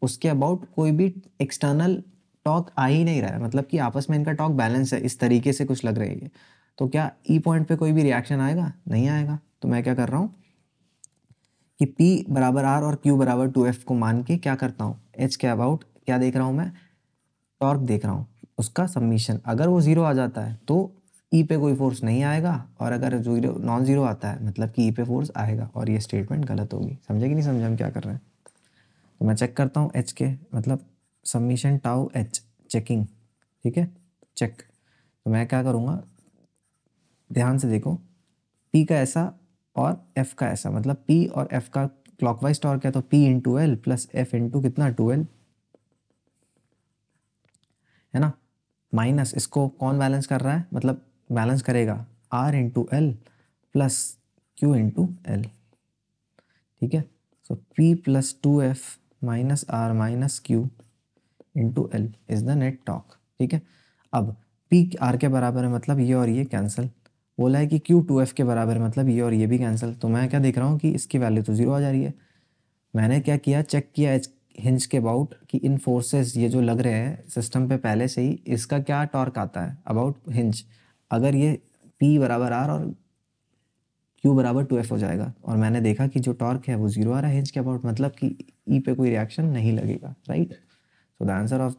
S1: उसके अबाउट कोई भी एक्सटर्नल टॉर्क आ ही नहीं रहा है, मतलब कि आपस में इनका टॉर्क बैलेंस है, इस तरीके से कुछ लग रही है, तो क्या ई पॉइंट पे कोई भी रिएक्शन आएगा? नहीं आएगा। तो मैं क्या कर रहा हूँ कि P बराबर R और Q बराबर 2F को मान के क्या करता हूँ, H के अबाउट क्या देख रहा हूँ मैं, टॉर्क देख रहा हूँ, उसका सबमिशन। अगर वो जीरो आ जाता है तो ई पे कोई फोर्स नहीं आएगा, और अगर जीरो नॉन जीरो आता है मतलब कि ई पे फोर्स आएगा, और ये स्टेटमेंट गलत होगी। समझे कि नहीं समझे हम क्या कर रहे हैं? तो मैं चेक करता हूँ एच के, मतलब सबमिशन टाउ एच, चेकिंग, ठीक है, चेक। तो मैं क्या करूँगा, ध्यान से देखो, पी का ऐसा और एफ का ऐसा, मतलब पी और एफ का क्लॉकवाइज टॉर्क है, तो P into L plus F into कितना 2L, है ना, माइनस इसको कौन बैलेंस कर रहा है, मतलब बैलेंस करेगा R into L plus Q into L, ठीक है। सो P plus 2F minus R minus Q into L is the net torque, ठीक है। अब P R के बराबर है, मतलब ये और ये कैंसिल, बोला है कि Q 2F के बराबर है, मतलब ये और ये भी कैंसिल। तो मैं क्या देख रहा हूँ कि इसकी वैल्यू तो जीरो आ जा रही है। मैंने क्या किया, चेक किया हिंज के अबाउट कि इन फोर्सेस ये जो लग रहे हैं सिस्टम पे पहले से ही, इसका क्या टॉर्क आता है अबाउट हिंज। अगर ये P बराबर R और Q बराबर 2F हो जाएगा, और मैंने देखा कि जो टॉर्क है वो जीरो आ रहा है हिंज के अबाउट, मतलब कि E पे कोई रिएक्शन नहीं लगेगा, right. So the answer of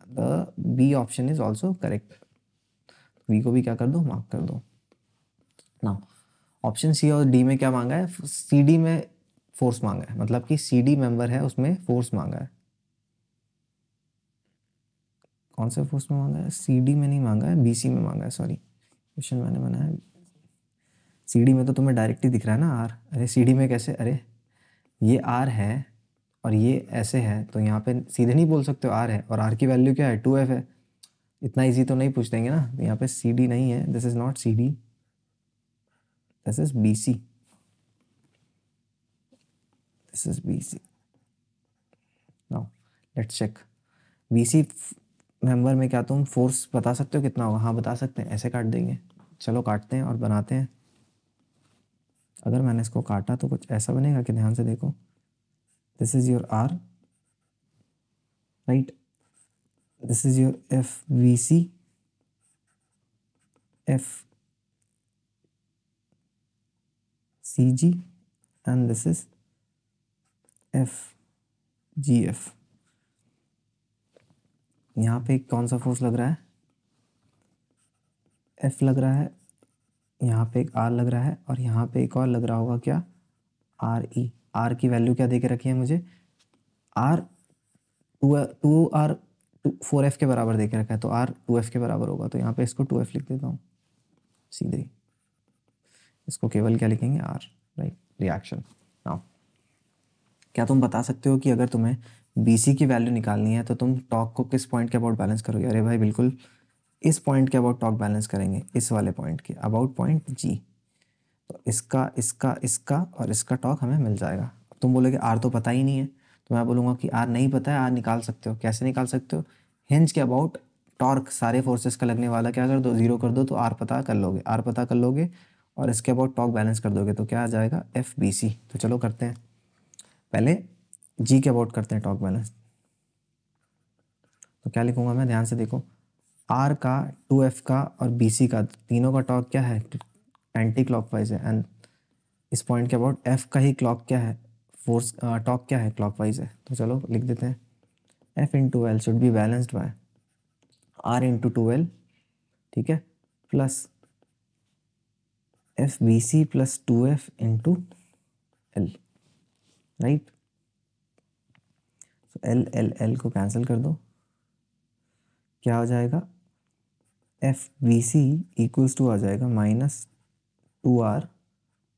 S1: the B option is also correct. B को भी क्या कर दो, मार्क कर दो ना। ऑप्शन सी और डी में क्या मांगा है, सी डी में फोर्स मांगा है, मतलब कि सी डी मेंबर है उसमें फोर्स मांगा है। कौन से फोर्स में मांगा है, सी डी में नहीं मांगा है, बी सी में मांगा है, सॉरी क्वेश्चन मैंने बनाया। सी डी में तो तुम्हें डायरेक्ट ही दिख रहा है ना आर, अरे सी डी में कैसे, अरे ये आर है और ये ऐसे है, तो यहाँ पे सीधे नहीं बोल सकते हो आर है, और आर की वैल्यू क्या है 2F है, इतना इजी तो नहीं पूछ देंगे ना। तो यहाँ पे सी डी नहीं है, this is not C D, this is B C, this is B C. Now let's check, B C member में क्या तुम फोर्स बता सकते हो कितना होगा? हाँ बता सकते हैं, ऐसे काट देंगे। चलो काटते हैं और बनाते हैं। अगर मैंने इसको काटा तो कुछ ऐसा बनेगा कि, ध्यान से देखो, this is your R, right, this is your F V C, F C G, and this is F G F. यहाँ पे कौन सा फोर्स लग रहा है, एफ लग रहा है, यहाँ पे एक आर लग रहा है, और यहाँ पे एक और लग रहा होगा क्या, आर ई। आर की वैल्यू क्या दे के रखी है मुझे, आर टू आर 4F के बराबर दे के रखा है, तो आर 2F के बराबर होगा, तो यहाँ पे इसको 2F लिख देता हूँ सीधे ही। इसको केवल क्या लिखेंगे, आर, राइट, रिएक्शन। नाउ क्या तुम बता सकते हो कि अगर तुम्हें BC की वैल्यू निकालनी है तो तुम टॉर्क को किस पॉइंट के अबाउट बैलेंस करोगे? अरे भाई बिल्कुल इस पॉइंट के अबाउट टॉर्क बैलेंस करेंगे, इस वाले पॉइंट के अबाउट, पॉइंट G। तो इसका इसका इसका और इसका टॉर्क हमें मिल जाएगा। तुम बोलोगे आर तो पता ही नहीं है, तो मैं बोलूँगा कि आर नहीं पता है, आर निकाल सकते हो। कैसे निकाल सकते हो, हिंज के अबाउट टॉर्क सारे फोर्सेस का लगने वाला क्या कर दो, जीरो कर दो, तो आर पता कर लोगे, आर पता कर लोगे और इसके अबाउट टॉर्क बैलेंस कर दोगे, तो क्या आ जाएगा, एफ बी सी। तो चलो करते हैं, पहले जी के अबाउट करते हैं टॉर्क बैलेंस। तो क्या लिखूंगा मैं, ध्यान से देखो, आर का 2F का और BC का तीनों का टॉर्क क्या है, एंटी क्लॉकवाइज है, एंड इस पॉइंट के अबाउट एफ का ही क्लॉक क्या है, फोर्स टॉर्क क्या है, क्लॉकवाइज है। तो चलो लिख देते हैं, F into L should be balanced by R into 2L, ठीक है, plus F B C plus 2F into L, right. तो एल एल एल को कैंसिल कर दो, क्या हो जाएगा, F B C equals to आ जाएगा -2R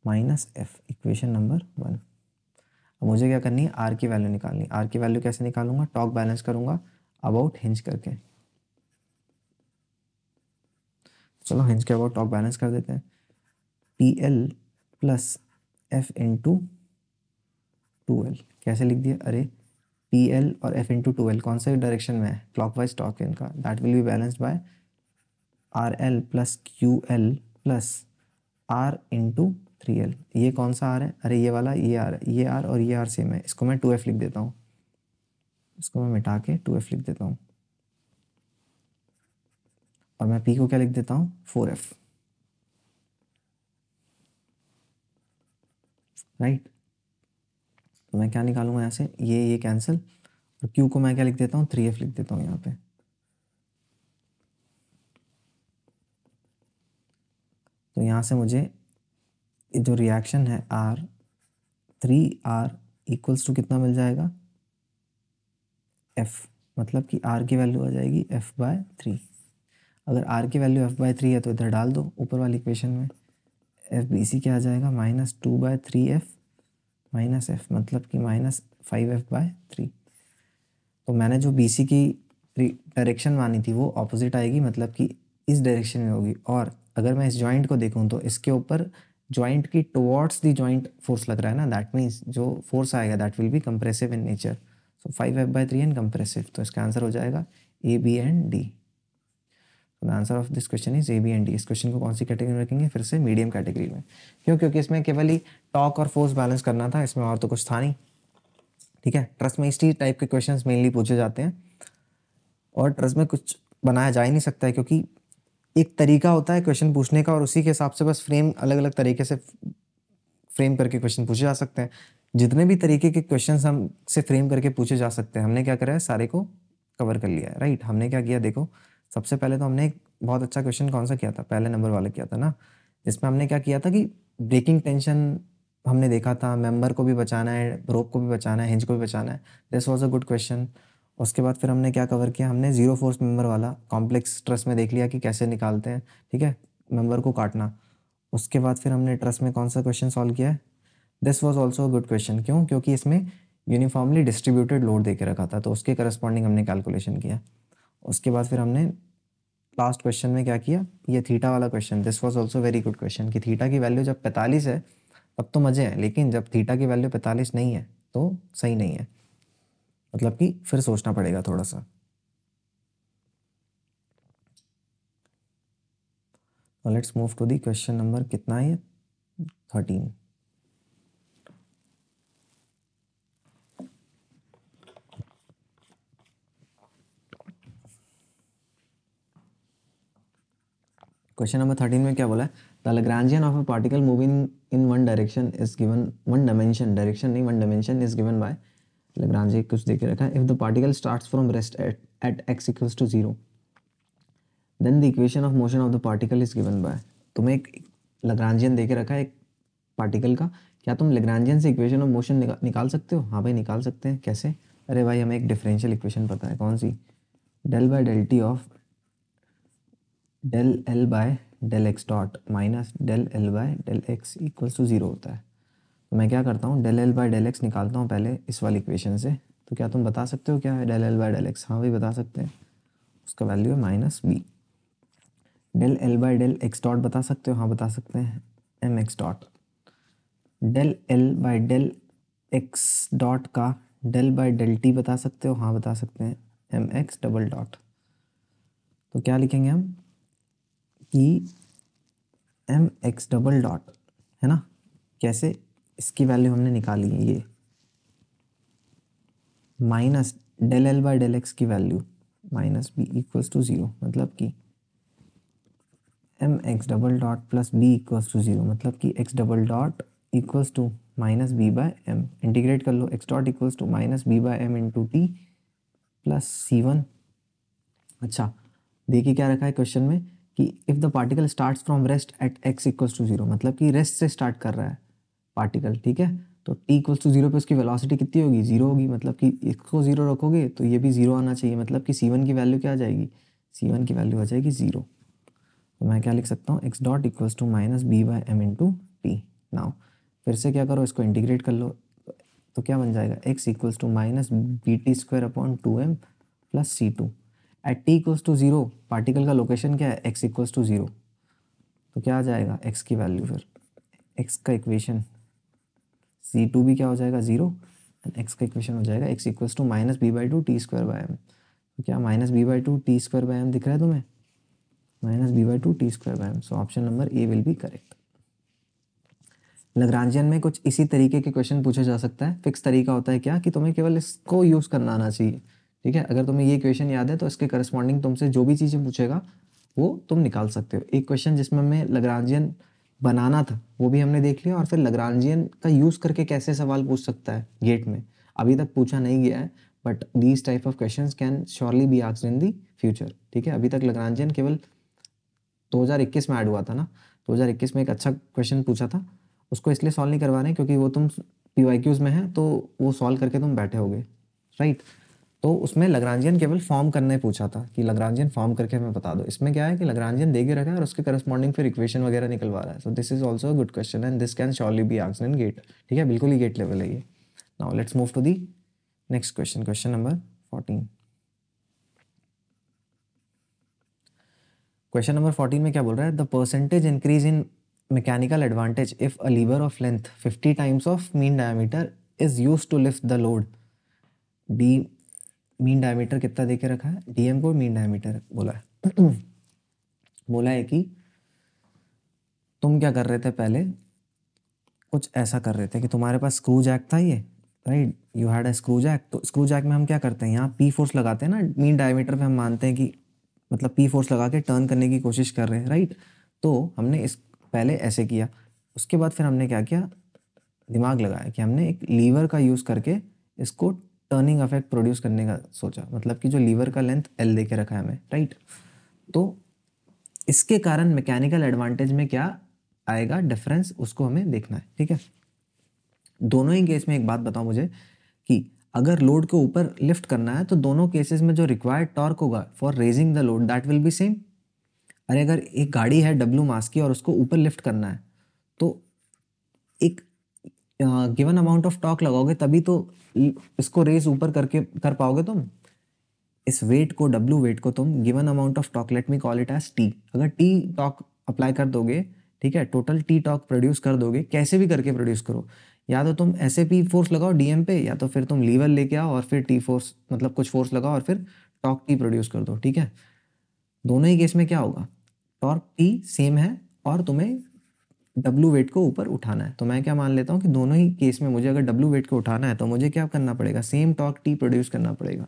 S1: minus F, equation number 1। अब मुझे क्या करनी है, आर की वैल्यू निकालनी है। आर की वैल्यू कैसे निकालूंगा, टॉर्क बैलेंस करूंगा अबाउट हिंज करके। चलो हिंज के अबाउट टॉर्क बैलेंस कर देते हैं, P L plus F into 2L। कैसे लिख दिया, अरे पी एल और एफ इंटू 2L कौन से डायरेक्शन में है, क्लॉकवाइज टॉर्क है इनका, that will be balanced by R L plus Q L plus R into 3L। ये कौन सा आर है? अरे ये वाला, ये आर, ये आर और ये आर सेम है। इसको मैं 2F लिख देता हूँ, इसको मैं मिटा के 2F लिख देता हूँ, और मैं P को क्या लिख देता हूँ? 4F, right. तो मैं क्या निकालूंगा यहाँ से? ये कैंसिल, और Q को मैं क्या लिख देता हूँ? 3F लिख देता हूँ यहाँ पे। तो यहाँ से मुझे ये जो रिएक्शन है R3R इक्वल्स टू कितना मिल जाएगा? F, मतलब कि R की वैल्यू आ जाएगी F/3। अगर R की वैल्यू F/3 है तो इधर डाल दो ऊपर वाली इक्वेशन में, FBC क्या आ जाएगा? -2/3F माइनस F, मतलब कि -5F/3। तो मैंने जो BC की डायरेक्शन मानी थी वो ऑपोजिट आएगी, मतलब कि इस डायरेक्शन में होगी। और अगर मैं इस जॉइंट को देखूं तो इसके ऊपर जॉइंट की टुवर्ड्स दी जॉइंट फोर्स लग रहा है ना, दैट मीन्स जो फोर्स आएगा that will B compressive in nature. So 5F/3 and compressive, तो इसका आंसर हो जाएगा A, B and D। The answer of this question is A, B and D। इस क्वेश्चन को कौन सी कैटेगरी में रखेंगे? फिर से मीडियम कैटेगरी में। क्यों? क्योंकि इसमें केवल ही टॉक और फोर्स बैलेंस करना था, इसमें और तो कुछ था नहीं, ठीक है। ट्रस्ट में इस टाइप के क्वेश्चंस मेनली पूछे जाते हैं, और ट्रस्ट में कुछ बनाया जा ही नहीं सकता है, क्योंकि एक तरीका होता है क्वेश्चन पूछने का, और उसी के हिसाब से बस फ्रेम अलग अलग तरीके से फ्रेम करके क्वेश्चन पूछे जा सकते हैं। जितने भी तरीके के क्वेश्चंस हम से फ्रेम करके पूछे जा सकते हैं, हमने क्या करा है? सारे को कवर कर लिया है, राइट। हमने क्या किया? देखो, सबसे पहले तो हमने एक बहुत अच्छा क्वेश्चन कौन सा किया था? पहले नंबर वाला किया था ना, जिसमें हमने क्या किया था कि ब्रेकिंग टेंशन हमने देखा था, मेंबर को भी बचाना है, रोप को भी बचाना है, हिंज को भी बचाना है। This was a good question. उसके बाद फिर हमने क्या कवर किया? हमने जीरो फोर्स मेंबर वाला कॉम्प्लेक्स ट्रस में देख लिया कि कैसे निकालते हैं, ठीक है, मेंबर को काटना। उसके बाद फिर हमने ट्रस में कौन सा क्वेश्चन सॉल्व किया है? This was also good question. क्यों? क्योंकि इसमें यूनिफॉर्मली डिस्ट्रीब्यूटेड लोड दे के रखा था, तो उसके करस्पॉन्डिंग हमने कैलकुलेशन किया। उसके बाद फिर हमने लास्ट क्वेश्चन में क्या किया? ये थीटा वाला question, this was also very good question, कि थीटा की वैल्यू जब 45 है तब तो मज़े हैं, लेकिन जब थीटा की वैल्यू 45 नहीं है तो सही नहीं है, मतलब कि फिर सोचना पड़ेगा थोड़ा सा। Let's move to the question number कितना है? 13। क्वेश्चन नंबर 13 में क्या बोला है? The Lagrangian of a particle moving in one direction is given, one dimension, direction नहीं one dimension, is given by Lagrange कुछ दे के रखा है। If the particle starts from rest at x equals to 0, then the equation of motion of the particle is given by. तुम्हें एक Lagrangian दे के रखा है एक पार्टिकल का, क्या तुम लैग्रांजियन से इक्वेशन ऑफ मोशन निकाल सकते हो? हाँ भाई, निकाल सकते हैं। कैसे? अरे भाई, हमें एक डिफरेंशियल इक्वेशन पता है, कौन सी? Del by del T of del L by del x dot minus del L by del X equals to 0 होता है। तो मैं क्या करता हूँ? Del L by del X निकालता हूँ पहले इस वाली इक्वेशन से। तो क्या तुम बता सकते हो क्या है del L by del X? हाँ भाई, बता सकते हैं। उसका वैल्यू है -b। Del L by del x dot बता सकते हो? हाँ, बता सकते हैं, M x dot. Del L by del x dot का डेल बाय डेल टी बता सकते हो? हाँ, बता सकते हैं, एम एक्स डबल डॉट। तो क्या लिखेंगे हम कि एम एक्स डबल डॉट, है ना? कैसे? इसकी वैल्यू हमने निकाली है, ये minus del L by del x की वैल्यू -b इक्वल्स टू 0, मतलब कि M x double dot plus B equals to 0, मतलब कि X double dot equals to -b/m। Integrate कर लो, X dot equals to -b/m into T plus c1। अच्छा, देखिए क्या रखा है क्वेश्चन में कि if the particle starts from rest at x equals to 0, मतलब कि रेस्ट से स्टार्ट कर रहा है पार्टिकल, ठीक है। तो t इक्वल्स टू 0 पे उसकी वेलोसिटी कितनी होगी? 0 होगी, मतलब कि इसको 0 रखोगे तो ये भी 0 आना चाहिए, मतलब कि c1 की वैल्यू क्या आ जाएगी? c1 की वैल्यू आ जाएगी 0। तो मैं क्या लिख सकता हूँ? X dot equals to -b/m into T. Now फिर से क्या करो, इसको इंटीग्रेट कर लो, तो क्या बन जाएगा? x equals to -bt² / 2m plus c2। At t equals to 0 particle का लोकेशन क्या है? x equals to 0। तो क्या आ जाएगा x की वैल्यू? फिर x का इक्वेशन c2 भी क्या हो जाएगा? 0। एंड x का इक्वेशन हो जाएगा x equals to -b/2 t² / m। तो क्या -b/2 t² / m दिख रहा है तुम्हें? Minus B by two T square by M. So option number A will be correct. Lagrangian में कुछ इसी तरीके के क्वेश्चन पूछा जा सकता है। फिक्स तरीका होता है क्या कि तुम्हें केवल इसको यूज़ करना आना चाहिए, ठीक है। अगर तुम्हें ये क्वेश्चन याद है तो इसके करस्पॉन्डिंग तुमसे जो भी चीज़ें पूछेगा वो तुम निकाल सकते हो। एक क्वेश्चन जिसमें हमें लग्रांजियन बनाना था वो भी हमने देख लिया, और फिर लग्रांजियन का यूज़ करके कैसे सवाल पूछ सकता है गेट में, अभी तक पूछा नहीं गया है, but these type of questions can surely be asked in the future, ठीक है। अभी तक लग्रांजियन केवल 2021 में ऐड हुआ था ना, 2021 में एक अच्छा क्वेश्चन पूछा था, उसको इसलिए सॉल्व नहीं करवा रहे क्योंकि वो तुम PYQs में है तो वो सॉल्व करके तुम बैठे होगे, राइट। तो उसमें लग्रांजियन केवल फॉर्म करने पूछा था कि लग्रांजियन फॉर्म करके हमें बता दो। इसमें क्या है कि लग्रांजियन दे के रखा है और उसके करस्पॉन्डिंग फिर इक्वेशन वगैरह निकलवा रहा है। So this is also a good question and this can surely be answered in GATE, ठीक है, बिल्कुल ही गेट लेवल है ये। Now let's move to the next question, question number 14। Question number 14 में क्या बोल रहा है, the percentage increase in mechanical advantage if a lever of length 50 times of mean diameter is used to lift the load. D mean diameter कितना दे के रखा है, DM को मीन डायमीटर बोला है। बोला है कि तुम क्या कर रहे थे, पहले कुछ ऐसा कर रहे थे कि तुम्हारे पास स्क्रू जैक था ये, right, you had a screw jack. तो स्क्रू जैक में हम क्या करते हैं, यहाँ पी फोर्स लगाते हैं ना, मीन डायमीटर पे हम मानते हैं कि मतलब पी फोर्स लगा के टर्न करने की कोशिश कर रहे हैं, राइट। तो हमने इस पहले ऐसे किया, उसके बाद फिर हमने क्या किया, दिमाग लगाया कि हमने एक लीवर का यूज़ करके इसको टर्निंग इफेक्ट प्रोड्यूस करने का सोचा, मतलब कि जो लीवर का लेंथ एल दे के रखा है हमें, राइट। तो इसके कारण मैकेनिकल एडवांटेज में क्या आएगा डिफरेंस, उसको हमें देखना है, ठीक है। दोनों ही केस में एक बात बताओ मुझे कि अगर लोड को ऊपर लिफ्ट करना है तो दोनों केसेस में जो रिक्वायर्ड टॉर्क होगा for raising the load that will B same. अरे अगर एक गाड़ी है W मास की और उसको ऊपर लिफ्ट करना है तो एक गिवन अमाउंट ऑफ टॉर्क लगाओगे तभी तो इसको रेस ऊपर करके कर पाओगे तुम। इस वेट को, W वेट को तुम given amount of torque, let me call it as T, अगर T टॉर्क अप्लाई कर दोगे, ठीक है, टोटल T टॉर्क प्रोड्यूस कर दोगे, कैसे भी करके प्रोड्यूस करो, या तो तुम ऐसे P फोर्स लगाओ DM पे, या तो फिर तुम लीवर लेके आओ और फिर T फोर्स मतलब कुछ फोर्स लगाओ और फिर टॉर्क T प्रोड्यूस कर दो, ठीक है। दोनों ही केस में क्या होगा, टॉर्क T सेम है और तुम्हें W वेट को ऊपर उठाना है। तो मैं क्या मान लेता हूँ कि दोनों ही केस में मुझे अगर W वेट को उठाना है तो मुझे क्या करना पड़ेगा, सेम टॉर्क T प्रोड्यूस करना पड़ेगा।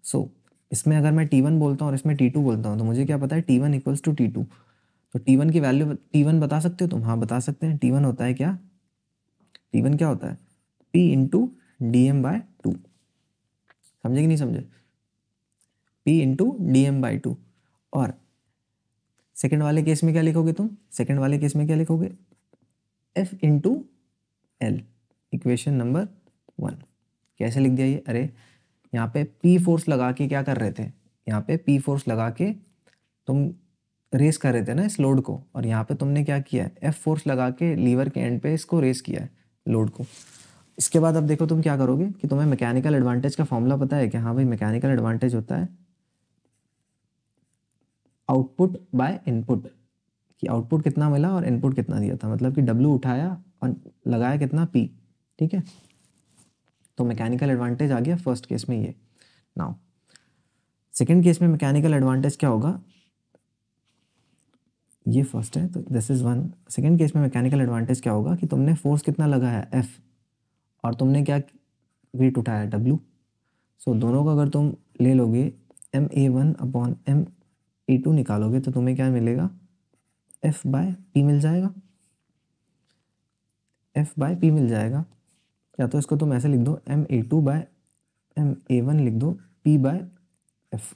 S1: सो इसमें अगर मैं T1 बोलता हूँ और इसमें T2 बोलता हूँ तो मुझे क्या पता है, T1 इक्वल्स टू T2। तो T1 की वैल्यू, T1 बता सकते हो तुम, हाँ बता सकते हैं। T1 होता है क्या, T1 क्या होता है, P into D M by two, समझे कि नहीं समझे, P into D M by two. और सेकेंड वाले केस में क्या लिखोगे तुम, सेकेंड वाले केस में क्या लिखोगे, F into L, equation number 1। कैसे लिख दिया ये, अरे यहाँ पे P फोर्स लगा के क्या कर रहे थे, यहाँ पे P फोर्स लगा के तुम रेस कर रहे थे ना इस लोड को, और यहाँ पे तुमने क्या किया है, F फोर्स लगा के लीवर के एंड पे इसको रेस किया है लोड को। इसके बाद अब देखो तुम क्या करोगे कि तुम्हें मैकेनिकल एडवांटेज का फॉर्मूला पता है कि हाँ भाई, मैकेनिकल एडवांटेज होता है आउटपुट बाय इनपुट, कि आउटपुट कितना मिला और इनपुट कितना दिया था, मतलब कि W उठाया और लगाया कितना P, ठीक है। तो मैकेनिकल एडवांटेज आ गया फर्स्ट केस में ये। नाउ सेकेंड केस में मैकेनिकल एडवांटेज क्या होगा, ये फर्स्ट है तो this is one. Second case में मैकेनिकल एडवांटेज क्या होगा कि तुमने फोर्स कितना लगाया F और तुमने क्या वेट उठाया W। सो दोनों का अगर तुम ले लोगे MA1 अपॉन MA2 निकालोगे तो तुम्हें क्या मिलेगा, F बाय P मिल जाएगा, F बाय P मिल जाएगा। या तो इसको तुम ऐसे लिख दो, MA2 बाय MA1 लिख दो, P बाय F।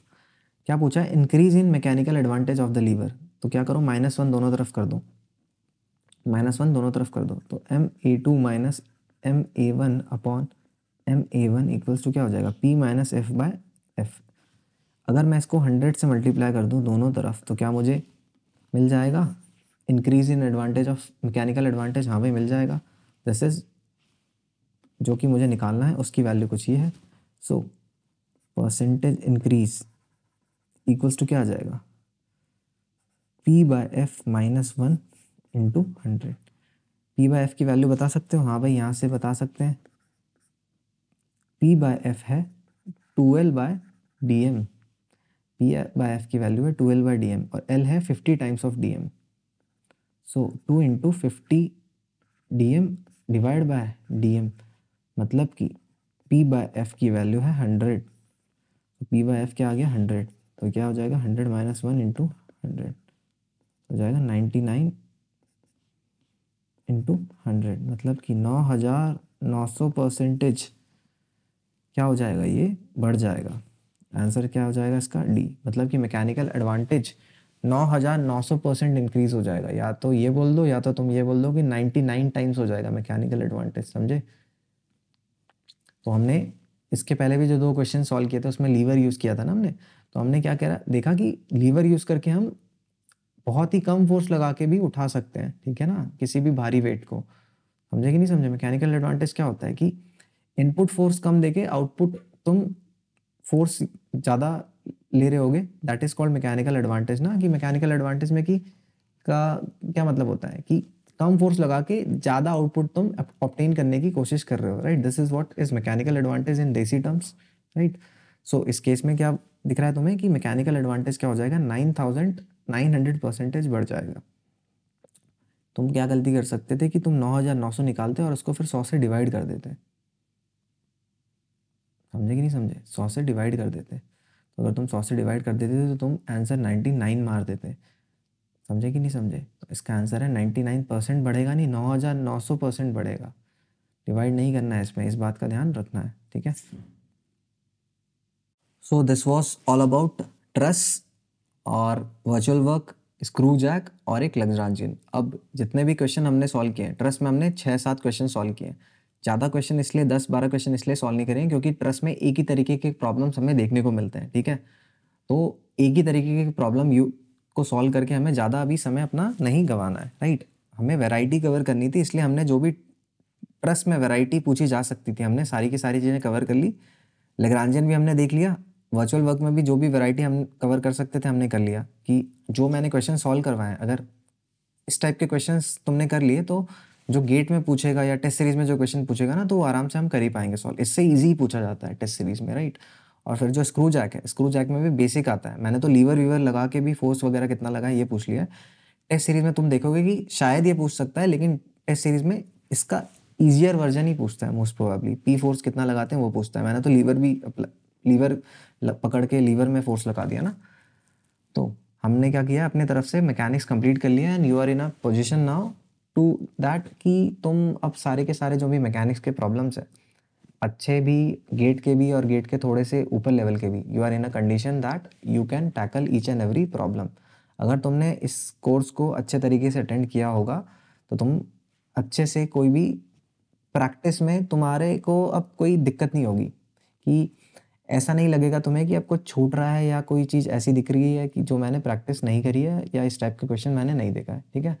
S1: क्या पूछा है, increase in mechanical advantage of the lever. तो क्या करो, -1 दोनों तरफ कर दो, -1 दोनों तरफ कर दो, तो MA2 minus MA1 upon MA1 equals to क्या हो जाएगा, P minus F by F। अगर मैं इसको 100 से मल्टीप्लाई कर दूँ दोनों तरफ तो क्या मुझे मिल जाएगा, increase in advantage of mechanical advantage, हाँ भाई मिल जाएगा। दिस इज जो कि मुझे निकालना है उसकी वैल्यू कुछ ये है। So percentage increase equals to क्या आ जाएगा, P by F minus 1 into 100। P by F की वैल्यू बता सकते हो, हाँ भाई यहाँ से बता सकते हैं, P बाय F है 2L by DM। P by F की वैल्यू है 2L/dm और L है 50 times of dm। So 2 into 50 dm divide by dm, मतलब कि P बाय एफ की वैल्यू है 100। तो P बाय एफ क्या आ गया 100, तो क्या हो जाएगा 100 माइनस 1 इंटू 100 हो जाएगा 99 इंटू 100, मतलब कि 9900% क्या हो जाएगा, ये बढ़ जाएगा। आंसर क्या हो जाएगा इसका डी, मतलब कि मैकेनिकल एडवांटेज 9900% इंक्रीज हो जाएगा। या तो ये बोल दो या तो तुम ये बोल दो कि 99 टाइम्स हो जाएगा मैकेनिकल एडवांटेज, समझे। तो हमने इसके पहले भी जो 2 क्वेश्चन सॉल्व किए थे उसमें लीवर यूज़ किया था ना हमने, तो हमने क्या करा, देखा कि लीवर यूज़ करके हम बहुत ही कम फोर्स लगा के भी उठा सकते हैं, ठीक है ना, किसी भी भारी वेट को। समझे कि नहीं समझे। मैकेनिकल एडवांटेज क्या होता है कि इनपुट फोर्स कम देके आउटपुट तुम फोर्स ज़्यादा ले रहे होगे, that is called mechanical advantage ना। कि मैकेनिकल एडवांटेज में कि का क्या मतलब होता है कि कम फोर्स लगा के ज़्यादा आउटपुट तुम ऑब्टेन करने की कोशिश कर रहे हो, right. This is what is mechanical advantage in देसी टर्म्स, राइट। सो इस केस में क्या दिख रहा है तुम्हें कि मैकेनिकल एडवांटेज क्या हो जाएगा, 9900% बढ़ जाएगा। तुम क्या गलती कर सकते थे कि तुम 9900 निकालते और उसको फिर 100 से डिवाइड कर देते, समझे कि नहीं समझे, 100 से डिवाइड कर देते। तो अगर तुम 100 से डिवाइड कर देते थे तो तुम आंसर 99 मार देते, समझे कि नहीं समझे। तो इसका आंसर है 99% बढ़ेगा नहीं, 9900% बढ़ेगा। डिवाइड नहीं करना है इसमें, इस बात का ध्यान रखना है, ठीक है। So this was all about truss और वर्चुअल वर्क, स्क्रू जैक और एक लैग्रांजियन। अब जितने भी क्वेश्चन हमने सॉल्व किए हैं ट्रस में, हमने 6-7 क्वेश्चन सॉल्व किए हैं। ज़्यादा क्वेश्चन इसलिए 10-12 क्वेश्चन इसलिए सॉल्व नहीं करें क्योंकि ट्रस में एक ही तरीके के प्रॉब्लम्स हमें देखने को मिलते हैं, ठीक है। तो एक ही तरीके के प्रॉब्लम को सॉल्व करके हमें ज़्यादा अभी समय अपना नहीं गंवाना है, राइट। हमें वैरायटी कवर करनी थी, इसलिए हमने जो भी ट्रस में वैरायटी पूछी जा सकती थी हमने सारी की सारी चीज़ें कवर कर ली। लैग्रांजियन भी हमने देख लिया, वर्चुअल वर्क में भी जो भी वैरायटी हम कवर कर सकते थे हमने कर लिया। कि जो मैंने क्वेश्चन सॉल्व करवाए हैं, अगर इस टाइप के क्वेश्चंस तुमने कर लिए तो जो गेट में पूछेगा या टेस्ट सीरीज में जो क्वेश्चन पूछेगा ना, तो वो आराम से हम कर ही पाएंगे सॉल्व। इससे ईजी पूछा जाता है टेस्ट सीरीज में, राइट। और फिर जो स्क्रू जैक है, स्क्रू जैक में भी बेसिक आता है। मैंने तो लीवर वीवर लगा के भी फोर्स वगैरह कितना लगा है ये पूछ लिया है। टेस्ट सीरीज में तुम देखोगे कि शायद ये पूछ सकता है, लेकिन टेस्ट सीरीज में इसका ईजियर वर्जन ही पूछता है मोस्ट प्रोबेबली। पी फोर्स कितना लगाते हैं वो पूछता है। मैंने तो लीवर पकड़ के लीवर में फोर्स लगा दिया ना। तो हमने क्या किया, अपने तरफ से मैकेनिक्स कंप्लीट कर लिया and you are in a position now to that कि तुम अब सारे के सारे जो भी मैकेनिक्स के प्रॉब्लम्स है, अच्छे भी गेट के भी और गेट के थोड़े से ऊपर लेवल के भी, you are in a condition that you can tackle each and every problem. अगर तुमने इस कोर्स को अच्छे तरीके से अटेंड किया होगा तो तुम अच्छे से कोई भी प्रैक्टिस में तुम्हारे को अब कोई दिक्कत नहीं होगी। कि ऐसा नहीं लगेगा तुम्हें कि अब कुछ छूट रहा है या कोई चीज़ ऐसी दिख रही है कि जो मैंने प्रैक्टिस नहीं करी है या इस टाइप के क्वेश्चन मैंने नहीं देखा है, ठीक है।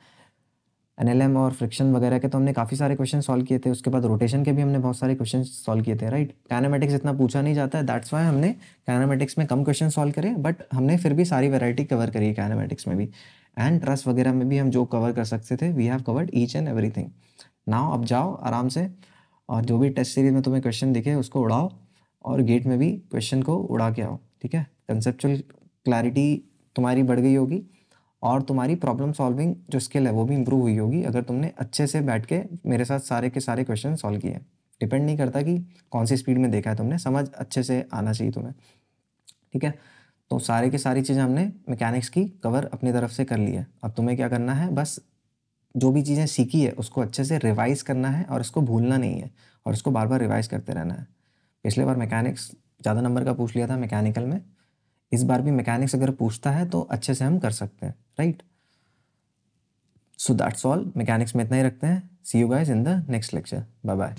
S1: एनएलएम और फ्रिक्शन वगैरह के तो हमने काफ़ी सारे क्वेश्चन सॉल्व किए थे। उसके बाद रोटेशन के भी हमने बहुत सारे क्वेश्चन सॉल्व किए थे, राइट। काइनेमेटिक्स इतना पूछा नहीं जाता है, दैट्स वाई हमने काइनेमेटिक्स में कम क्वेश्चन सॉल्व करे, बट हमने फिर भी सारी वैरायटी कवर करी है काइनेमेटिक्स में भी। एंड ट्रस वगैरह में भी हम जो कवर कर सकते थे, we have covered each and everything. Now अब जाओ आराम से और जो भी टेस्ट सीरीज में तुम्हें क्वेश्चन दिखे उसको उड़ाओ और गेट में भी क्वेश्चन को उड़ा के आओ, ठीक है। कंसेप्चुअल क्लैरिटी तुम्हारी बढ़ गई होगी और तुम्हारी प्रॉब्लम सॉल्विंग जो स्किल है वो भी इम्प्रूव हुई होगी अगर तुमने अच्छे से बैठ के मेरे साथ सारे के सारे क्वेश्चन सॉल्व किए। डिपेंड नहीं करता कि कौन सी स्पीड में देखा है तुमने, समझ अच्छे से आना चाहिए तुम्हें, ठीक है। तो सारे की सारी चीज़ें हमने मैकेनिक्स की कवर अपनी तरफ से कर ली है। अब तुम्हें क्या करना है, बस जो भी चीज़ें सीखी है उसको अच्छे से रिवाइज करना है और इसको भूलना नहीं है और इसको बार बार रिवाइज करते रहना है। पिछले बार मैकेनिक्स ज़्यादा नंबर का पूछ लिया था मैकेनिकल में, इस बार भी मैकेनिक्स अगर पूछता है तो अच्छे से हम कर सकते हैं, right. So that's all, mechanics में इतना ही रखते हैं। See you guys in the next lecture, bye bye.